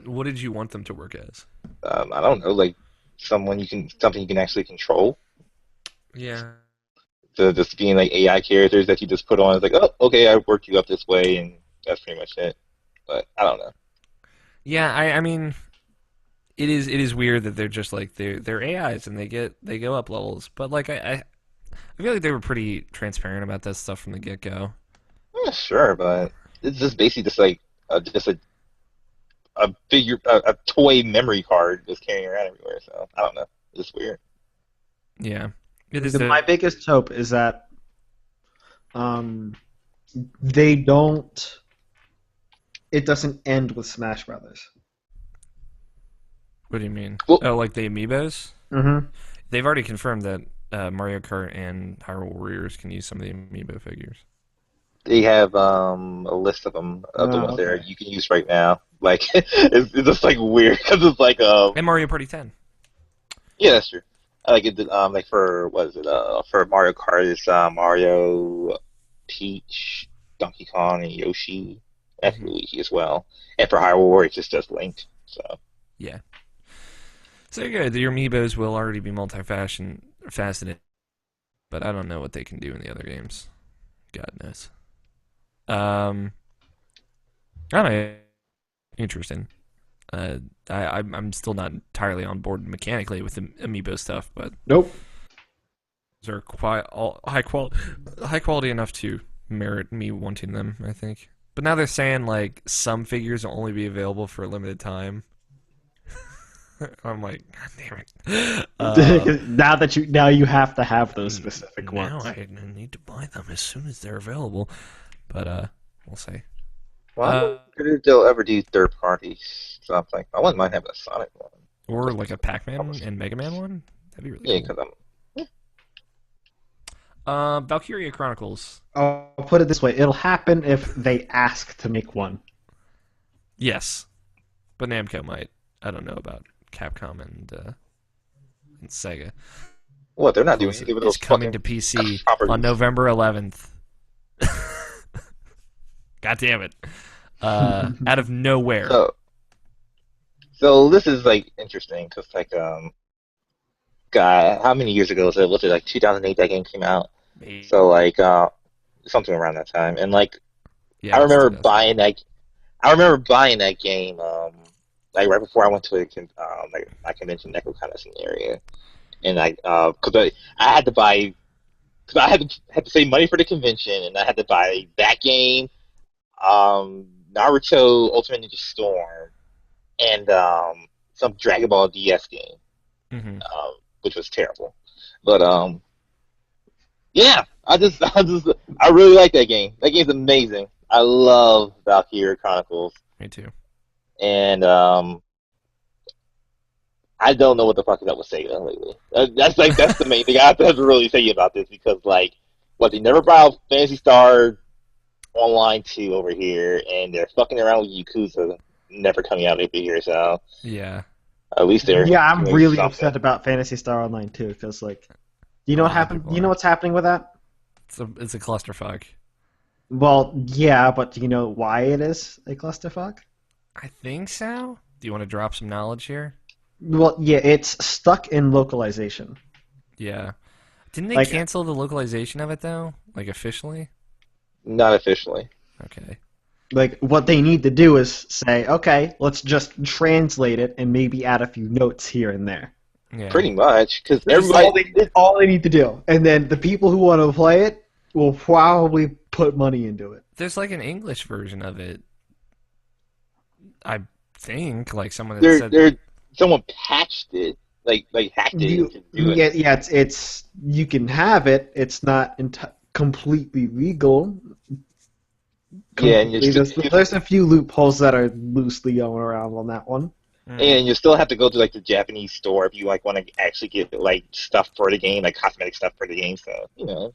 What did you want them to work as? I don't know, like something you can actually control. Yeah. So just being like AI characters that you just put on, it's like, oh, okay, I worked you up this way, and that's pretty much it. But I don't know. Yeah, I mean, it is weird that they're just like they're AIs and they go up levels, but like I feel like they were pretty transparent about that stuff from the get go. Yeah, sure, but it's just basically just like just a toy memory card just carrying around everywhere. So I don't know. It's weird. Yeah, it is. My biggest hope is that they don't. It doesn't end with Smash Brothers. What do you mean? Well, Oh, like the amiibos? Mm-hmm. They've already confirmed that Mario Kart and Hyrule Warriors can use some of the amiibo figures. they have a list of them of the ones there Okay. you can use right now. Like it's just like weird because it's like And Mario Party 10. yeah, that's true. I like it. Like for what is it? For Mario Kart, it's Mario, Peach, Donkey Kong, and Yoshi, and Mhm. Luigi as well. And for Hyrule Warriors, it's just Link. So Yeah. So good. Your amiibos will already be multi-faceted, but I don't know what they can do in the other games. God knows. I don't know. Interesting. I'm still not entirely on board mechanically with the amiibo stuff, but Nope. those are quite high quality enough to merit me wanting them, I think. But now they're saying like some figures will only be available for a limited time. I'm like, God damn it. Now you have to have those specific Now ones. I need to buy them as soon as they're available. But we'll see. well, I wonder if they'll ever do third party something. I wouldn't mind having a Sonic one. Or like a Pac-Man and Mega Man one. That'd be Yeah, really because cool. Valkyria Chronicles. I'll put it this way: it'll happen if they ask to make one. Yes, but Namco might. I don't know about Capcom and Sega. what they're not doing anything with It's those coming fucking to PC properties. on November 11th. God damn it! Out of nowhere. So this is like interesting because like God, how many years ago was it? Was it like 2008 that game came out? Maybe. So like something around that time, and like Yeah, I it's remember 2000. buying that. I remember buying that game like right before I went to like my convention Echo kind of area, and because I had to buy because I had to save money for the convention, and I had to buy that game, Naruto Ultimate Ninja Storm, and some Dragon Ball DS game, Mm-hmm. which was terrible. But yeah, I really like that game. That game's amazing. I love Valkyria Chronicles, Me too. and I don't know what the fuck is up with Sega lately. That's the main thing I have to really say about this because they never brought out Fantasy Star Online 2 over here, and they're fucking around with Yakuza never coming out over here. So Yeah. at least they're Yeah, I'm doing really something. upset about Phantasy Star Online too, because like, do you A know what lot of happened? people Do you know are. what's happening with that? It's a clusterfuck. Well, yeah, but do you know why it is a clusterfuck? I think so. Do you want to drop some knowledge here? Well, yeah, it's stuck in localization. Yeah. Didn't they Like, cancel the localization of it though? Like officially? Not officially. Okay. what they need to do is say, okay, let's just translate it and maybe add a few notes here and there. Yeah. Pretty much, because That's everybody. all they need to do. And then the people who want to play it will probably put money into it. There's like an English version of it. I think like someone that They're said they're someone patched it, like hacked it You, to do it. yeah, it's you can have it. It's not completely legal. Yeah, and There's a few loopholes that are loosely going around on that one. and you still have to go to like the Japanese store if you like want to actually get like stuff for the game, like cosmetic stuff for the game. So no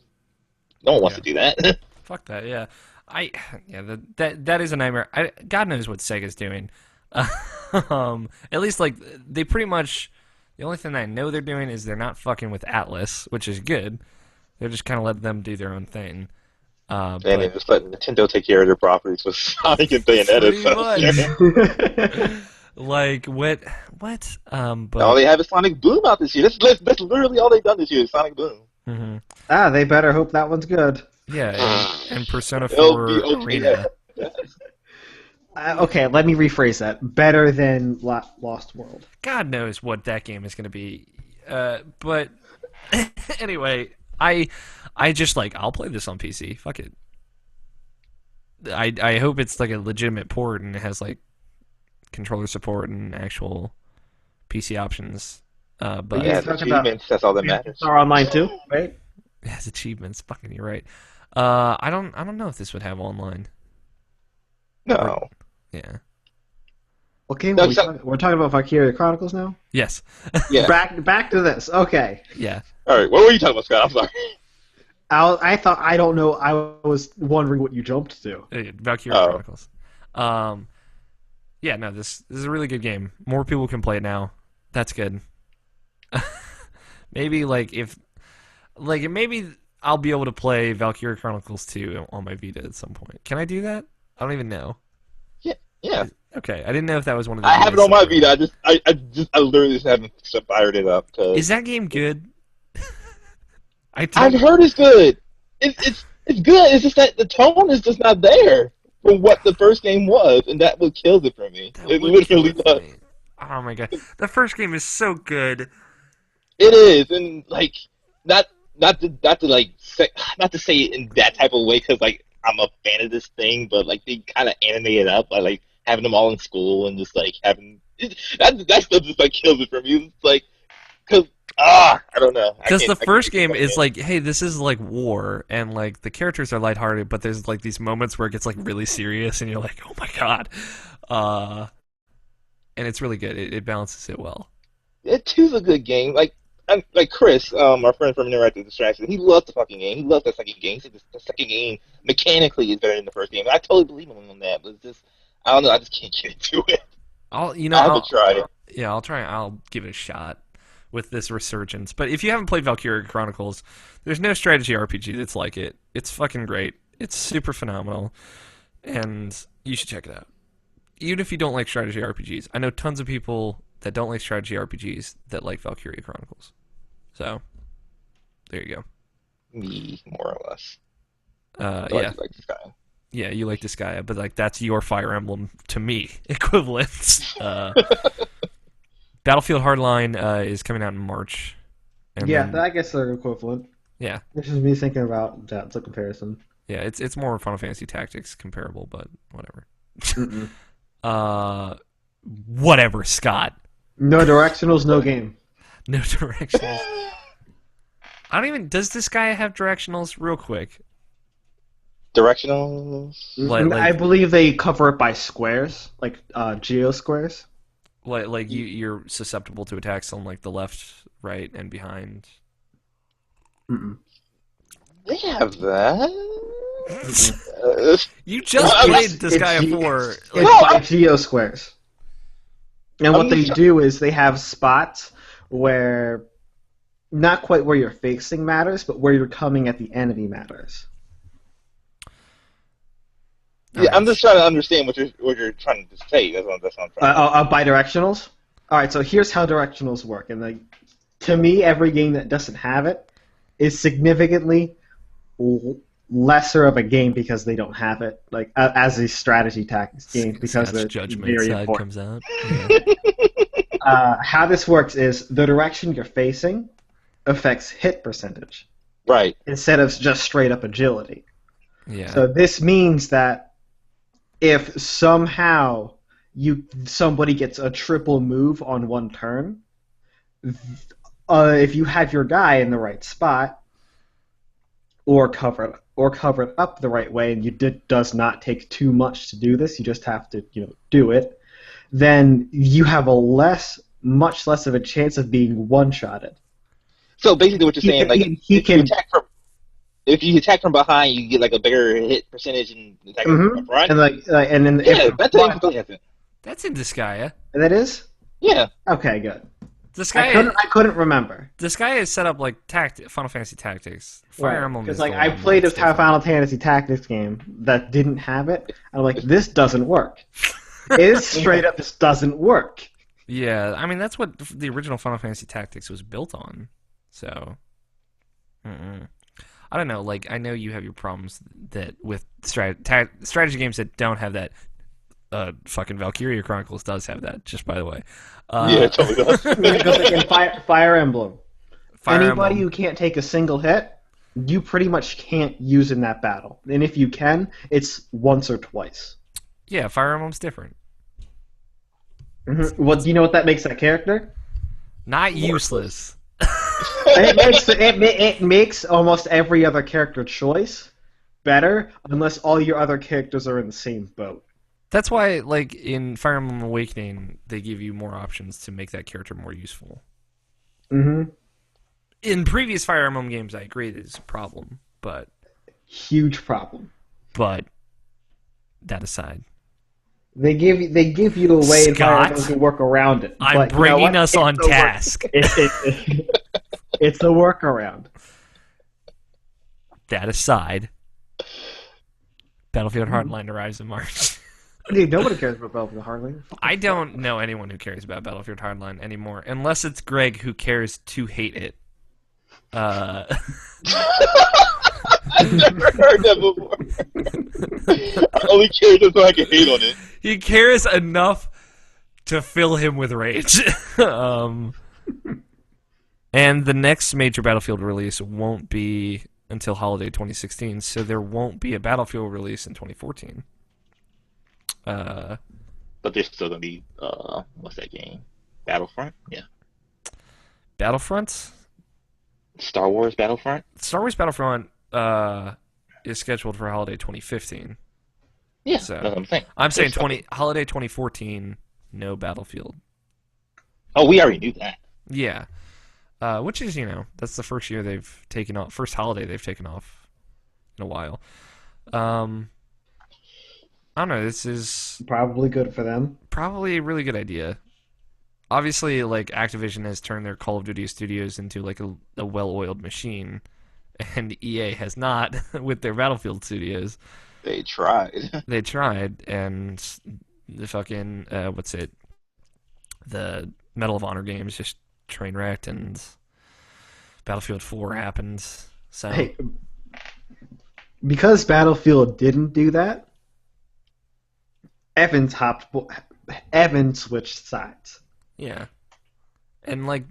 one wants Yeah. to do that. Fuck that, yeah. That is a nightmare. God knows what Sega's doing. At least like they pretty much the only thing I know they're doing is they're not fucking with Atlas, which is good. They're just kind of letting them do their own thing. And But then just let Nintendo take care of their properties with Sonic and Bayonetta. Pretty So, much. Like what? But all they have is Sonic Boom out this year. That's literally all they've done this year is Sonic Boom. mhm. They better hope that one's good. Yeah, and Persona It'll 4 be okay. Arena. Okay, let me rephrase that. Better than Lost World. God knows what that game is going to be. But anyway, I just like I'll play this on PC. Fuck it. I hope it's like a legitimate port and it has like controller support and actual PC options. But Yeah, Yeah, it's talk about- achievements. That's all that matters. Star Online too, right? it has achievements. Fucking, you're right. I don't know if this would have online. No. Yeah. Okay, No, we're talking about Valkyria Chronicles now. Yes. Yeah. Back to this. Okay. Yeah. All right. What were you talking about, Scott? I'm sorry. I don't know. I was wondering what you jumped to. Valkyria Oh. Chronicles. Yeah, no, this is a really good game. More people can play it now. That's good. Maybe maybe I'll be able to play Valkyria Chronicles 2 on my Vita at some point. Can I do that? I don't even know. Yeah. Okay, I didn't know if that was one of the. I have it Vitas on my that were- Vita. I literally just haven't fired it up. Is that game good? I've heard it's good. It's good. It's just that the tone is just not there from what the first game was, and that what kills it for me. That It would literally kill it does. for me. Oh my god, the first game is so good. It is, and like not to like say, not to say it in that type of way because like I'm a fan of this thing, but like they kind of animate it up by like having them all in school and just like having that stuff just like kills it for me. It's like because I don't know. Because the I first can't game explain is it. like, hey, this is like war, and like the characters are lighthearted, but there's like these moments where it gets like really serious, and you're like, oh my god, and it's really good. It balances it well. It too's a good game. Like Chris, our friend from Interactive Distraction, he loved the fucking game. He loved the second game. He said the second game mechanically is better than the first game. I totally believe him on that, but it's just I don't know. I just can't get into it. I'll I haven't tried it. Yeah, I'll try. I'll give it a shot with this resurgence. But if you haven't played Valkyria Chronicles, there's no strategy RPG that's like it. It's fucking great. It's super phenomenal, and you should check it out. Even if you don't like strategy RPGs, I know tons of people that don't like strategy RPGs that like Valkyria Chronicles. So, there you go. Me, more or less. Yeah, Like this guy. yeah, you like Disgaea, but like that's your Fire Emblem to me equivalent. Battlefield Hardline is coming out in March. And Yeah, then- I guess they're equivalent. yeah, This is me thinking about that. It's a comparison. yeah. It's more Final Fantasy Tactics comparable, but whatever. Mm-mm. Whatever, Scott. No directionals, no game. No directionals. I don't even. Does this guy have directionals? Real quick. Directional. Like- I believe they cover it by squares, like geo squares. Like you're susceptible to attacks on like the left, right, and behind. Mm-mm. They have that. You just Well, played It's Disgaea 4. it's Like, No, by geo squares, and what I'm they just, do is they have spots where not quite where you're facing matters, but where you're coming at the enemy matters. yeah, I'm alright. just trying to understand what you're trying to say. That's what I'm trying to. Bidirectionals. All right, so here's how directionals work, and like to me, every game that doesn't have it is significantly lesser of a game because they don't have it, like as a strategy tactics game because Scott's they're judgment very side important. comes out. Yeah. How this works is the direction you're facing affects hit percentage Right. instead of just straight up agility. Yeah. So this means that if somehow somebody gets a triple move on one turn, if you have your guy in the right spot or covered up the right way, and does not take too much to do this, you just have to do it. Then you have much less of a chance of being one-shotted. So basically, what you're He saying, can, like, he can if you attack from behind, you get like a bigger hit percentage and attack from front. and and then Yeah, if that's front, it. That's in Disgaea. that is Yeah. okay. Good. Disgaea I couldn't remember. is set up like Final Fantasy Tactics. Fire Emblem Because is like the I one played a that's different. Final Fantasy Tactics game that didn't have it. I'm like, this doesn't work. It is straight up, this doesn't work. Yeah, I mean that's what the original Final Fantasy Tactics was built on. So, I don't know. Like, I know you have your problems that with strategy games that don't have that. Fucking Valkyria Chronicles does have that. Just by the way. Yeah, it totally does. Because like in Fire Emblem, Fire anybody Emblem. who can't take a single hit, you pretty much can't use in that battle. And if you can, it's once or twice. Yeah, Fire Emblem's different. Well, do you know what that makes that character? Not useless. It makes almost every other character choice better, unless all your other characters are in the same boat. That's why, like, in Fire Emblem Awakening, they give you more options to make that character more useful. Mm-hmm. In previous Fire Emblem games, I agree that it's a problem, but Huge problem. That aside. They give you a way in Fire Scott, Emblem to work around it. I'm but you know bringing what? us It's on a task. It's a workaround. That aside, Battlefield Hardline arrives in March. Dude, nobody cares about Battlefield Hardline. I don't know anyone who cares about Battlefield Hardline anymore, unless it's Greg who cares to hate it. I've never heard that before. I only care just so I can hate on it. He cares enough to fill him with rage. And the next major Battlefield release won't be until holiday 2016, so there won't be a Battlefield release in 2014. But there's still gonna be what's that game? Battlefront? Yeah. Battlefront? Star Wars Battlefront? Star Wars Battlefront is scheduled for holiday 2015. Yeah, So, that's what I'm saying. I'm saying There's holiday 2014, no Battlefield. Oh, we already knew that. Yeah. Which is, that's the first year they've taken off, first holiday they've taken off in a while. I don't know, this is Probably good for them. probably a really good idea. Obviously, like, Activision has turned their Call of Duty studios into, like, a well-oiled machine, and EA has not with their Battlefield studios. They tried. They tried, and the fucking, the Medal of Honor games just train wrecked, and Battlefield 4 happened, so... Hey, because Battlefield didn't do that, Evan switched sides. Yeah. And, like,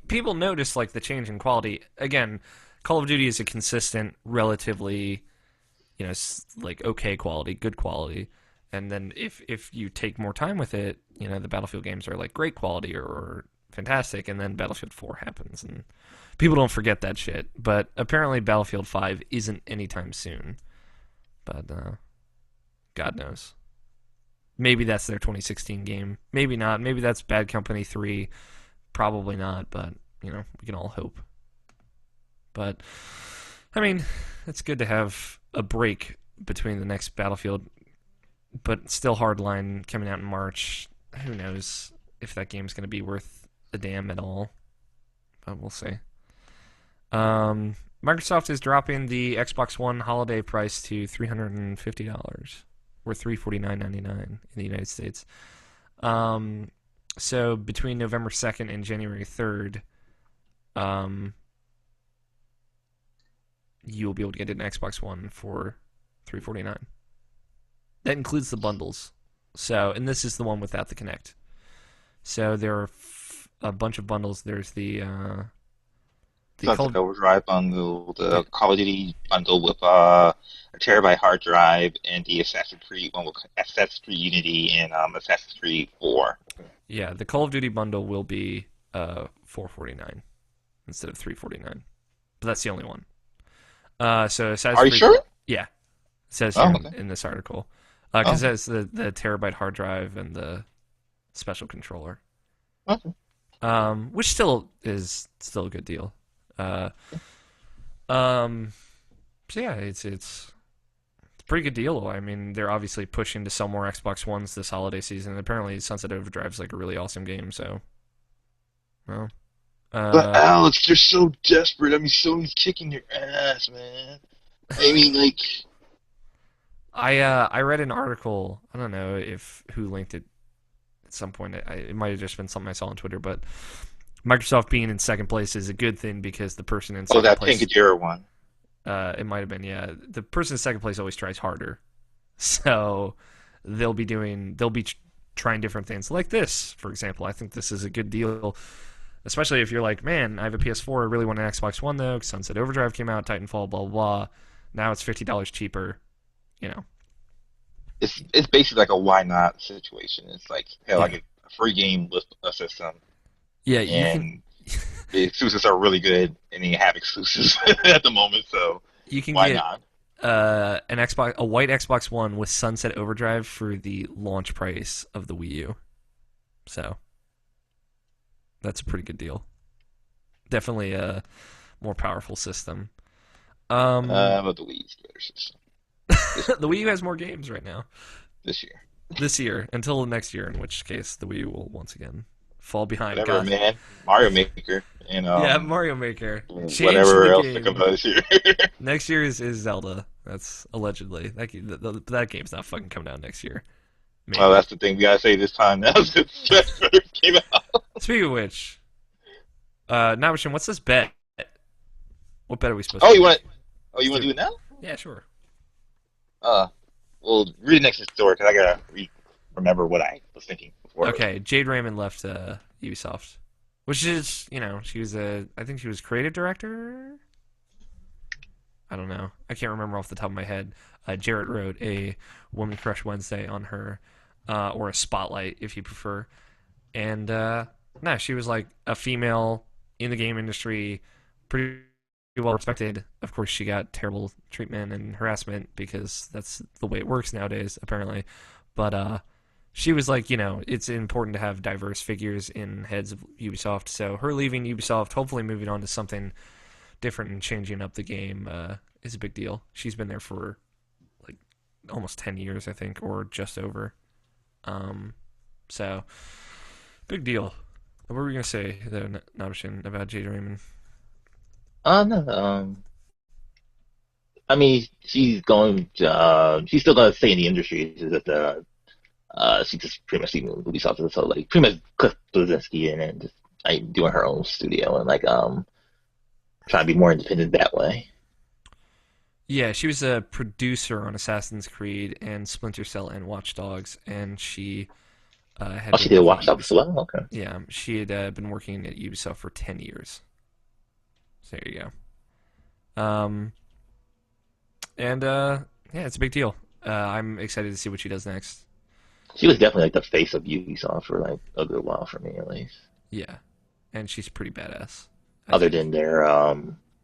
people notice, like, the change in quality. Again, Call of Duty is a consistent, relatively, like, okay quality, good quality. And then if you take more time with it, the Battlefield games are, like, great quality or fantastic, and then Battlefield 4 happens. And people don't forget that shit. But apparently Battlefield 5 isn't anytime soon. But, God knows. Maybe that's their 2016 game. Maybe not. Maybe that's Bad Company 3. Probably not, but, we can all hope. But, I mean, it's good to have a break between the next Battlefield, but still Hardline coming out in March. Who knows if that game's going to be worth a damn at all. But we'll see. Microsoft is dropping the Xbox One holiday price to $350, or $349.99 in the United States. So between November 2nd and January 3rd, you'll be able to get an Xbox One for $349. That includes the bundles. So, and this is the one without the Kinect. So there are a bunch of bundles. There's the Sunset Overdrive bundle, the Call of Duty bundle with a terabyte hard drive, and the Assassin's Creed one with Assassin's Creed Unity and Assassin's Creed 4. Yeah, the Call of Duty bundle will be $449 instead of $349, but that's the only one. So Assassin's Are you Creed, sure? Yeah, it says here okay. in this article because it has the terabyte hard drive and the special controller, Okay. which still is a good deal. So yeah, it's a pretty good deal. I mean, they're obviously pushing to sell more Xbox Ones this holiday season. Apparently, Sunset Overdrive is like a really awesome game. So, well, But Alex, they're so desperate. I mean, Sony's kicking your ass, man. I mean, like, I read an article. I don't know who linked it at some point. It might have just been something I saw on Twitter, but Microsoft being in second place is a good thing because the person in second that place. Pinkadera one. It might have been, yeah. The person in second place always tries harder, so they'll be trying different things like this, for example. I think this is a good deal, especially if you're like, man, I have a PS4, I really want an Xbox One though. 'Cause Sunset Overdrive came out, Titanfall, blah blah blah. Now it's $50 cheaper. It's basically like a why not situation. It's like, hell, I get a free game with a system, Yeah, and the exclusives are really good, and you have exclusives at the moment, so you can why get not? a white Xbox One with Sunset Overdrive for the launch price of the Wii U. So that's a pretty good deal. Definitely a more powerful system. But the Wii's better system The Wii U has more games right now. this year. This year, until next year, in which case the Wii U will once again fall behind. Whatever, man. Mario Maker and yeah, Mario Maker. Change whatever the else game. that comes out this year. Next year is Zelda. That's allegedly that game's not fucking coming out next year. Maybe. Well, that's the thing we gotta say this time now since that first came out. Speaking of which, Nabishin, what's this bet? What bet are we supposed Oh, to you do? want? Oh, you want to do it now? Yeah, sure. Well, read the next story because I gotta remember what I was thinking before. Okay, Jade Raymond left Ubisoft, which is, she was I think she was creative director. I don't know. I can't remember off the top of my head. Jarrett wrote a Woman Crush Wednesday on her, or a spotlight if you prefer. And no, she was like a female in the game industry, pretty well respected. Of course, she got terrible treatment and harassment because that's the way it works nowadays, apparently. But she was like, it's important to have diverse figures in heads of Ubisoft. So her leaving Ubisoft, hopefully moving on to something different and changing up the game, is a big deal. She's been there for like almost 10 years, I think, or just over. So big deal. What were we gonna say, though, Nabishin, about Jade Raymond? No. I mean, she's going to, she's still gonna stay in the industry. It's just that she just pretty much leaving Ubisoft, so like pretty much Cliff Blazinski and just like doing her own studio and like trying to be more independent that way. Yeah, she was a producer on Assassin's Creed and Splinter Cell and Watch Dogs, and she had. Oh, she did Watch Dogs as well. Okay. Yeah, she had been working at Ubisoft for 10 years. So there you go. And yeah, it's a big deal. I'm excited to see what she does next. She was definitely like the face of Ubisoft for like a good while for me, at least. Yeah, and she's pretty badass. Other than their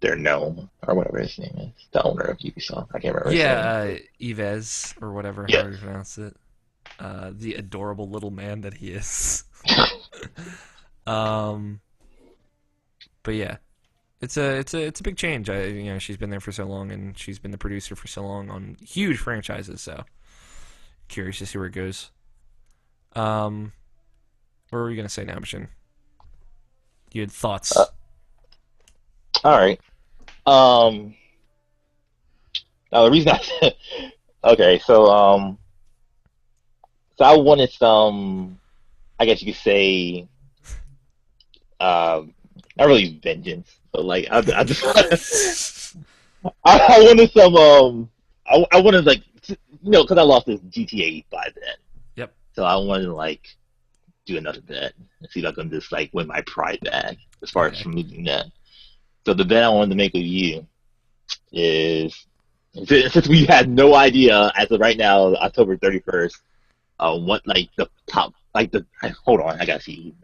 gnome or whatever his name is, the owner of Ubisoft. I can't remember. Yeah, Yves or whatever, Yeah. how you pronounce it. the adorable little man that he is. um, but yeah, it's a big change. She's been there for so long, and she's been the producer for so long on huge franchises. So curious to see where it goes. What were we gonna say now, Machine? You had thoughts? All right. Now the reason I okay, so I wanted some, I guess you could say, not really vengeance, but like I just I wanted some I wanted like because I lost this GTA 5 bet, Yep. so I wanted to like do another bet and see if I can just like win my pride back as far as Okay. from losing that. So the bet I wanted to make with you is since we had no idea as of right now, October 31st, what like the top like the hold on, I gotta see.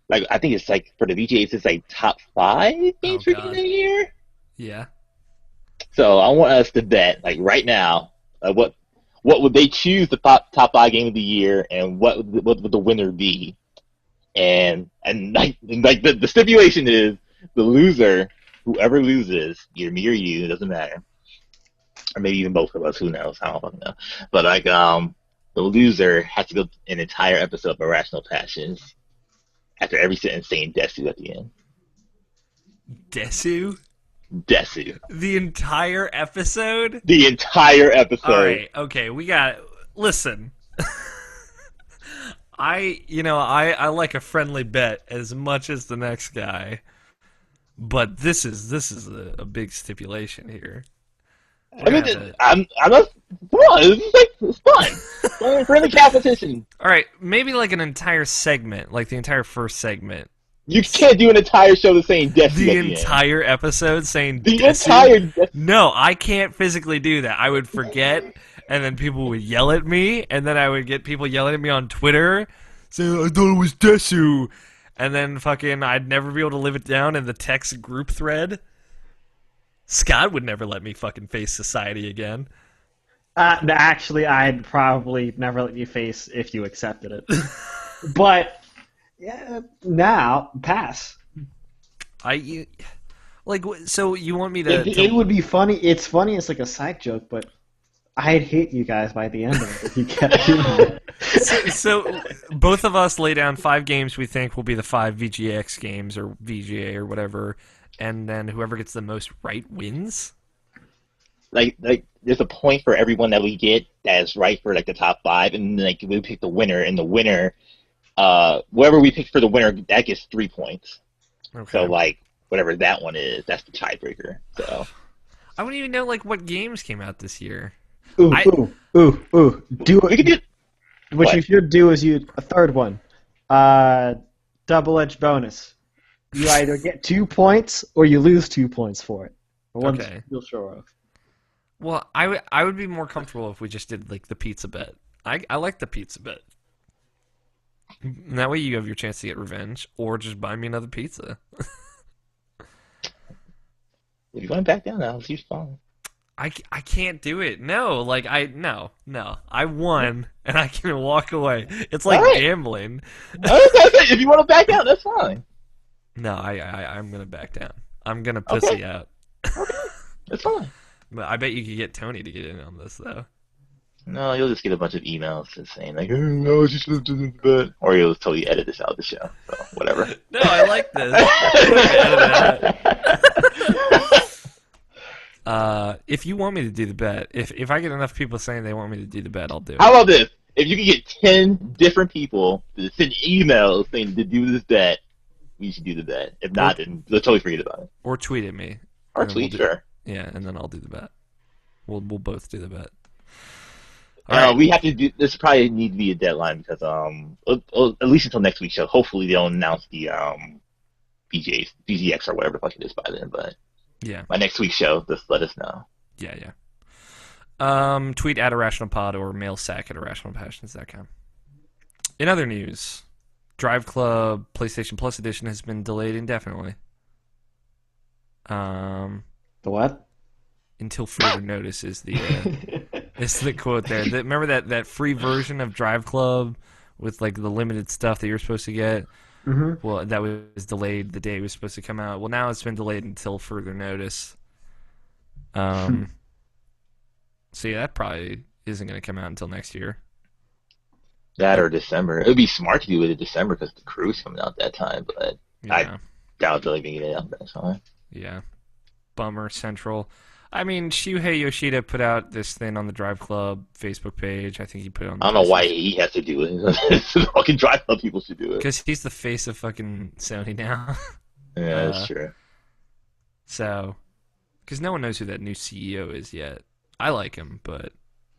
Like I think it's like for the VGAs, it's like top five Oh games for game of God. the year. Yeah. So I want us to bet like right now, what would they choose the top five game of the year, and what would the winner be? And like the stipulation is the loser, whoever loses, either me or you, it doesn't matter, or maybe even both of us, who knows? I don't fucking know. But like the loser has to go an entire episode of Irrational Passions after every sentence saying Desu at the end. Desu? Desu. The entire episode? The entire All episode. right. Okay. We got. Listen. I like a friendly bet as much as the next guy, but this is a big stipulation here. We're I gonna mean, have to. I'm not. Come on, it's fun. Friendly competition. All right, maybe like an entire segment, like the entire first segment. You can't do an entire show the saying Desu The at the end. entire episode saying The Desu? entire. No, I can't physically do that. I would forget, and then people would yell at me, and then I would get people yelling at me on Twitter saying, I thought it was Desu. And then fucking, I'd never be able to live it down in the text group thread. Scott would never let me fucking face society again. Actually, I'd probably never let you face if you accepted it. But yeah, now pass. So you want me to? It would be funny. It's funny. It's like a side joke, but I'd hate you guys by the end of it if you kept doing it. So both of us lay down 5 games we think will be the 5 VGX games or VGA or whatever, and then whoever gets the most right wins. Like there's a point for everyone that we get that is right for like the top five, and like we pick the winner, and the winner, whoever we pick for the winner, that gets 3 points. Okay. So like whatever that one is, that's the tiebreaker. So I wouldn't even know like what games came out this year. Ooh, I- ooh. Do we could it. do. What What? you should do is a third one. Double-edged bonus. You either get 2 points or you lose 2 points for it. One Okay. you'll show off. Well, I would be more comfortable if we just did like the pizza bet. I like the pizza bet. And that way you have your chance to get revenge, or just buy me another pizza. If you want to back down now, it's fine. I can't do it. No, like no. I won and I can walk away. It's like Alright. gambling. If you want to back down, that's fine. No, I'm gonna back down. I'm gonna pussy out. That's fine. But I bet you could get Tony to get in on this though. No, you'll just get a bunch of emails just saying like, "Oh, no, just do this," or you'll totally edit this out of the show. So whatever. No, I like this. If you want me to do the bet, if I get enough people saying they want me to do the bet, I'll do it. How about this? If you can get 10 different people to send emails saying to do this bet, we should do the bet. If not, then let's totally forget about it. Or tweet at me. Or And then tweet, do- sure. Yeah, and then I'll do the bet. We'll both do the bet. All right. We have to do this. Probably need to be a deadline because at least until next week's show. Hopefully they'll announce the BGX or whatever the fuck it is by then. But Yeah. by next week's show, just let us know. Yeah. Tweet at IrrationalPod or mail sack at IrrationalPassions.com. In other news, Drive Club PlayStation Plus edition has been delayed indefinitely. The what? Until further notice is the It's the quote there. Remember that free version of Drive Club with like the limited stuff that you were supposed to get? Hmm. Well, that was delayed the day it was supposed to come out. Well, now it's been delayed until further notice. So yeah, that probably isn't going to come out until next year. That But or December. It would be smart to do it in December because the crew's coming out that time, but I yeah, doubt they'll even get it out that time. yeah, bummer central. I mean, Shuhei Yoshida put out this thing on the Drive Club Facebook page. I think he put it on the I don't know why PlayStation he has to do it. Fucking Drive Club people should do it. because he's the face of fucking Sony now. Yeah, that's uh, true. so because no one knows who that new CEO is yet. I like him, but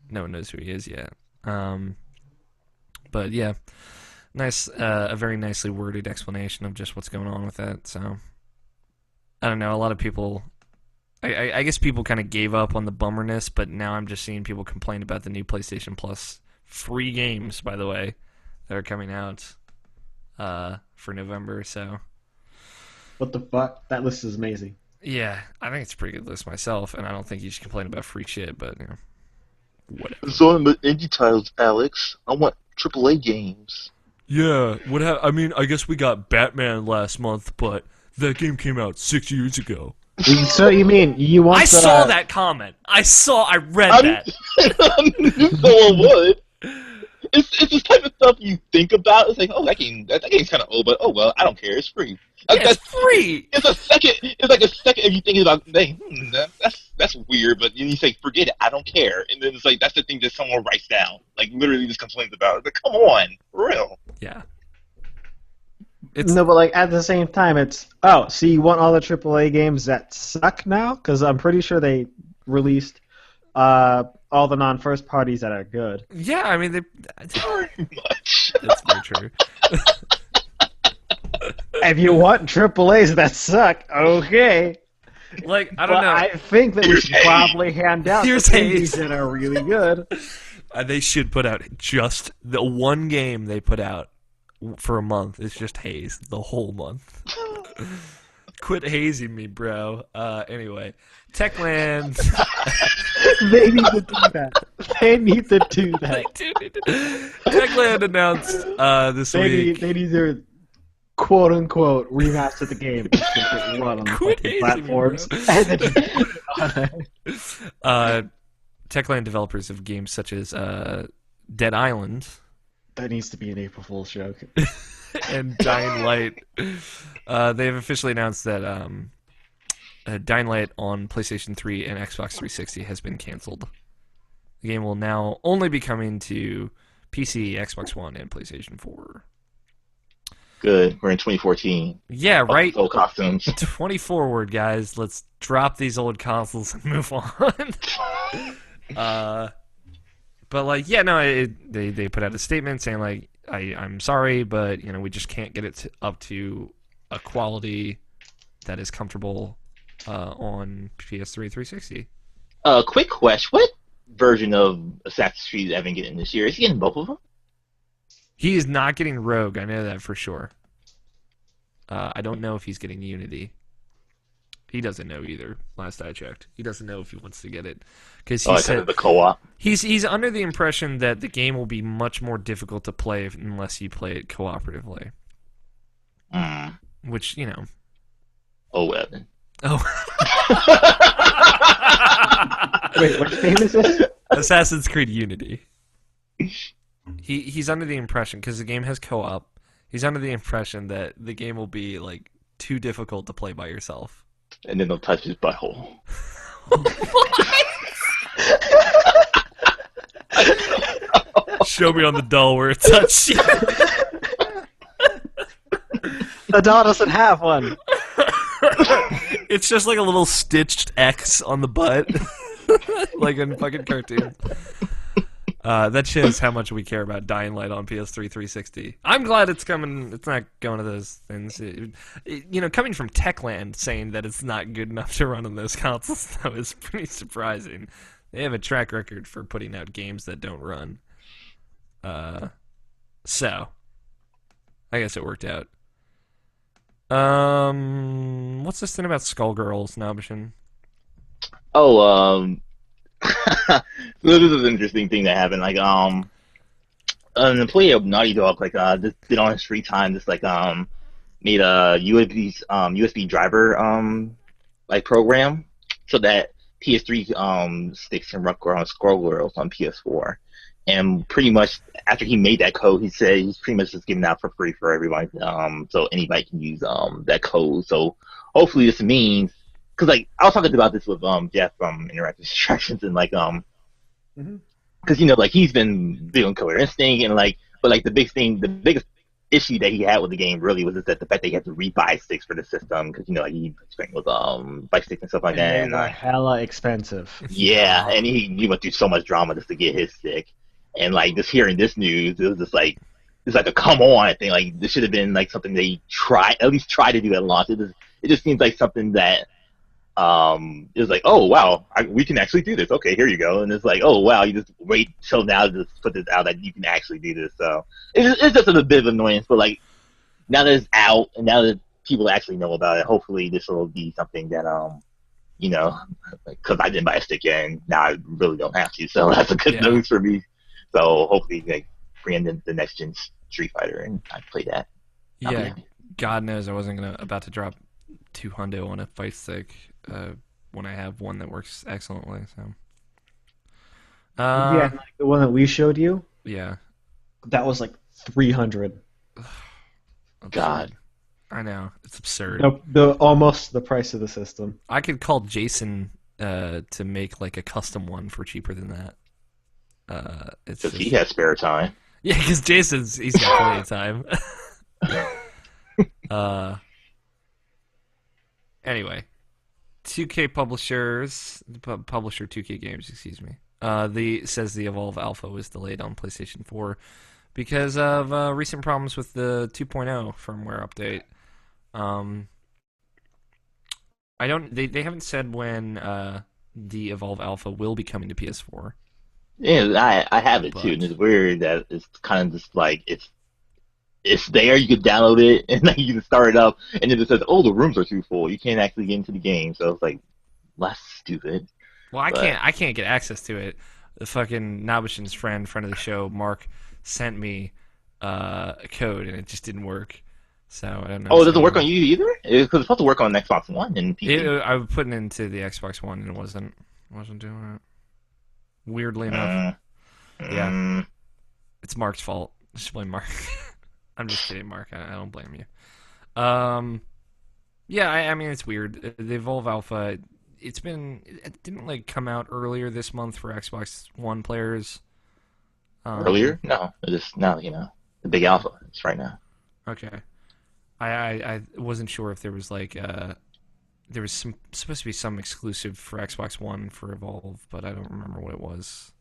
no one knows who he is yet. But yeah, nice, a very nicely worded explanation of just what's going on with that. So I don't know. A lot of people, I guess people kind of gave up on the bummerness, but now I'm just seeing people complain about the new PlayStation Plus free games, by the way, that are coming out for November. So What the fuck? That list is amazing. yeah, I think it's a pretty good list myself, and I don't think you should complain about free shit, but you know, whatever. So I'm indie titles, Alex. I want AAA games. Yeah, I mean, I guess we got Batman last month, but that game came out 6 years ago. So you mean you want? I saw that comment. I read that. Someone would. It's this type of stuff you think about. It's like, oh, that game's kind of old, but oh well, I don't care. It's free. It's free. It's a second. It's like a second if you think about, hey, that's weird. But then you say, forget it. I don't care. And then it's like that's the thing that someone writes down, like literally just complains about it. Like, come on, for real. Yeah. No, but like at the same time, it's so you want all the AAA games that suck now? Because I'm pretty sure they released all the non-first parties that are good. Yeah, I mean, Pretty much. that's very true. If you want AAAs that suck, okay. Like, I don't But know. I think that we should probably hand out the Here's indies Haze. that are really good. They should put out just the one game they put out for a month. It's just Haze the whole month. Quit hazing me, bro. Anyway, Techland. They need to do that. They need to do that. Techland announced this week. They need to quote unquote remaster the game and make it run on the Quit fucking hazing me, platforms. Techland developers of games such as Dead Island That needs to be an April Fool's joke. and Dying Light, they have officially announced that Dying Light on PlayStation 3 and Xbox 360 has been canceled. The game will now only be coming to PC, Xbox One, and PlayStation 4. Good. We're in 2014. Yeah, right? Full costumes. 20 guys. Let's drop these old consoles and move on. But like, yeah, no, they put out a statement saying like, I'm sorry, but you know, we just can't get it up to a quality that is comfortable on PS3 360. Quick question: what version of Assassin's Creed is Evan getting this year? Is he getting both of them? He is not getting Rogue. I know that for sure. I don't know if he's getting Unity. He doesn't know either. Last I checked, he doesn't know if he wants to get it because he said The co-op. he's under the impression that the game will be much more difficult to play unless you play it cooperatively. Mm. Which, you know. Oh, Evan. Oh. Wait, what game is this? Assassin's Creed Unity. He's under the impression, because the game has co-op, he's under the impression that the game will be like too difficult to play by yourself. And then they'll touch his butthole. Show me on the doll where it touched you. The doll doesn't have one. It's just like a little stitched X on the butt. Like in fucking cartoons. That shows how much we care about Dying Light on PS3 360. I'm glad it's coming. It's not going to those things. You know, coming from Techland saying that it's not good enough to run on those consoles, though, is pretty surprising. They have a track record for putting out games that don't run. So, I guess it worked out. What's this thing about Skullgirls, Nobishin? Oh, So this is an interesting thing that happened. Like, an employee of Naughty Dog, like, just did on his free time, just like, made a USB driver, like program, so that PS3 sticks can run on scroll girls on PS4. And pretty much after he made that code, he said he's pretty much just giving it out for free for everybody, so anybody can use that code. So hopefully this means, because like I was talking about this with Jeff from Interactive Distractions, and like Mhm. because like he's been doing Killer Instinct, and like, but like the biggest issue that he had with the game really was just that the fact that he had to rebuy sticks for the system, because like he experienced with bike sticks and stuff like And that, they and were hella expensive. yeah, and he went through so much drama just to get his stick, and like just hearing this news, it was just like it's like a come on thing. Like this should have been like something they at least try to do at launch. It just seems like something that it's like, oh wow, we can actually do this. Okay, here you go. And it's like, oh wow, you just wait till now to just put this out that you can actually do this. So it's just a bit of annoyance, but like now that it's out and now that people actually know about it, hopefully this will be something that because I didn't buy a stick yet, and now I really don't have to. So that's a good news for me. So hopefully they bring in the next gen Street Fighter and I play that. Yeah, God knows I wasn't about to drop $200 on a fight stick when I have one that works excellently. So, Yeah, like the one that we showed you, yeah, that was like 300. God, I know, it's absurd. Almost the price of the system. I could call Jason to make like a custom one for cheaper than that. It's because just... he has spare time. Yeah, because he's got plenty of time. Anyway, 2K publisher 2K Games, excuse me. Says the Evolve Alpha was delayed on PlayStation 4 because of recent problems with the 2.0 firmware update. They haven't said when the Evolve Alpha will be coming to PS4. Yeah, I have it too, and it's weird that it's kind of just like it's there. You can download it, and then you can start it up, and then it says, "Oh, the rooms are too full. You can't actually get into the game." So it's like, that's stupid. Well, I can't get access to it. The fucking Nabishin's friend of the show, Mark, sent me a code, and it just didn't work. So I don't know. Oh, it doesn't work on you either? Because it's supposed to work on Xbox One and PC. I was putting it into the Xbox One, and it wasn't doing it. Weirdly enough. Yeah. It's Mark's fault. Just blame Mark. I'm just kidding, Mark. I don't blame you. Yeah, I mean, it's weird. The Evolve Alpha, it didn't like come out earlier this month for Xbox One players. Earlier? No. It just now, the big alpha. It's right now. Okay. I wasn't sure if there was like there was supposed to be some exclusive for Xbox One for Evolve, but I don't remember what it was.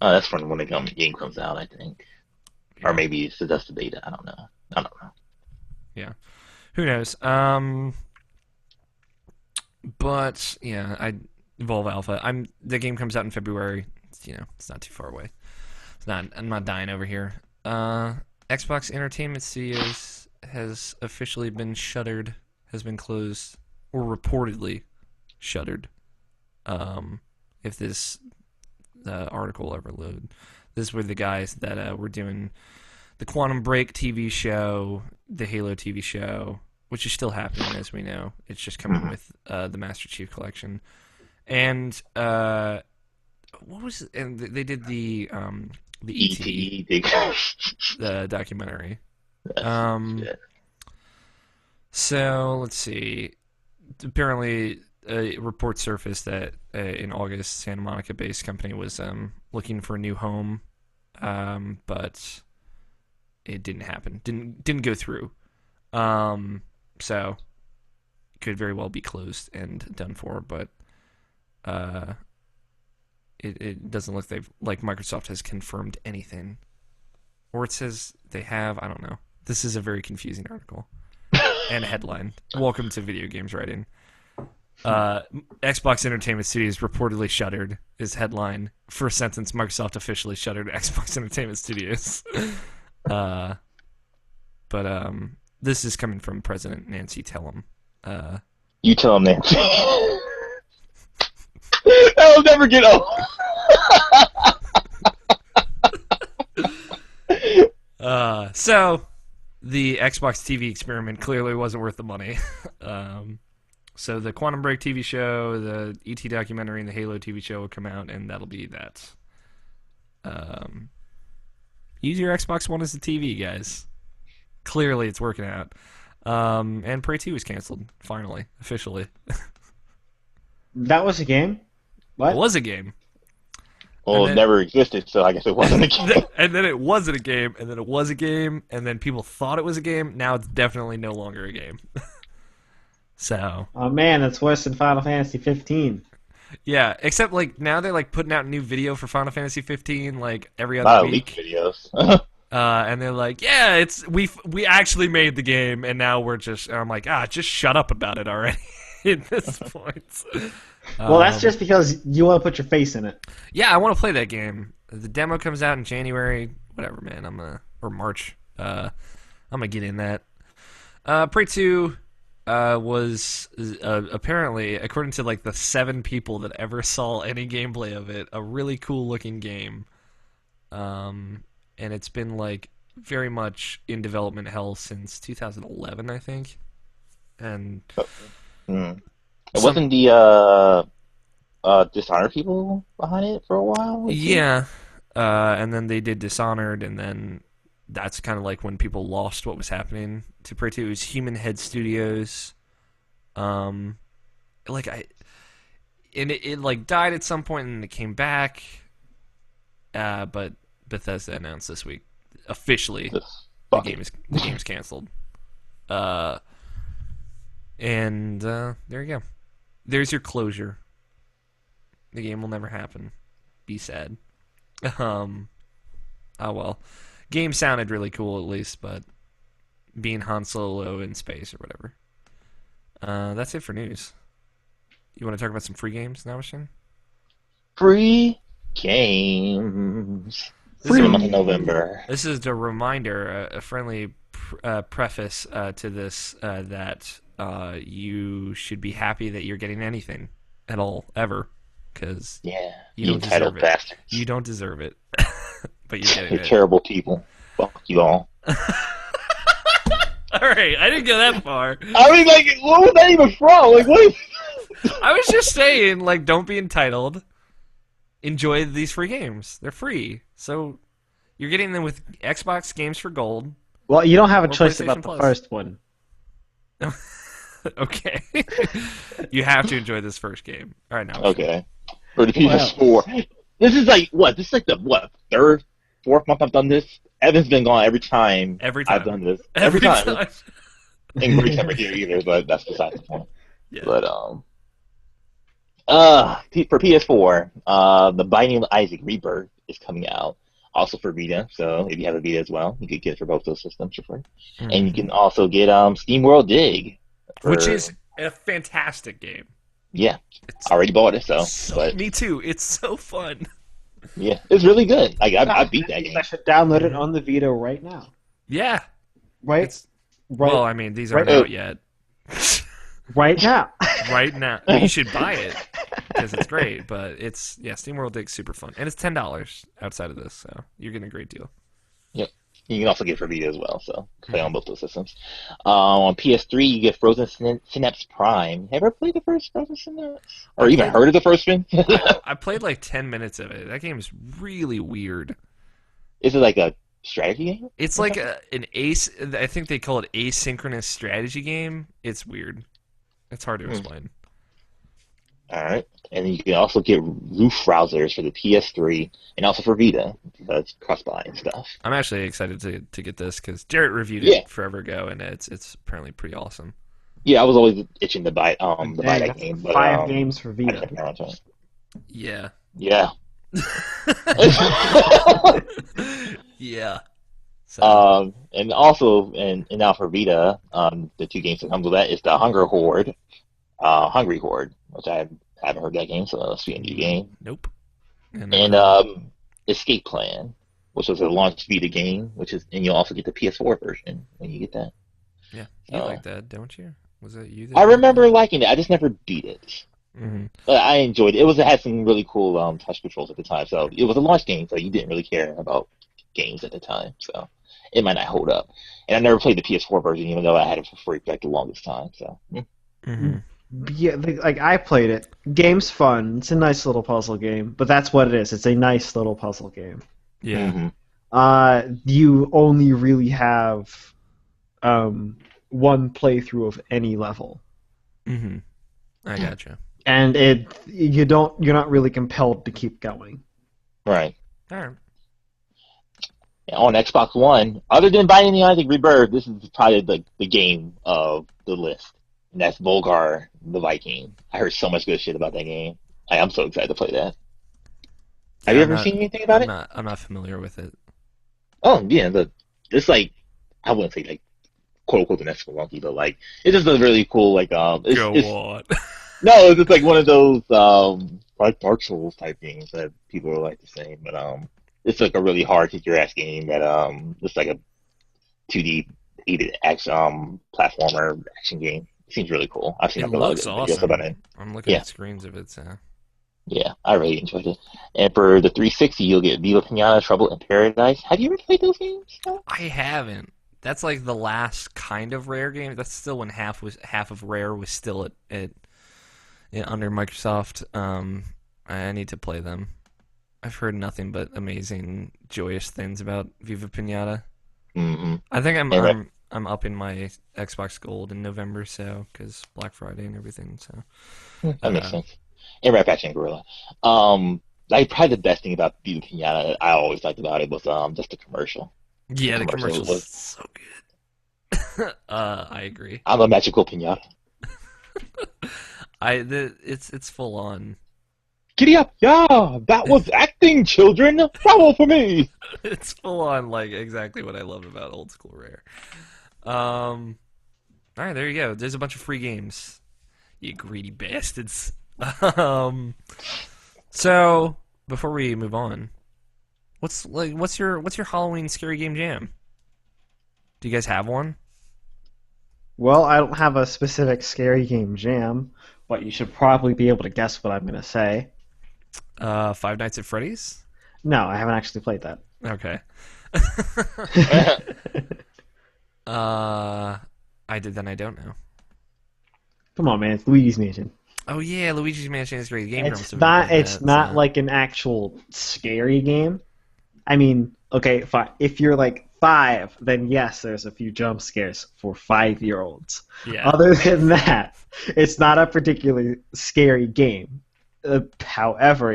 That's from when the game comes out, I think. Yeah. Or maybe it's just the beta. I don't know. Yeah. Who knows? But yeah, Evolve Alpha. The game comes out in February. It's not too far away. I'm not dying over here. Xbox Entertainment Studios has officially been shuttered. Has been closed, or reportedly shuttered. If this article ever load, this were the guys that were doing the Quantum Break TV show, the Halo TV show, which is still happening as we know. It's just coming with the Master Chief Collection, and what was it? And they did the E.T. the documentary. So let's see. Apparently, a report surfaced that in August, Santa Monica-based company was looking for a new home, but it didn't happen. Didn't go through. So it could very well be closed and done for, but it doesn't look like Microsoft has confirmed anything, or it says they have. I don't know. This is a very confusing article and a headline. Welcome to video games writing. Xbox Entertainment Studios reportedly shuttered is headline. First sentence: Microsoft officially shuttered Xbox Entertainment Studios. But this is coming from President Nancy Tellem. You tell him, Nancy. That'll never get old. So the Xbox TV experiment clearly wasn't worth the money. So the Quantum Break TV show, the ET documentary, and the Halo TV show will come out, and that'll be that. Use your Xbox One as a TV, guys. Clearly, it's working out. And Prey 2 was canceled, finally, officially. That was a game? What? It was a game. Well, then, it never existed, so I guess it wasn't a game. And then it wasn't a game, and then it was a game, and then people thought it was a game. Now it's definitely no longer a game. So. Oh man, that's worse than Final Fantasy 15. Yeah, except like now they're like putting out new video for Final Fantasy 15 like every other week. Leaked videos. And they're like, yeah, it's we actually made the game, and now we're just. And I'm like, just shut up about it already. At this point. Well, that's just because you want to put your face in it. Yeah, I want to play that game. The demo comes out in January, whatever, man. Or March. I'm gonna get in that. Prey 2 was apparently, according to like the 7 people that ever saw any gameplay of it, a really cool looking game. And it's been like very much in development hell since 2011, I think. And It wasn't the Dishonored people behind it for a while? Yeah. And then they did Dishonored, and then that's kind of like when people lost what was happening to Prey 2. It was Human Head Studios. It like died at some point, and it came back. But Bethesda announced this week officially the game is canceled. And there you go. There's your closure. The game will never happen. Be sad. Oh well. Game sounded really cool at least, but being Han Solo in space or whatever. That's it for news. You want to talk about some free games now, Shin? Free games. Free month of November. This is a reminder, a friendly preface to this that you should be happy that you're getting anything at all ever, because you don't deserve it. Bastards. You don't deserve it, but you're getting You're it. terrible people. Fuck you all. All right, I didn't go that far. I mean, like, what was that even from? Like, what? I was just saying, like, don't be entitled. Enjoy these free games. They're free, so you're getting them with Xbox Games for Gold. Well, you don't have a Or choice PlayStation about the Plus. first one. Okay. You have to enjoy this first game. All right, now. Okay. For the PS4. This is like, what? This is like the, third, fourth month I've done this? Evan's been gone every time I've done this. Every time. And Greg's never here either, but that's beside the point. Yeah. But, for PS4, The Binding of Isaac Rebirth is coming out. Also for Vita, so if you have a Vita as well, you could get it for both those systems for free. Mm-hmm. And you can also get Steam World Dig. Which is a fantastic game. Yeah. I already bought it, so. Me too. It's so fun. Yeah, it's really good. Like, I beat that game. I should download it on the Vita right now. Yeah. Right? Well, I mean, these aren't out yet. Right now. Right now. You should buy it because it's great, but it's, Steam World Dig's super fun. And it's $10 outside of this, so you're getting a great deal. Yep. You can also get it for Vita as well, so play on both those systems. On PS3, you get Frozen Synapse Prime. Have you ever played the first Frozen Synapse? Or even heard of the first one? I played like 10 minutes of it. That game is really weird. Is it like a strategy game? It's like an I think they call it asynchronous strategy game. It's weird. It's hard to explain. Alright. And you can also get Roof Rousers for the PS3 and also for Vita, because cross-buy and stuff. I'm actually excited to get this because Jarrett reviewed it forever ago, and it's apparently pretty awesome. Yeah, I was always itching to buy that game. But, 5 games for Vita. Yeah. Yeah. Yeah. So. And also, and now for Vita, the 2 games that comes with that is the Hungry Horde, which I haven't heard that game, so that's be a new game. Nope. And Escape Plan, which was a launch Vita game, and you'll also get the PS4 version when you get that. Yeah, you like that, don't you? Was it you? I remember liking it. I just never beat it. Mm-hmm. But I enjoyed it. It had some really cool touch controls at the time. So it was a launch game, so you didn't really care about games at the time. So it might not hold up. And I never played the PS4 version, even though I had it for free for like the longest time. So Mm-hmm. Yeah, like I played it. Game's fun. It's a nice little puzzle game, but that's what it is. It's a nice little puzzle game. Yeah. You only really have um, one playthrough of any level, Mm-hmm. I gotcha. and you're not really compelled to keep going. right. All right. On Xbox One, other than Binding of Isaac Rebirth, this is probably the game of the list. And that's Volgar the Viking. I heard so much good shit about that game. I'm so excited to play that. Have Yeah, you I'm ever not. seen anything about it? I'm not familiar with it. Oh yeah, it's like I wouldn't say like quote unquote the next Spelunky, but like it's just a really cool like Go it's on. no, it's just like one of those like Dark Souls type games that people like to say, but it's like a really hard kick your ass game that it's like a 2D aided action platformer action game. It seems really cool. I've seen It like a lot of looks videos about awesome. it. I'm looking Yeah, at screens of it. So yeah, I really enjoyed it. And for the 360, you'll get Viva Pinata, Trouble in Paradise. Have you ever played those games? No? I haven't. That's like the last kind of Rare game. That's still when half of Rare was still under Microsoft. I need to play them. I've heard nothing but amazing, joyous things about Viva Pinata. Mm-hmm. I think And I'm upping my Xbox Gold in November, so because Black Friday and everything. So that makes uh, sense. And Rat Pack and Gorilla. Like probably the best thing about Viva Pinata that I always liked about it was just the commercial. The yeah, the commercial commercial's was so good. I agree. I'm a magical pinata. It's full on. Giddy up! Yeah, that was acting, children. Bravo for me. It's full on like exactly what I love about old school Rare. All right, there you go. There's a bunch of free games. You greedy bastards. Um, so before we move on, what's your Halloween scary game jam? Do you guys have one? Well, I don't have a specific scary game jam, but you should probably be able to guess what I'm going to say. Five Nights at Freddy's. No, I haven't actually played that. Okay. I did. Then I don't know. Come on, man, it's Luigi's Mansion. Oh yeah, Luigi's Mansion is great. Game Grumps It's have not. played It's that, not so. like an actual scary game. I mean, okay, fine. If you're like 5, then yes, there's a few jump scares for 5-year-olds. Yeah. Other than that, it's not a particularly scary game. However,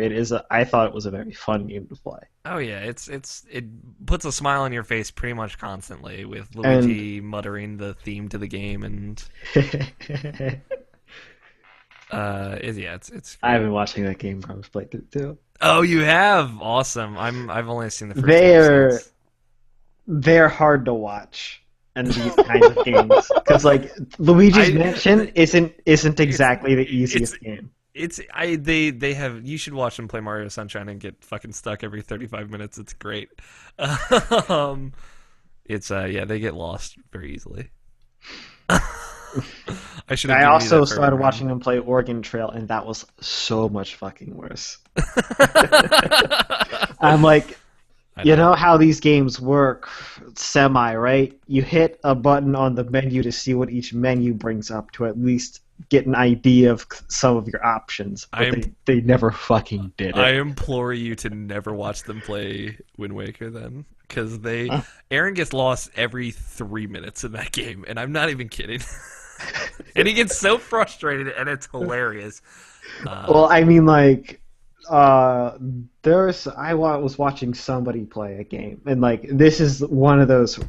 I thought it was a very fun game to play. Oh yeah, it puts a smile on your face pretty much constantly with And Luigi muttering the theme to the game and it's I've great. been watching that game. I was played it too. Oh, you have? Awesome. I've only seen the first 2 They're episodes. they're hard to watch in these kinds of games because like Luigi's I Mansion isn't it's exactly the it's easiest game. they have you should watch them play Mario Sunshine and get fucking stuck every 35 minutes. It's great. um it's yeah, they get lost very easily. I should have I given you also that for started every watching them play Oregon Trail, and that was so much fucking worse. round. I'm like, I you know. know how these games work, semi, right? You hit a button on the menu to see what each menu brings up to at least get an idea of some of your options, I but am they never fucking did I it. implore you to never watch them play Wind Waker then, because Aaron gets lost every 3 minutes in that game, and I'm not even kidding. And he gets so frustrated, and it's hilarious. Well, I mean, like, was watching somebody play a game, and like this is one of those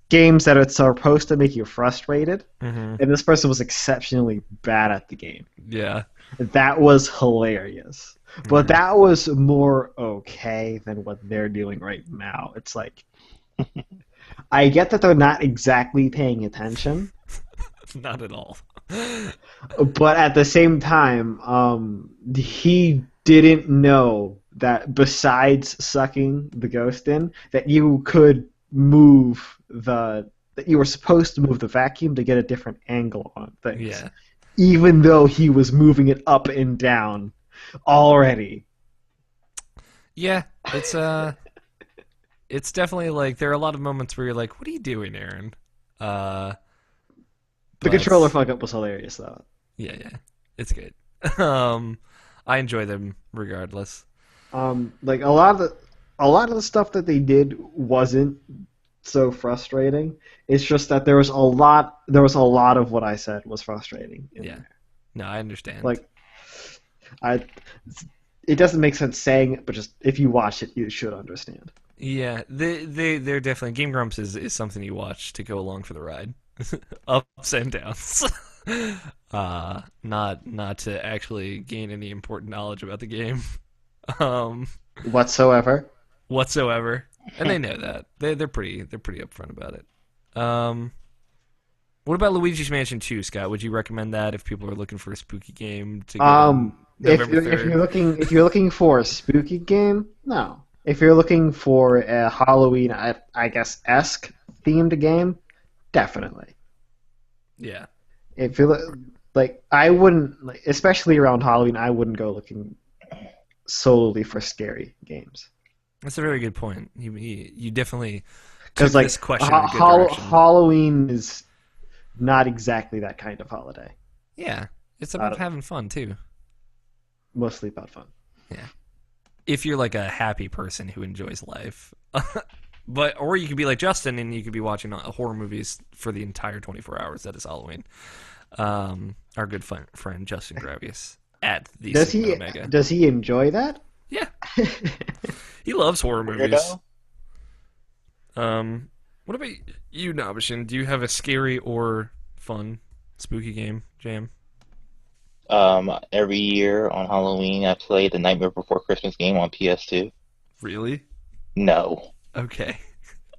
games that it's supposed to make you frustrated, Mhm. and this person was exceptionally bad at the game. Yeah. That was hilarious. But Mhm. that was more okay than what they're doing right now. It's like I get that they're not exactly paying attention, Not at all. but at the same time, he didn't know that besides sucking the ghost in, that you could that you were supposed to move the vacuum to get a different angle on things. Yeah. even though he was moving it up and down already. Yeah, it's definitely like there are a lot of moments where you're like, "What are you doing, Aaron?" Uh, The controller but fuck up was hilarious though. yeah, it's good. um, I enjoy them regardless. Like a lot of the stuff that they did wasn't so frustrating. It's just that there was a lot of what I said was frustrating in Yeah, there. no, I understand. Like I it doesn't make sense saying it, but just if you watch it, you should understand. Yeah, they're definitely Game Grumps is something you watch to go along for the ride, ups and downs. Not to actually gain any important knowledge about the game, um, Whatsoever. whatsoever, and they know that they're pretty upfront about it. Um, what about Luigi's Mansion 2, Scott? Would you recommend that if people are looking for a spooky game to get on If November you're if 3rd? you're looking for a spooky game, no. If you're looking for a Halloween, I guess esque themed game, definitely. Yeah, If you like, I wouldn't, like, especially around Halloween, I wouldn't go looking solely for scary games that's a very good point. You definitely took because like this question in a good direction. Halloween is not exactly that kind of holiday. Yeah, it's Uh, about having fun too. Mostly about fun. Yeah. If you're like a happy person who enjoys life. But or you could be like Justin and you could be watching horror movies for the entire 24 hours that is Halloween. Our good friend Justin Gravius at the Does Sigma he Omega. does he enjoy that? Yeah, he loves horror movies. Weirdo. What about you, Nobishin? Do you have a scary or fun spooky game jam? Every year on Halloween, I play the Nightmare Before Christmas game on PS2. Really? No. Okay.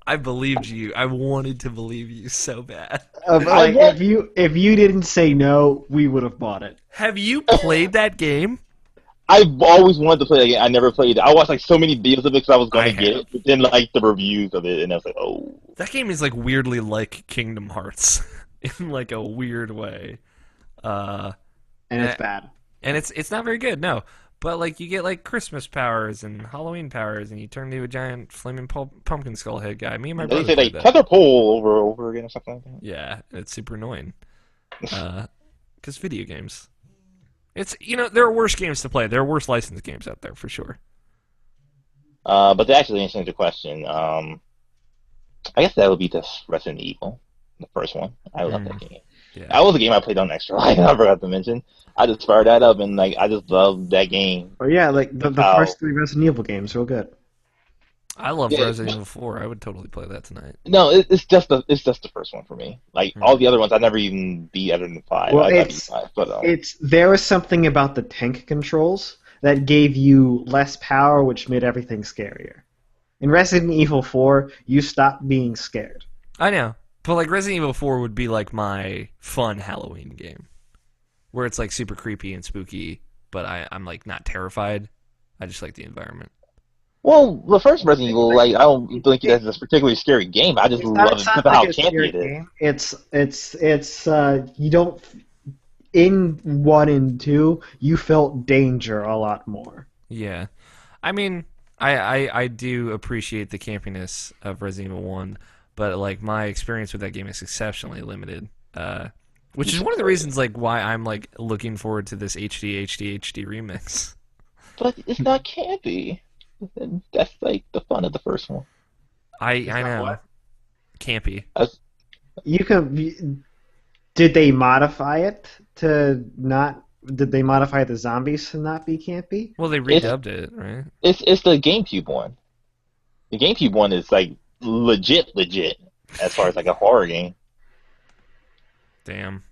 I believed you. I wanted to believe you so bad. I Like want. if you didn't say no, we would have bought it. Have you played that game? I've always wanted to play that game. I never played it. I watched like so many videos of it because I was going I to get have. it, but then like the reviews of it, and I was like, oh. That game is like weirdly like Kingdom Hearts in like a weird way. Uh, And it's and bad. it's not very good, no. But like you get like Christmas powers and Halloween powers, and you turn into a giant flaming pumpkin skull head guy. Me and my They brother say like played that. tether pole over again or something like that. Yeah, it's super annoying. Because video games. It's there are worse games to play. There are worse licensed games out there for sure. But to actually answer the question, I guess that would be this Resident Evil, the first one. I love that game. Yeah. That was a game I played on Extra Life. I forgot to mention. I just fired that up and like I just love that game. But yeah, like the How first three Resident Evil games, real good. I love Yeah, Resident Evil 4. I would totally play that tonight. no, it's just the first one for me. Like all the other ones, I never even beat other than five. Well, I beat five, but there was something about the tank controls that gave you less power, which made everything scarier. In Resident Evil 4, you stopped being scared. I know. But like Resident Evil 4 would be like my fun Halloween game. Where it's like super creepy and spooky, but I'm like not terrified. I just like the environment. well, the first Resident Evil, like I don't think that's a particularly scary game. I just love it It's not because of how like a campy scary it is. game. It's you don't in 1 and 2 you felt danger a lot more. Yeah. I mean, I do appreciate the campiness of Resident Evil 1, but like my experience with that game is exceptionally limited. Which is one of the reasons like why I'm like looking forward to this HD remix. But it's not campy. That's like the fun of the first one. I not know. what? Campy. Did they modify it to not? Did they modify the zombies to not be campy? Well, they It's redubbed it, right? it's the GameCube one. The GameCube one is like legit as far as like a horror game. Damn.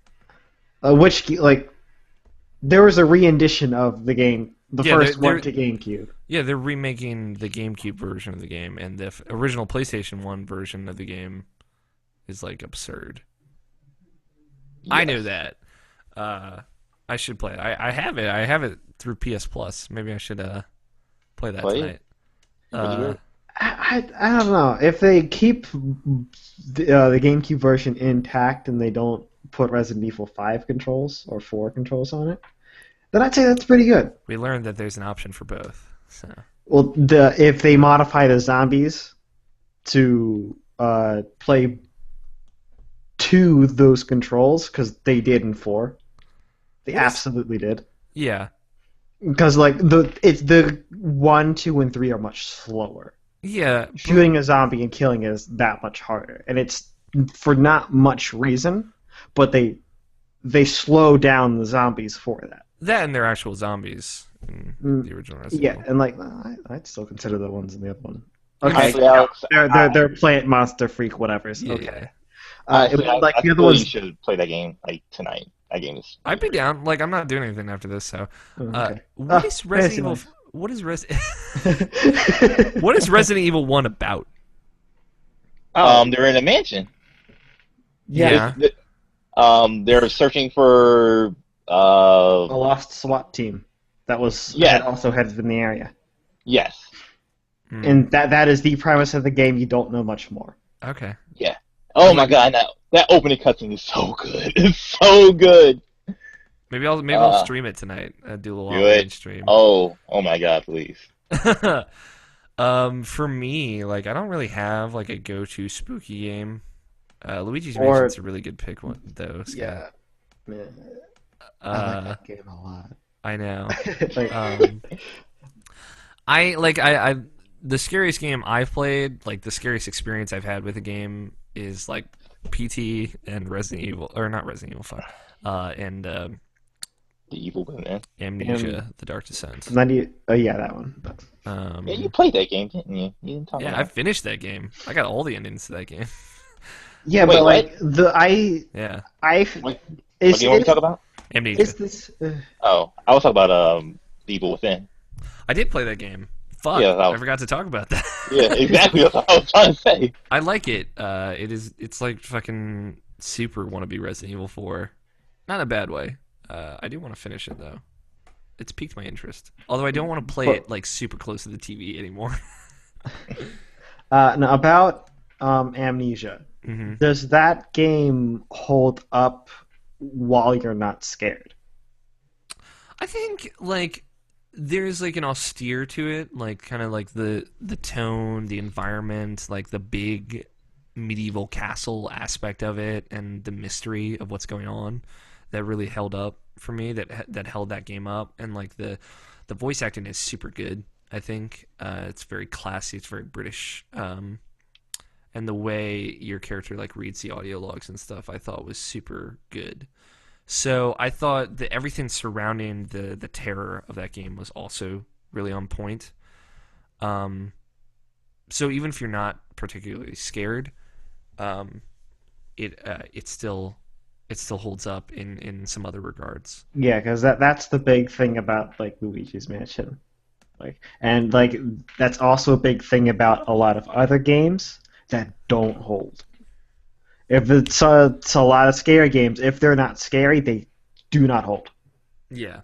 Which like there was a rendition of the game, the Yeah, first they're- one to GameCube. Yeah, they're remaking the GameCube version of the game, and the original PlayStation 1 version of the game is like absurd. I know that. I should play it. I have it. I have it through PS Plus. Maybe I should play that Play it? tonight. Pretty good. I don't know if they keep the GameCube version intact and they don't put Resident Evil 5 controls or 4 controls on it, then I'd say that's pretty good. We learned that there's an option for both. So Well, if they modify the zombies to play to those controls, because they did in 4, they absolutely did. yeah, Because like the 1, 2, and 3 are much slower. yeah. Shooting a zombie and killing it is that much harder, and it's for not much reason, but they slow down the zombies for that. That and they're actual zombies in the original Resident Yeah, Evil. and like I'd still consider the ones in the other one. Okay, Honestly, Alex, they're plant monster freak whatever. Yeah. Okay, honestly, like I the other feel you ones. should play that game like tonight. That game is. I'd be down. Like, I'm not doing anything after this. So, Oh, okay. what is Resident Evil? fancy What is What is Resident Evil 1 about? They're in a mansion. Yeah. They're searching for A lost SWAT team that was Yeah. had also headed in the area, yes. Hmm. and that is the premise of the game. You don't know much more. Okay. Oh my god, that opening cutscene is so good. It's so good. Maybe I'll stream it tonight. Do a little Do online it. stream. Oh my god, please. For me, like, I don't really have like a go-to spooky game. Luigi's Or- Mansion's a really good pick, though. Scott. Yeah, I like Uh, that game a lot. I know. Like, I the scariest game I've played, like the scariest experience I've had with a game is like PT and Resident Evil, or not Resident Evil, fuck, and The evil women. Amnesia: The Dark Descent. yeah, that one. But, Yeah, you played that game, didn't you? You didn't talk Yeah, about I finished that game. I got all the endings to that game. yeah, Wait, but what? like Yeah, What do you want me to talk about? Amnesia. Is this? Oh, I was talking about The Evil Within. I did play that game. Fuck, Yeah, I forgot to talk about that. Yeah, exactly. That's what I was trying to say. I like it. It's like fucking super wannabe Resident Evil 4. Not in a bad way. I do want to finish it though. It's piqued my interest. Although I don't want to play it like super close to the TV anymore. Now about Amnesia. Hmm. Does that game hold up while you're not scared? I think like there's like an austere to it, like kind of like the tone, the environment, like the big medieval castle aspect of it, and the mystery of what's going on that really held up for me. That held that game up, and like the voice acting is super good. I think it's very classy. It's very British. And the way your character like reads the audio logs and stuff, I thought was super good. So I thought that everything surrounding the terror of that game was also really on point. So even if you're not particularly scared, it still holds up in some other regards. Yeah, because that's the big thing about like Luigi's Mansion, and that's also a big thing about a lot of other games that don't hold. If it's a lot of scary games, if they're not scary, they do not hold. Yeah,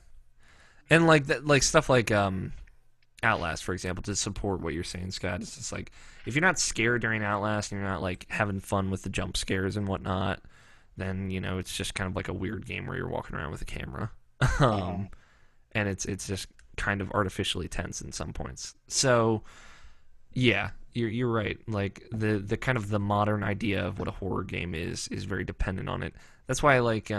and like that, like stuff like Outlast, for example, to support what you're saying, Scott. It's just like if you're not scared during Outlast and you're not like having fun with the jump scares and whatnot, then it's just kind of like a weird game where you're walking around with a camera, and it's just kind of artificially tense in some points. So yeah, you're right. Like the kind of the modern idea of what a horror game is very dependent on it. That's why I like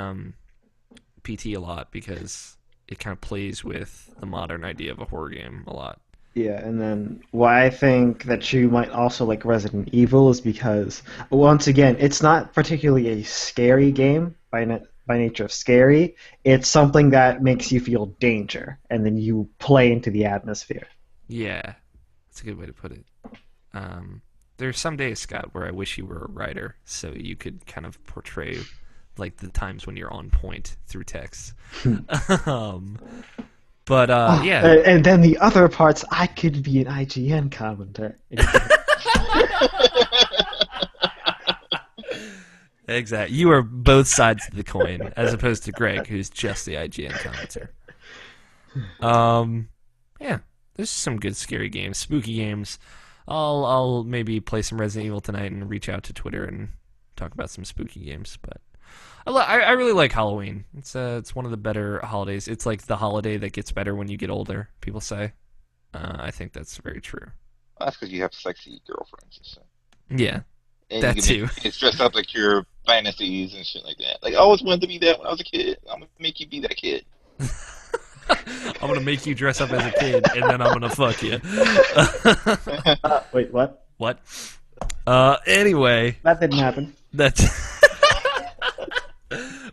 PT a lot, because it kind of plays with the modern idea of a horror game a lot. Yeah, and then why I think that you might also like Resident Evil is because, once again, it's not particularly a scary game by nature of scary. It's something that makes you feel danger, and then you play into the atmosphere. Yeah, that's a good way to put it. There's some days, Scott, where I wish you were a writer, so you could kind of portray like the times when you're on point through text. But yeah. And then the other parts, I could be an IGN commenter. Exactly. You are both sides of the coin, as opposed to Greg, who's just the IGN commenter. Yeah, there's some good scary games, spooky games. I'll maybe play some Resident Evil tonight and reach out to Twitter and talk about some spooky games. But I really like Halloween. It's one of the better holidays. It's like the holiday that gets better when you get older. People say. I think that's very true. That's because you have sexy girlfriends and stuff. Yeah, And you that can too. make kids dress up like your fantasies and shit like that. Like, I always wanted to be that when I was a kid. I'm gonna make you be that kid. I'm gonna make you dress up as a kid, and then I'm gonna fuck you. Wait, what? What? Anyway, That didn't happen. that's.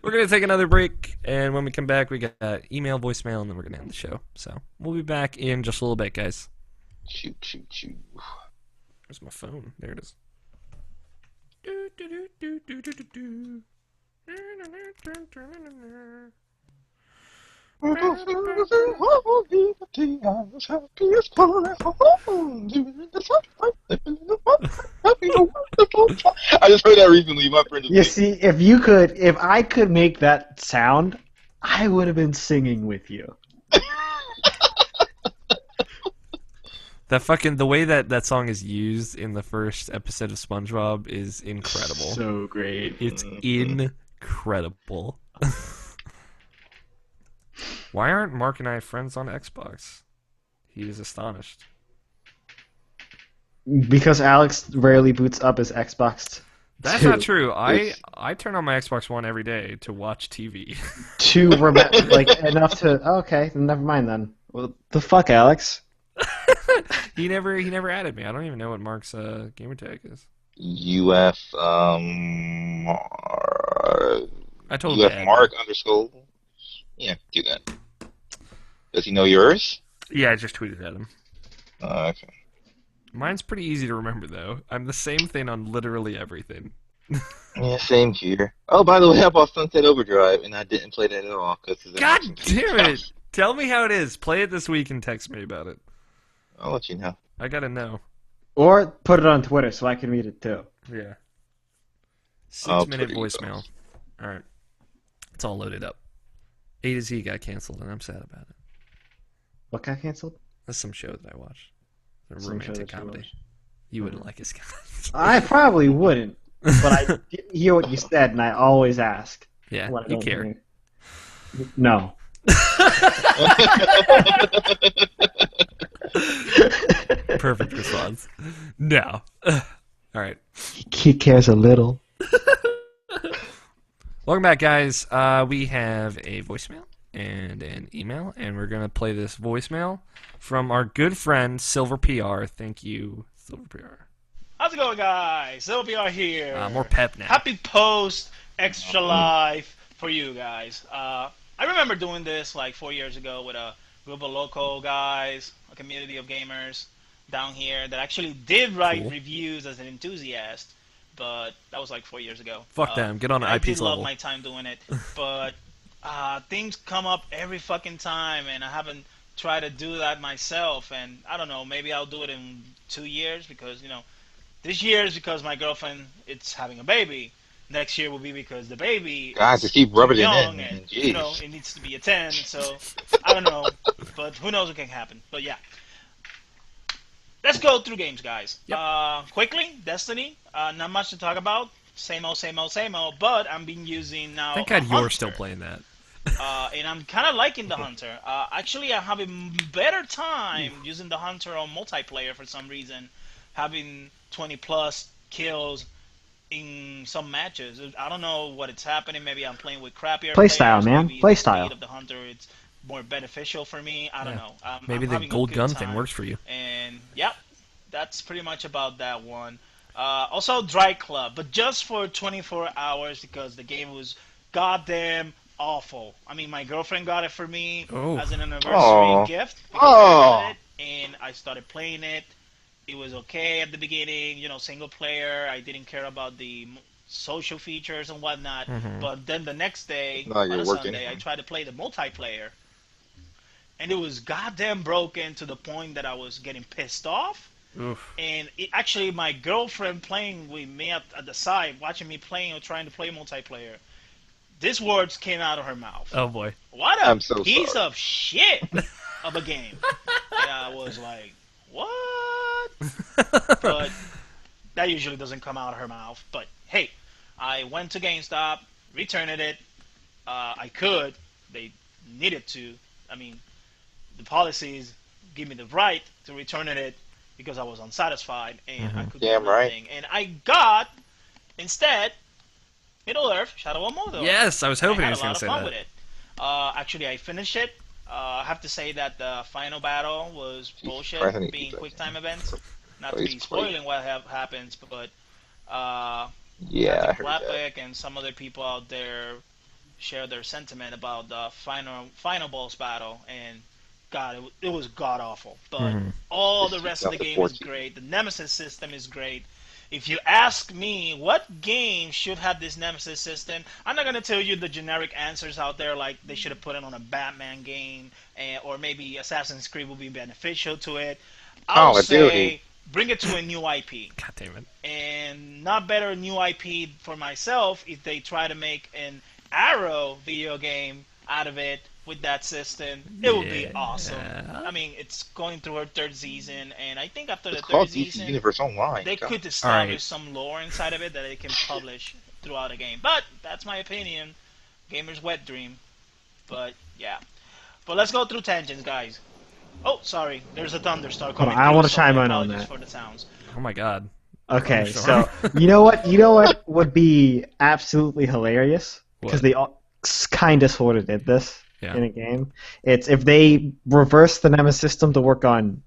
We're gonna take another break, and when we come back, we got email, voicemail, and then we're gonna end the show. So we'll be back in just a little bit, guys. Shoot, shoot, shoot. Where's my phone? There it is. I just heard that recently. My friend You is see, if I could make that sound, I would have been singing with you. The way that song is used in the first episode of SpongeBob is incredible. So great. It's incredible. Why aren't Mark and I friends on Xbox? He is astonished. Because Alex rarely boots up his Xbox. That's not true. I turn on my Xbox One every day to watch TV. Enough to. Oh, okay, then never mind then. Well, the fuck, Alex? He never added me. I don't even know what Mark's gamer tag is. UF I told him to UF add Mark me. underscore. Yeah, do that. Does he know yours? Yeah, I just tweeted at him. Okay. Mine's pretty easy to remember though. I'm the same thing on literally everything. Yeah, same here. Oh, by the way, I bought Sunset Overdrive, and I didn't play that at all. God damn it! Tell me how it is. Play it this week and text me about it. I'll let you know. I gotta know. Or put it on Twitter so I can read it too. Yeah. I'll 6-minute Twitter you voicemail. Alright. It's all loaded up. A to Z got canceled, and I'm sad about it. What got canceled? That's some show that I watched. A Some show romantic that you comedy. watched. You wouldn't like it, Scott. I probably wouldn't, but I didn't hear what you said, and I always ask. Yeah, when I you don't care. hear. No. Perfect response. No. Alright. He cares a little. Welcome back, guys. We have a voicemail and an email, and we're going to play this voicemail from our good friend, Silver PR. Thank you, Silver PR. How's it going, guys? Silver PR here. More pep now. Happy post extra life for you guys. I remember doing this like 4 years ago with a group of local guys, a community of gamers down here that actually did write Cool. reviews as an enthusiast, but that was like 4 years ago. Fuck them. Get on I IP's did love level. my time doing it, but things come up every fucking time, and I haven't tried to do that myself. And I don't know, maybe I'll do it in 2 years because this year is because my girlfriend is having a baby. Next year will be because the baby Guys, is just keep too rubbing it young in, man. and Jeez. it needs to be a 10. So I don't know, but who knows what can happen. But yeah. Let's go through games, guys. Yep. Quickly, Destiny. Not much to talk about. Same old, same old, same old. But I'm being using now. Thank God a you're Hunter. still playing that. And I'm kind of liking the Hunter. Actually, I'm having better time using the Hunter on multiplayer for some reason. Having 20 plus kills in some matches. I don't know what it's happening. Maybe I'm playing with crappier Playstyle, players. man. Maybe Playstyle. the speed of the Hunter, it's more beneficial for me. I don't know. Maybe I'm the having a gold good gun time. thing works for you. And yep, that's pretty much about that one. Also, Dry Club, but just for 24 hours because the game was goddamn awful. I mean, my girlfriend got it for me as an anniversary Aw. gift. Aw. I got it, and I started playing it. It was okay at the beginning, single player. I didn't care about the social features and whatnot. But then the next day, No, on you're a working. Sunday, I tried to play the multiplayer. And it was goddamn broken to the point that I was getting pissed off. Oof. And actually, my girlfriend playing with me at the side, watching me playing or trying to play multiplayer, these words came out of her mouth. Oh boy. What a I'm so piece sorry. of shit of a game. And I was like, what? But that usually doesn't come out of her mouth. But hey, I went to GameStop, returning it. I could. They needed to. I mean, the policies give me the right to return it because I was unsatisfied and I could get Damn right. nothing. And I got instead Middle Earth Shadow of Mordor. Yes, I was And I hoping he had a was going lot to of say fun that. with it. Actually, I finished it. I have to say that the final battle was Jesus bullshit, Christ, I need to being keep that quick game. time events. Not to Please, be please. spoiling what happens, but uh, I Yeah, I think heard that. Clapback and some other people out there share their sentiment about the final boss battle, and God, it was god awful. But Mhm. all the This rest of the game is 2014. great. The Nemesis system is great. If you ask me what game should have this Nemesis system, I'm not gonna tell you the generic answers out there like they should have put it on a Batman game, or maybe Assassin's Creed will be beneficial to it. I'll Call of Duty. say bring it to a new IP, God damn it. and not better new IP for myself if they try to make an Arrow video game out of it with that system. It would be awesome. Yeah. I mean, it's going through her third season, and I think after the It's third called DC season, Universe Online. they God. could All establish right. some lore inside of it that they can publish throughout a game. But that's my opinion. Gamer's wet dream. But yeah. But let's go through tangents, guys. Oh, sorry. There's a thunderstorm Hold on, coming I through, want to so my chime in on apologies that. for the sounds. Oh my god. Okay, Thunderstorm. so you know what? You know what would be absolutely hilarious because What? they kind of sort of did this Yeah. in a game. It's if they reverse the Nemesis system to work on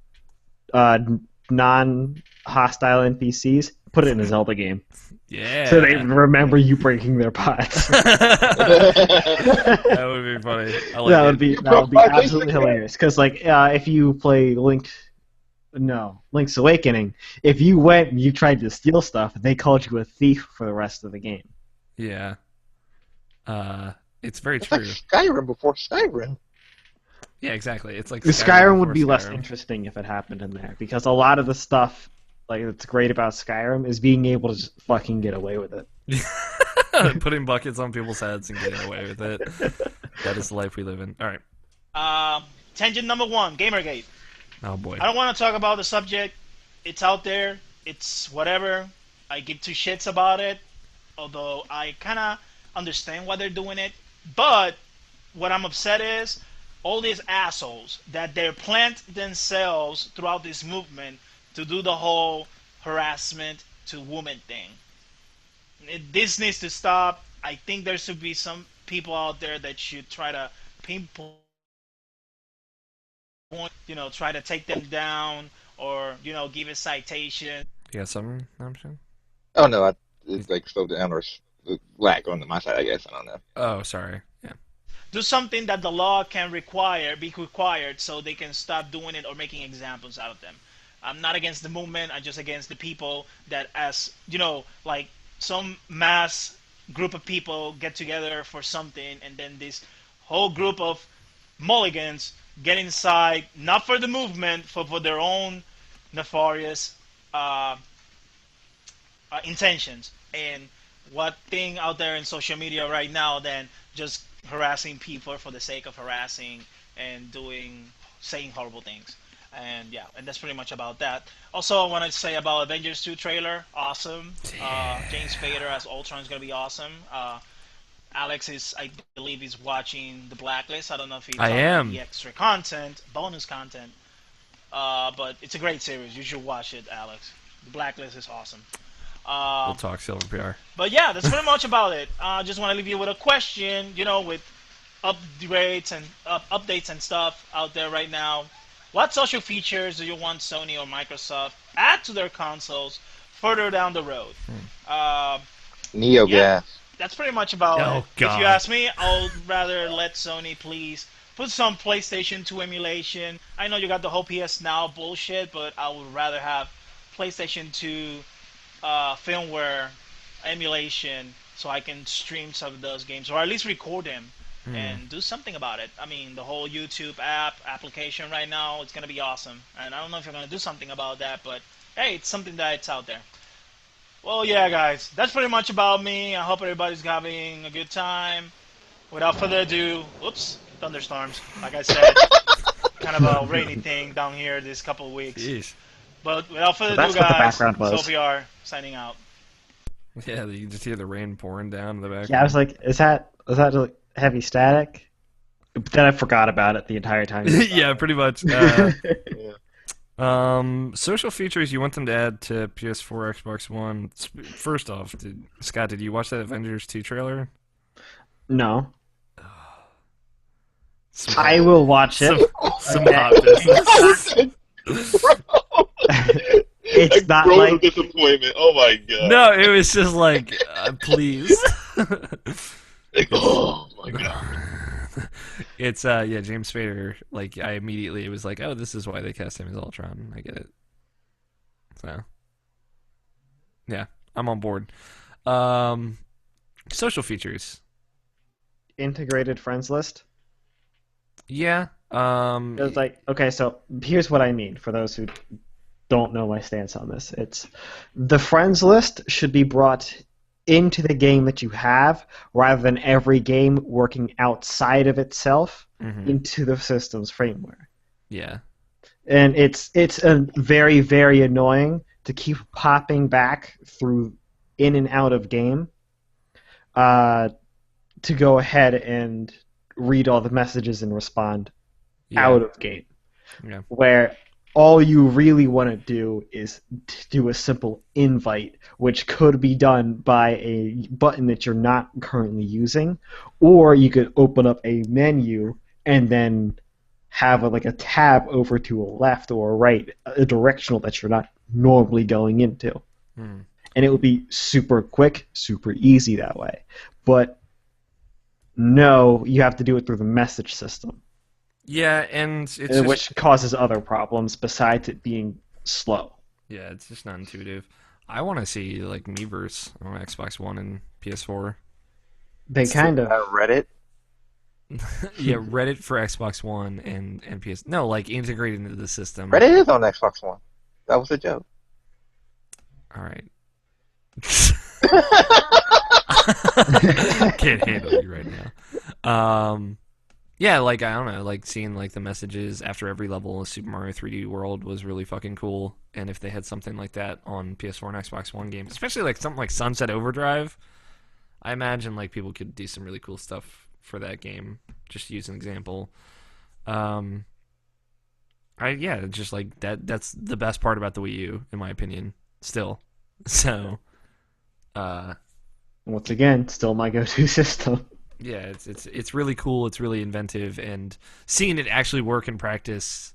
non-hostile NPCs, put it in a Zelda game, Yeah. so they remember you breaking their pots. That would be funny. I like that it. would be absolutely hilarious. Because like if you play Link's Awakening, if you went and you tried to steal stuff, they called you a thief for the rest of the game. Yeah. It's very It's true. like Skyrim before Skyrim. Yeah, exactly. It's like Skyrim would before be less Skyrim. interesting if it happened in there, because a lot of the stuff like that's great about Skyrim is being able to just fucking get away with it. Putting buckets on people's heads and getting away with it. That is the life we live in. All right. Tangent number one, Gamergate. Oh boy. I don't want to talk about the subject. It's out there. It's whatever. I give two shits about it. Although I kind of understand why they're doing it. But what I'm upset is all these assholes that they plant themselves throughout this movement to do the whole harassment to women thing. This needs to stop. I think there should be some people out there that should try to pinpoint, try to take them down or, give a citation. You got something, Namshin? Oh no, it's like slowed down or lag on my side. I guess I don't know. Oh, sorry. Yeah. Do something that the law can be required so they can stop doing it or making examples out of them. I'm not against the movement. I'm just against the people that, as like some mass group of people get together for something, and then this whole group of mulligans get inside, not for the movement, for their own nefarious uh, intentions. And what thing out there in social media right now than just harassing people for the sake of harassing and saying horrible things. And yeah, and that's pretty much about that. Also, I want to say about Avengers 2 trailer, awesome. James Spader as Ultron is gonna be awesome. Alex I believe, is watching The Blacklist. I don't know if he's I am. the extra content, bonus content, but it's a great series. You should watch it, Alex. The Blacklist is awesome. We'll talk Silver PR. But yeah, that's pretty much about it. Just want to leave you with a question, with upgrades and updates and stuff out there right now. What social features do you want Sony or Microsoft add to their consoles further down the road? NeoGAF. Yeah. That's pretty much about Oh, it. God. If you ask me, I'll rather let Sony please put some PlayStation 2 emulation. I know you got the whole PS Now bullshit, but I would rather have PlayStation 2 firmware emulation so I can stream some of those games, or at least record them and do something about it. I mean, the whole YouTube application right now, it's going to be awesome. And I don't know if you're going to do something about that, but hey, it's something that's out there. Well, yeah, guys, that's pretty much about me. I hope everybody's having a good time. Without further ado, whoops, thunderstorms, like I said. Kind of a rainy thing down here this couple of weeks. Jeez. But without further So that's ado, what the guys, background was. SoPR signing out. Yeah, you just hear the rain pouring down in the background. Yeah, I was like, is that like heavy static? But then I forgot about it the entire time. Yeah, pretty much. Yeah. Social features you want them to add to PS4, Xbox One. First off, Scott, did you watch that Avengers 2 trailer? No, Some I will watch it. some hot business. It's not Groan of like disappointment. Oh my god. No, it was just like, please. Like, oh my god. It's James Spader. Like it was like, oh, this is why they cast him as Ultron. I get it. So yeah, I'm on board. Social features. integrated friends list. Yeah. It's like, okay, so here's what I mean for those who don't know my stance on this. It's the friends list should be brought into the game that you have rather than every game working outside of itself into the system's framework. Yeah. And it's a very, very annoying to keep popping back through in and out of game to go ahead and read all the messages and respond out of game. Yeah. Where all you really want to do is do a simple invite, which could be done by a button that you're not currently using, or you could open up a menu and then have a tab over to a left or a right, a directional that you're not normally going into. And it would be super quick, super easy that way. But no, you have to do it through the message system. Yeah, and it's Which causes other problems besides it being slow. Yeah, it's just not intuitive. I want to see like Miiverse on Xbox One and PS4. They kind of Reddit. Yeah, Reddit for Xbox One and PS. No, like integrated into the system. Reddit is on Xbox One. That was a joke. All right. Can't handle you right now. Yeah, like I don't know, like seeing like the messages after every level of Super Mario 3D World was really fucking cool. And if they had something like that on PS4 and Xbox One games, especially like something like Sunset Overdrive, I imagine like people could do some really cool stuff for that game. Just to use an example. Just like that's the best part about the Wii U, in my opinion, still. So once again, still my go-to system. yeah, it's really cool. It's really inventive, and seeing it actually work in practice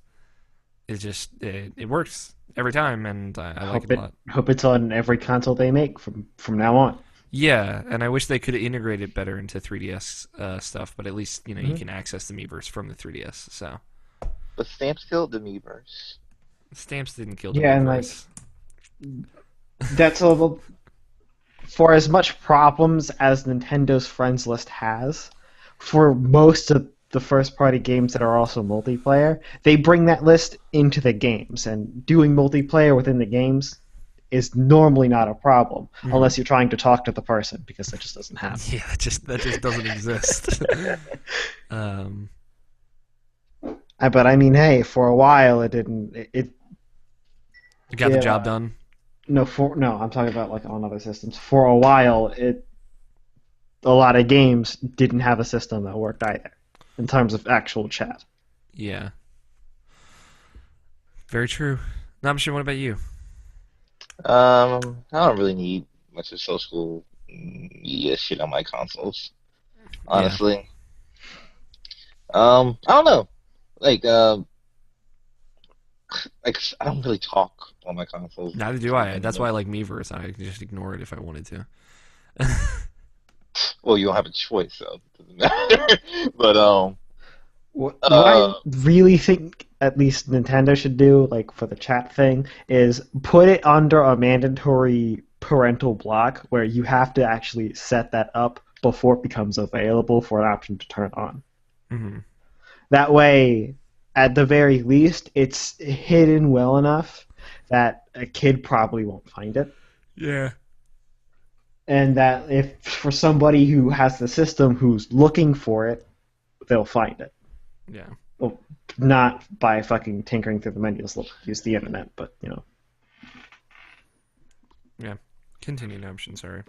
is just it works every time, and I like it a lot. Hope it's on every console they make from now on. Yeah, and I wish they could integrate it better into 3DS stuff, but at least you can access the Miiverse from the 3DS. So But Stamps killed the Miiverse. Stamps didn't kill the Yeah, and Miiverse. That's a little. For as much problems as Nintendo's friends list has, for most of the first-party games that are also multiplayer, they bring that list into the games, and doing multiplayer within the games is normally not a problem, unless you're trying to talk to the person, because that just doesn't happen. Yeah, that just doesn't exist. But I mean, hey, for a while it didn't. It got the job done. No, I'm talking about like on other systems. For a while, a lot of games didn't have a system that worked either, in terms of actual chat. Yeah. Very true. Namshin, what about you? I don't really need much of social media shit on my consoles. Honestly. I don't know. Like I don't really talk on my consoles. Neither do I. That's why I like Miiverse. I can just ignore it if I wanted to. Well, you don't have a choice, so it doesn't matter. But What I really think at least Nintendo should do, like for the chat thing, is put it under a mandatory parental block where you have to actually set that up before it becomes available for an option to turn on. Mm-hmm. That way, at the very least, it's hidden well enough that a kid probably won't find it. Yeah. And that if for somebody who has the system who's looking for it, they'll find it. Yeah. Well, not by fucking tinkering through the menus, use the internet, but Yeah. Continue, no, I'm sorry.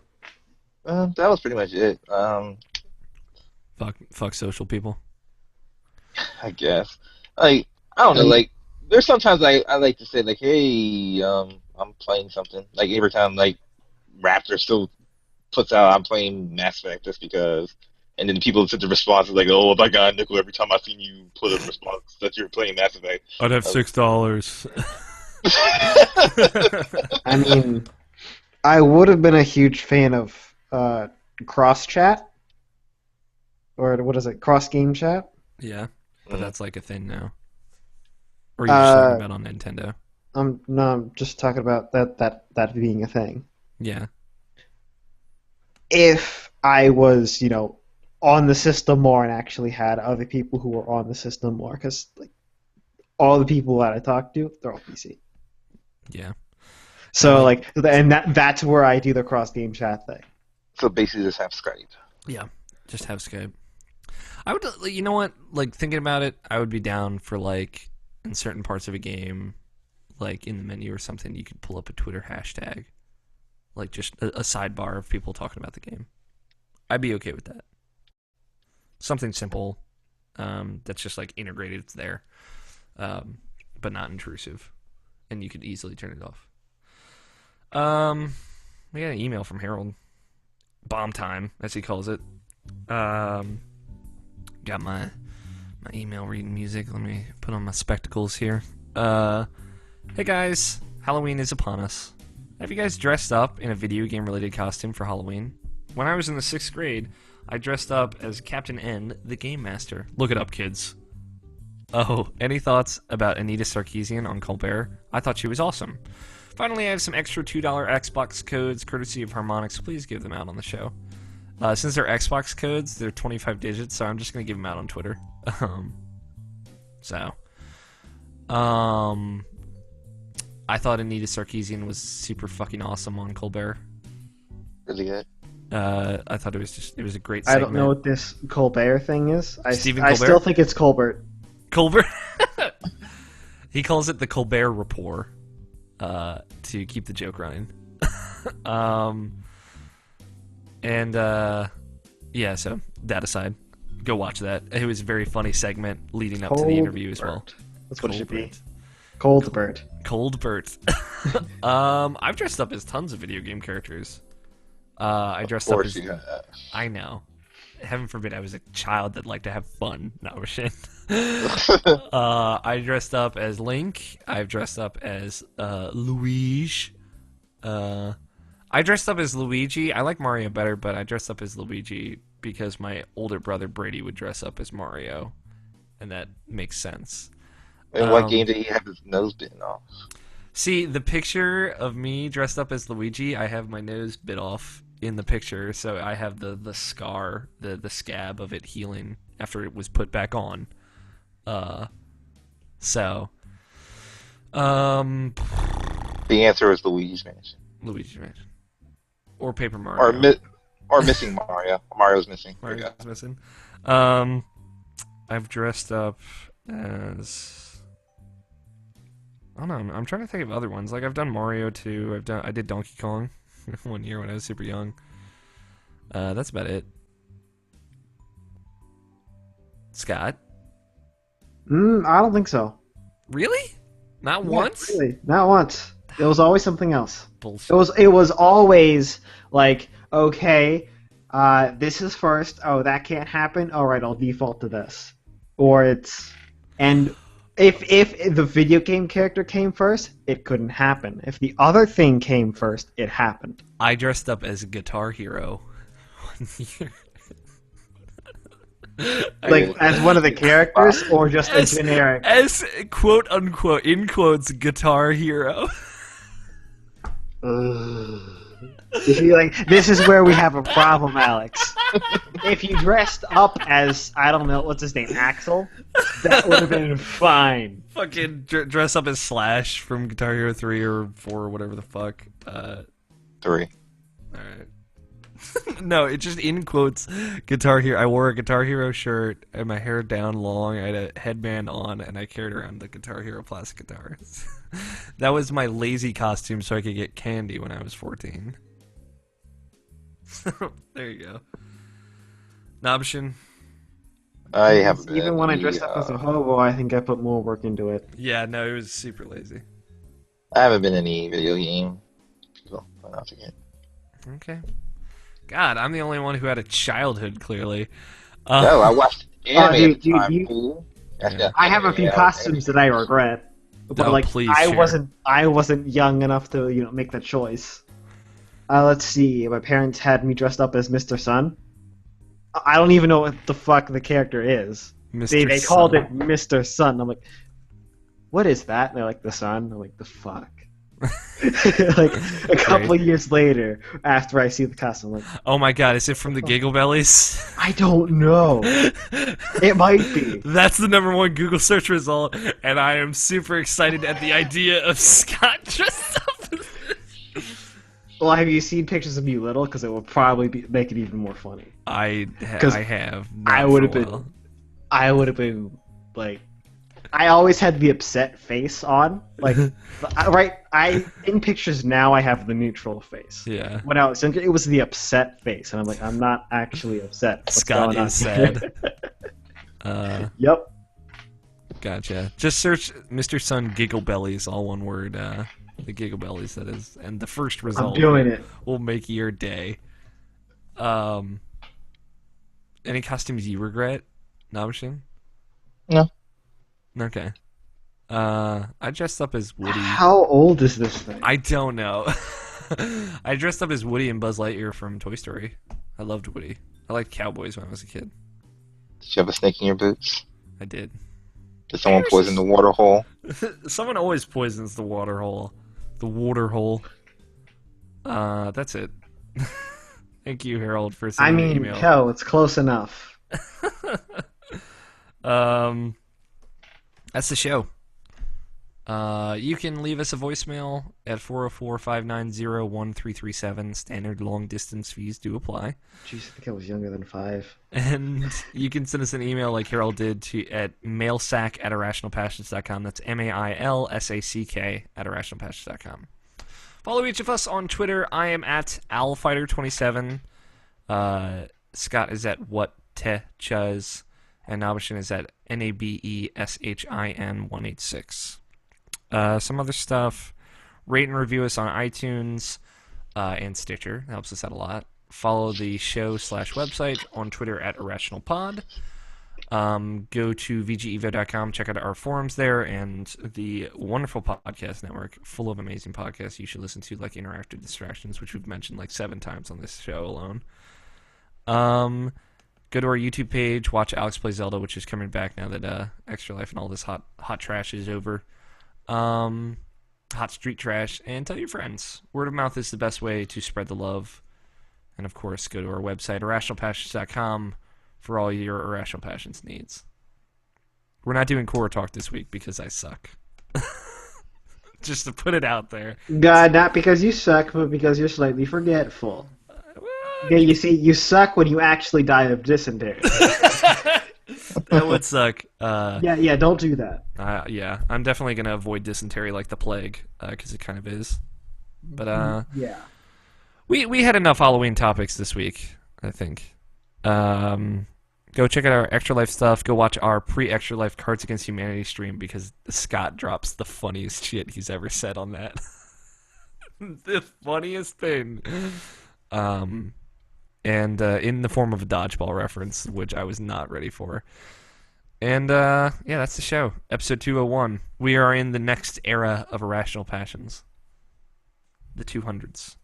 That was pretty much it. Fuck social people. I guess. Like, I don't know. Um, Like, there's sometimes I like to say like, hey, I'm playing something. Like every time like Raptor still puts out, I'm playing Mass Effect just because. And then people send the response is like, oh my god, Nickel, every time I seen you put a response that you're playing Mass Effect. I'd have I was- $6. I mean, I would have been a huge fan of cross chat, or what is it, cross game chat? Yeah, but Mm. that's like a thing now. Or are you just talking Uh, about on Nintendo? I'm just talking about that being a thing. Yeah. If I was, on the system more and actually had other people who were on the system more, because like all the people that I talk to, they're all PC. Yeah. So like- and that's where I do the cross game chat thing. So basically, just have Skype. Yeah. Just have Skype. I would, you know what? Like, thinking about it, I would be down for, like, in certain parts of a game, like in the menu or something, you could pull up a Twitter hashtag. Like, just a sidebar of people talking about the game. I'd be okay with that. Something simple that's just, like, integrated. It's there. But not intrusive. And you could easily turn it off. We got an email from Harold. Bomb time, as he calls it. Got my email reading music. Let me put on my spectacles here. Hey guys, Halloween is upon us. Have you guys dressed up in a video game related costume for Halloween? When I was in the 6th grade, I dressed up as Captain N, the Game Master. Look it up, kids. Oh, any thoughts about Anita Sarkeesian on Colbert? I thought she was awesome. Finally, I have some extra $2 Xbox codes courtesy of Harmonix. Please give them out on the show. Since they're Xbox codes, they're 25 digits, so I'm just going to give them out on Twitter. I thought Anita Sarkeesian was super fucking awesome on Colbert. Really good. I thought it was a great I segment. don't know what this Colbert thing is. Stephen I Colbert? still think it's Colbert. Colbert. He calls it the Colbert Report to keep the joke running. Yeah, so that aside, go watch that. It was a very funny segment leading up to the interview as well. That's what it should be. Colbert. Coldbert. I've dressed up as tons of video game characters. I dressed Of up course as... you have. I know. Heaven forbid I was a child that liked to have fun. No, shit. I dressed up as Link. I've dressed up as Luigi. I dressed up as Luigi. I like Mario better, but I dressed up as Luigi because my older brother Brady would dress up as Mario, and that makes sense. In what game did he have his nose bitten off? See, the picture of me dressed up as Luigi, I have my nose bit off in the picture, so I have the scar, the scab of it healing after it was put back on. The answer is Luigi's Mansion. Luigi Mansion. Or Paper Mario. Or missing Mario. Mario's missing. There you go. Mario's missing. I've dressed up as... I don't know. I'm trying to think of other ones. Like, I've done Mario too. I did Donkey Kong one year when I was super young. That's about it. Scott? I don't think so. Really? Not once? Really, not once. It was always something else. Bullshit. It was always like, okay, this is first. Oh, that can't happen. All right, I'll default to this. Or it's if the video game character came first, it couldn't happen. If the other thing came first, it happened. I dressed up as Guitar Hero one year. Like as one of the characters, or just a generic. As quote unquote in quotes Guitar Hero. You see, like, this is where we have a problem, Alex. If you dressed up as, I don't know, what's his name, Axel, that would have been fine. Fucking dress up as Slash from Guitar Hero 3 or 4 or whatever the fuck. 3. Alright. No, it's just in quotes Guitar Hero. I wore a Guitar Hero shirt and my hair down long. I had a headband on and I carried around the Guitar Hero plastic guitar. That was my lazy costume so I could get candy when I was 14. There you go. Nobshin. I haven't been Even when I any. dressed up as a hobo, I think I put more work into it. Yeah, no, he was super lazy. I haven't been any video game. So I forget. Okay. God, I'm the only one who had a childhood, clearly. No, I watched anime at the Dude, time. Fool. That's Yeah. got I have a anime. few I was costumes that I regret, but Oh, like please share. I wasn't young enough to make that choice. Let's see. My parents had me dressed up as Mr. Sun. I don't even know what the fuck the character is. Mr. They called Sun. it Mr. Sun. I'm like, what is that? And they're like, the sun. I'm like, the fuck. Like a couple of years later, after I see the costume, I'm like, Oh my god, is it from the Giggle Bellies? I don't know. It might be. That's the #1 Google search result, and I am super excited at the idea of Scott dressed up as Well, have you seen pictures of me little? Because it will probably make it even more funny. I have. I would have been. I would have been like. I always had the upset face on. Like, in pictures now I have the neutral face. Yeah. When I was younger, it was the upset face, and I'm like, I'm not actually upset. What's Scott going on is here? sad. Yep. Gotcha. Just search Mr. Sun Giggle Bellies, all one word. The Giggle Bellies, that is, and the first result I'm doing it. will make your day. Any costumes you regret, Nabishin? No. Okay. I dressed up as Woody. How old is this thing? I don't know. I dressed up as Woody and Buzz Lightyear from Toy Story. I loved Woody. I liked cowboys when I was a kid. Did you have a snake in your boots? I did. Did someone poison the water hole? Someone always poisons the water hole. The water hole. That's it. Thank you, Harold, for sending the email. Hell, it's close enough. That's the show. You can leave us a voicemail at 404-590-1337. Standard long distance fees do apply. Jeez, I think I was younger than 5. And you can send us an email like Harold did at mailsack@irrationalpassions.com. That's mailsack@irrationalpassions.com. Follow each of us on Twitter. I am at owlfighter27. Scott is at whattechuz. And Nabishin is at NABESHIN186. Some other stuff. Rate and review us on iTunes and Stitcher. That helps us out a lot. Follow the show/website on Twitter at IrrationalPod. Go to VGEvo.com. Check out our forums there and the wonderful podcast network full of amazing podcasts you should listen to, like Interactive Distractions, which we've mentioned like 7 times on this show alone. Go to our YouTube page, watch Alex Play Zelda, which is coming back now that Extra Life and all this hot trash is over. Hot street trash, and tell your friends. Word of mouth is the best way to spread the love. And of course, go to our website, IrrationalPassions.com, for all your Irrational Passions needs. We're not doing core talk this week because I suck. Just to put it out there. God, not because you suck, but because you're slightly forgetful. Yeah, you see, you suck when you actually die of dysentery. That would suck. Yeah, don't do that. Yeah, I'm definitely going to avoid dysentery like the plague, because it kind of is. But, yeah. We had enough Halloween topics this week, I think. Go check out our Extra Life stuff. Go watch our pre-Extra Life Cards Against Humanity stream, because Scott drops the funniest shit he's ever said on that. The funniest thing. And in the form of a dodgeball reference, which I was not ready for. And, yeah, that's the show. Episode 201. We are in the next era of Irrational Passions. The 200s.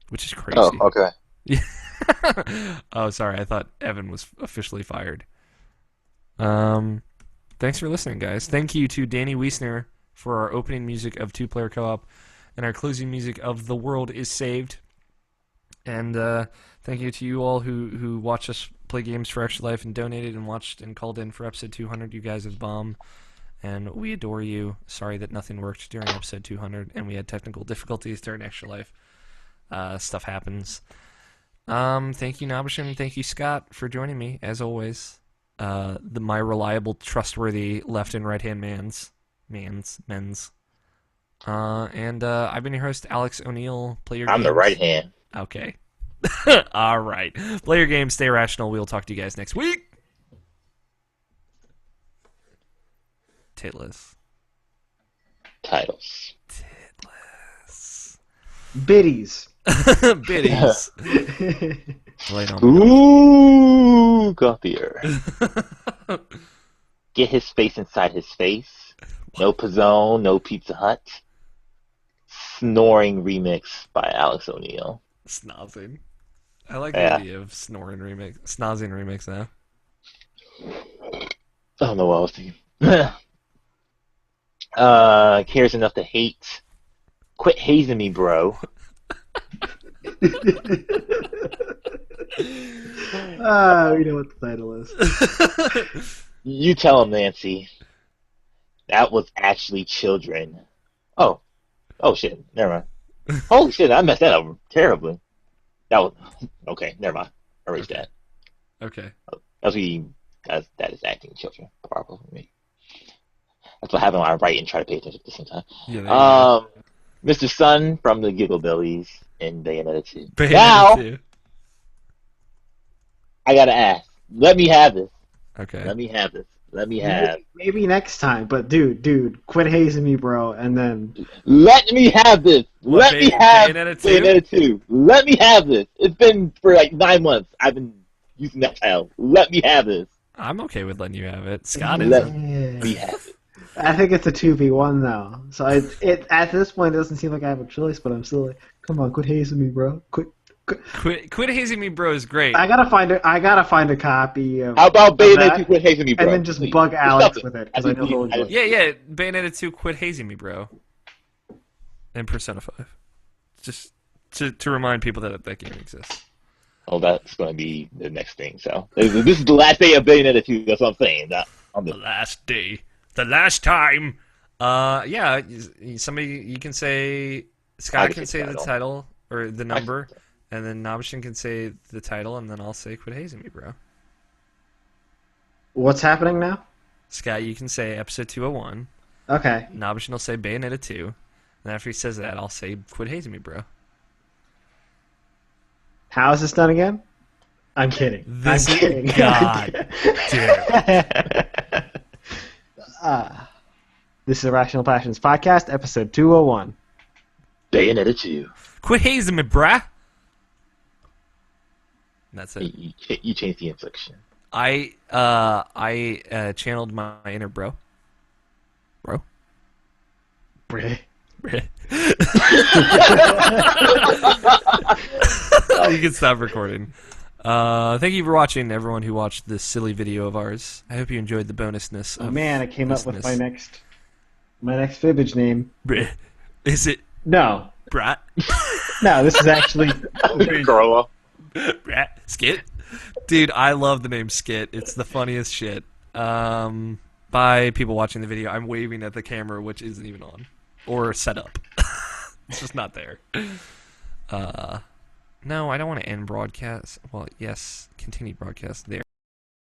Which is crazy. Oh, okay. Oh, sorry. I thought Evan was officially fired. Thanks for listening, guys. Thank you to Danny Wiesner for our opening music of Two Player Co-op and our closing music of The World is Saved. And thank you to you all who watched us play games for Extra Life and donated and watched and called in for episode 200. You guys are the bomb, and we adore you. Sorry that nothing worked during episode 200, and we had technical difficulties during Extra Life. Stuff happens. Thank you, Nabishin. Thank you, Scott, for joining me, as always. My reliable, trustworthy left and right-hand men's. And I've been your host, Alex O'Neill. Play your I'm the games. right hand. Okay. All right. Play your game, stay rational. We'll talk to you guys next week. Titless. Titles. Biddies. Biddies. Right on. Ooh, Guthier. Get his face inside his face. No Pizzone, no Pizza Hut. Snoring remix by Alex O'Neill. Snozzing. I like Yeah. the idea of snoring remix, snozzing remix now. I don't know what I was thinking. Cares enough to hate. Quit hazing me, bro. We know what the title is. You tell him, Nancy. That was actually children. Oh shit. Never mind. Holy shit, I messed that up terribly. That was okay. Never mind. Erase that. Okay. That is acting children. Probably for me. That's what happened when I write and try to pay attention at the same time. Yeah, there you go. Mr. Sun from the Giggle Bellies and Bayonetta 2. Bayonetta Now 2. I gotta ask. Let me have this. Okay. Let me have this. Let me have. Maybe next time, but dude, quit hazing me, bro. And then Let me have this. What, Let me have Bayonetta 2? Bayonetta 2. Let me have this. It's been for like 9 months. I've been using that title. Let me have this. I'm okay with letting you have it. Scott Let isn't. me have it. I think it's a 2v1 though. So it at this point it doesn't seem like I have a choice, but I'm still like, come on, quit hazing me, bro. Quit hazing me, bro is great. I gotta find a copy of. How about of Bayonetta that, 2 quit hazing me, bro? and then just Please. bug Alex Stop with it I because I think know he'll we- enjoy it. Yeah, Bayonetta 2, quit hazing me, bro. And Persona 5. Just to remind people that that game exists. Oh, that's going to be the next thing. So this is the last day of Bayonetta 2. That's what I'm saying. The last day. The last time. Yeah, somebody, you can say, Scott can say the title, or the number, and then Nobishin can say the title, and then I'll say quit hazing me, bro. What's happening now? Scott, you can say episode 201. Okay. Nobishin will say Bayonetta 2. And after he says that, I'll say quit hazing me, bro. How is this done again? I'm kidding. This I'm is kidding. God damn. This is Irrational Passions Podcast, episode 201. Bayonetta 2. Quit hazing me, bruh. That's it. You changed the inflection. I channeled my inner bro. Bro. Bruh. You can stop recording. Thank you for watching, everyone who watched this silly video of ours. I hope you enjoyed the bonusness. Oh of man, I came up with thisness. my next fibbage name. Bruh. Is it No. brat? No, this is actually Grow up. Brat? Skit? Dude, I love the name Skit. It's the funniest shit. By people watching the video, I'm waving at the camera, which isn't even on. Or set up. It's just not there. No, I don't want to end broadcast. Well, yes, continue broadcast there.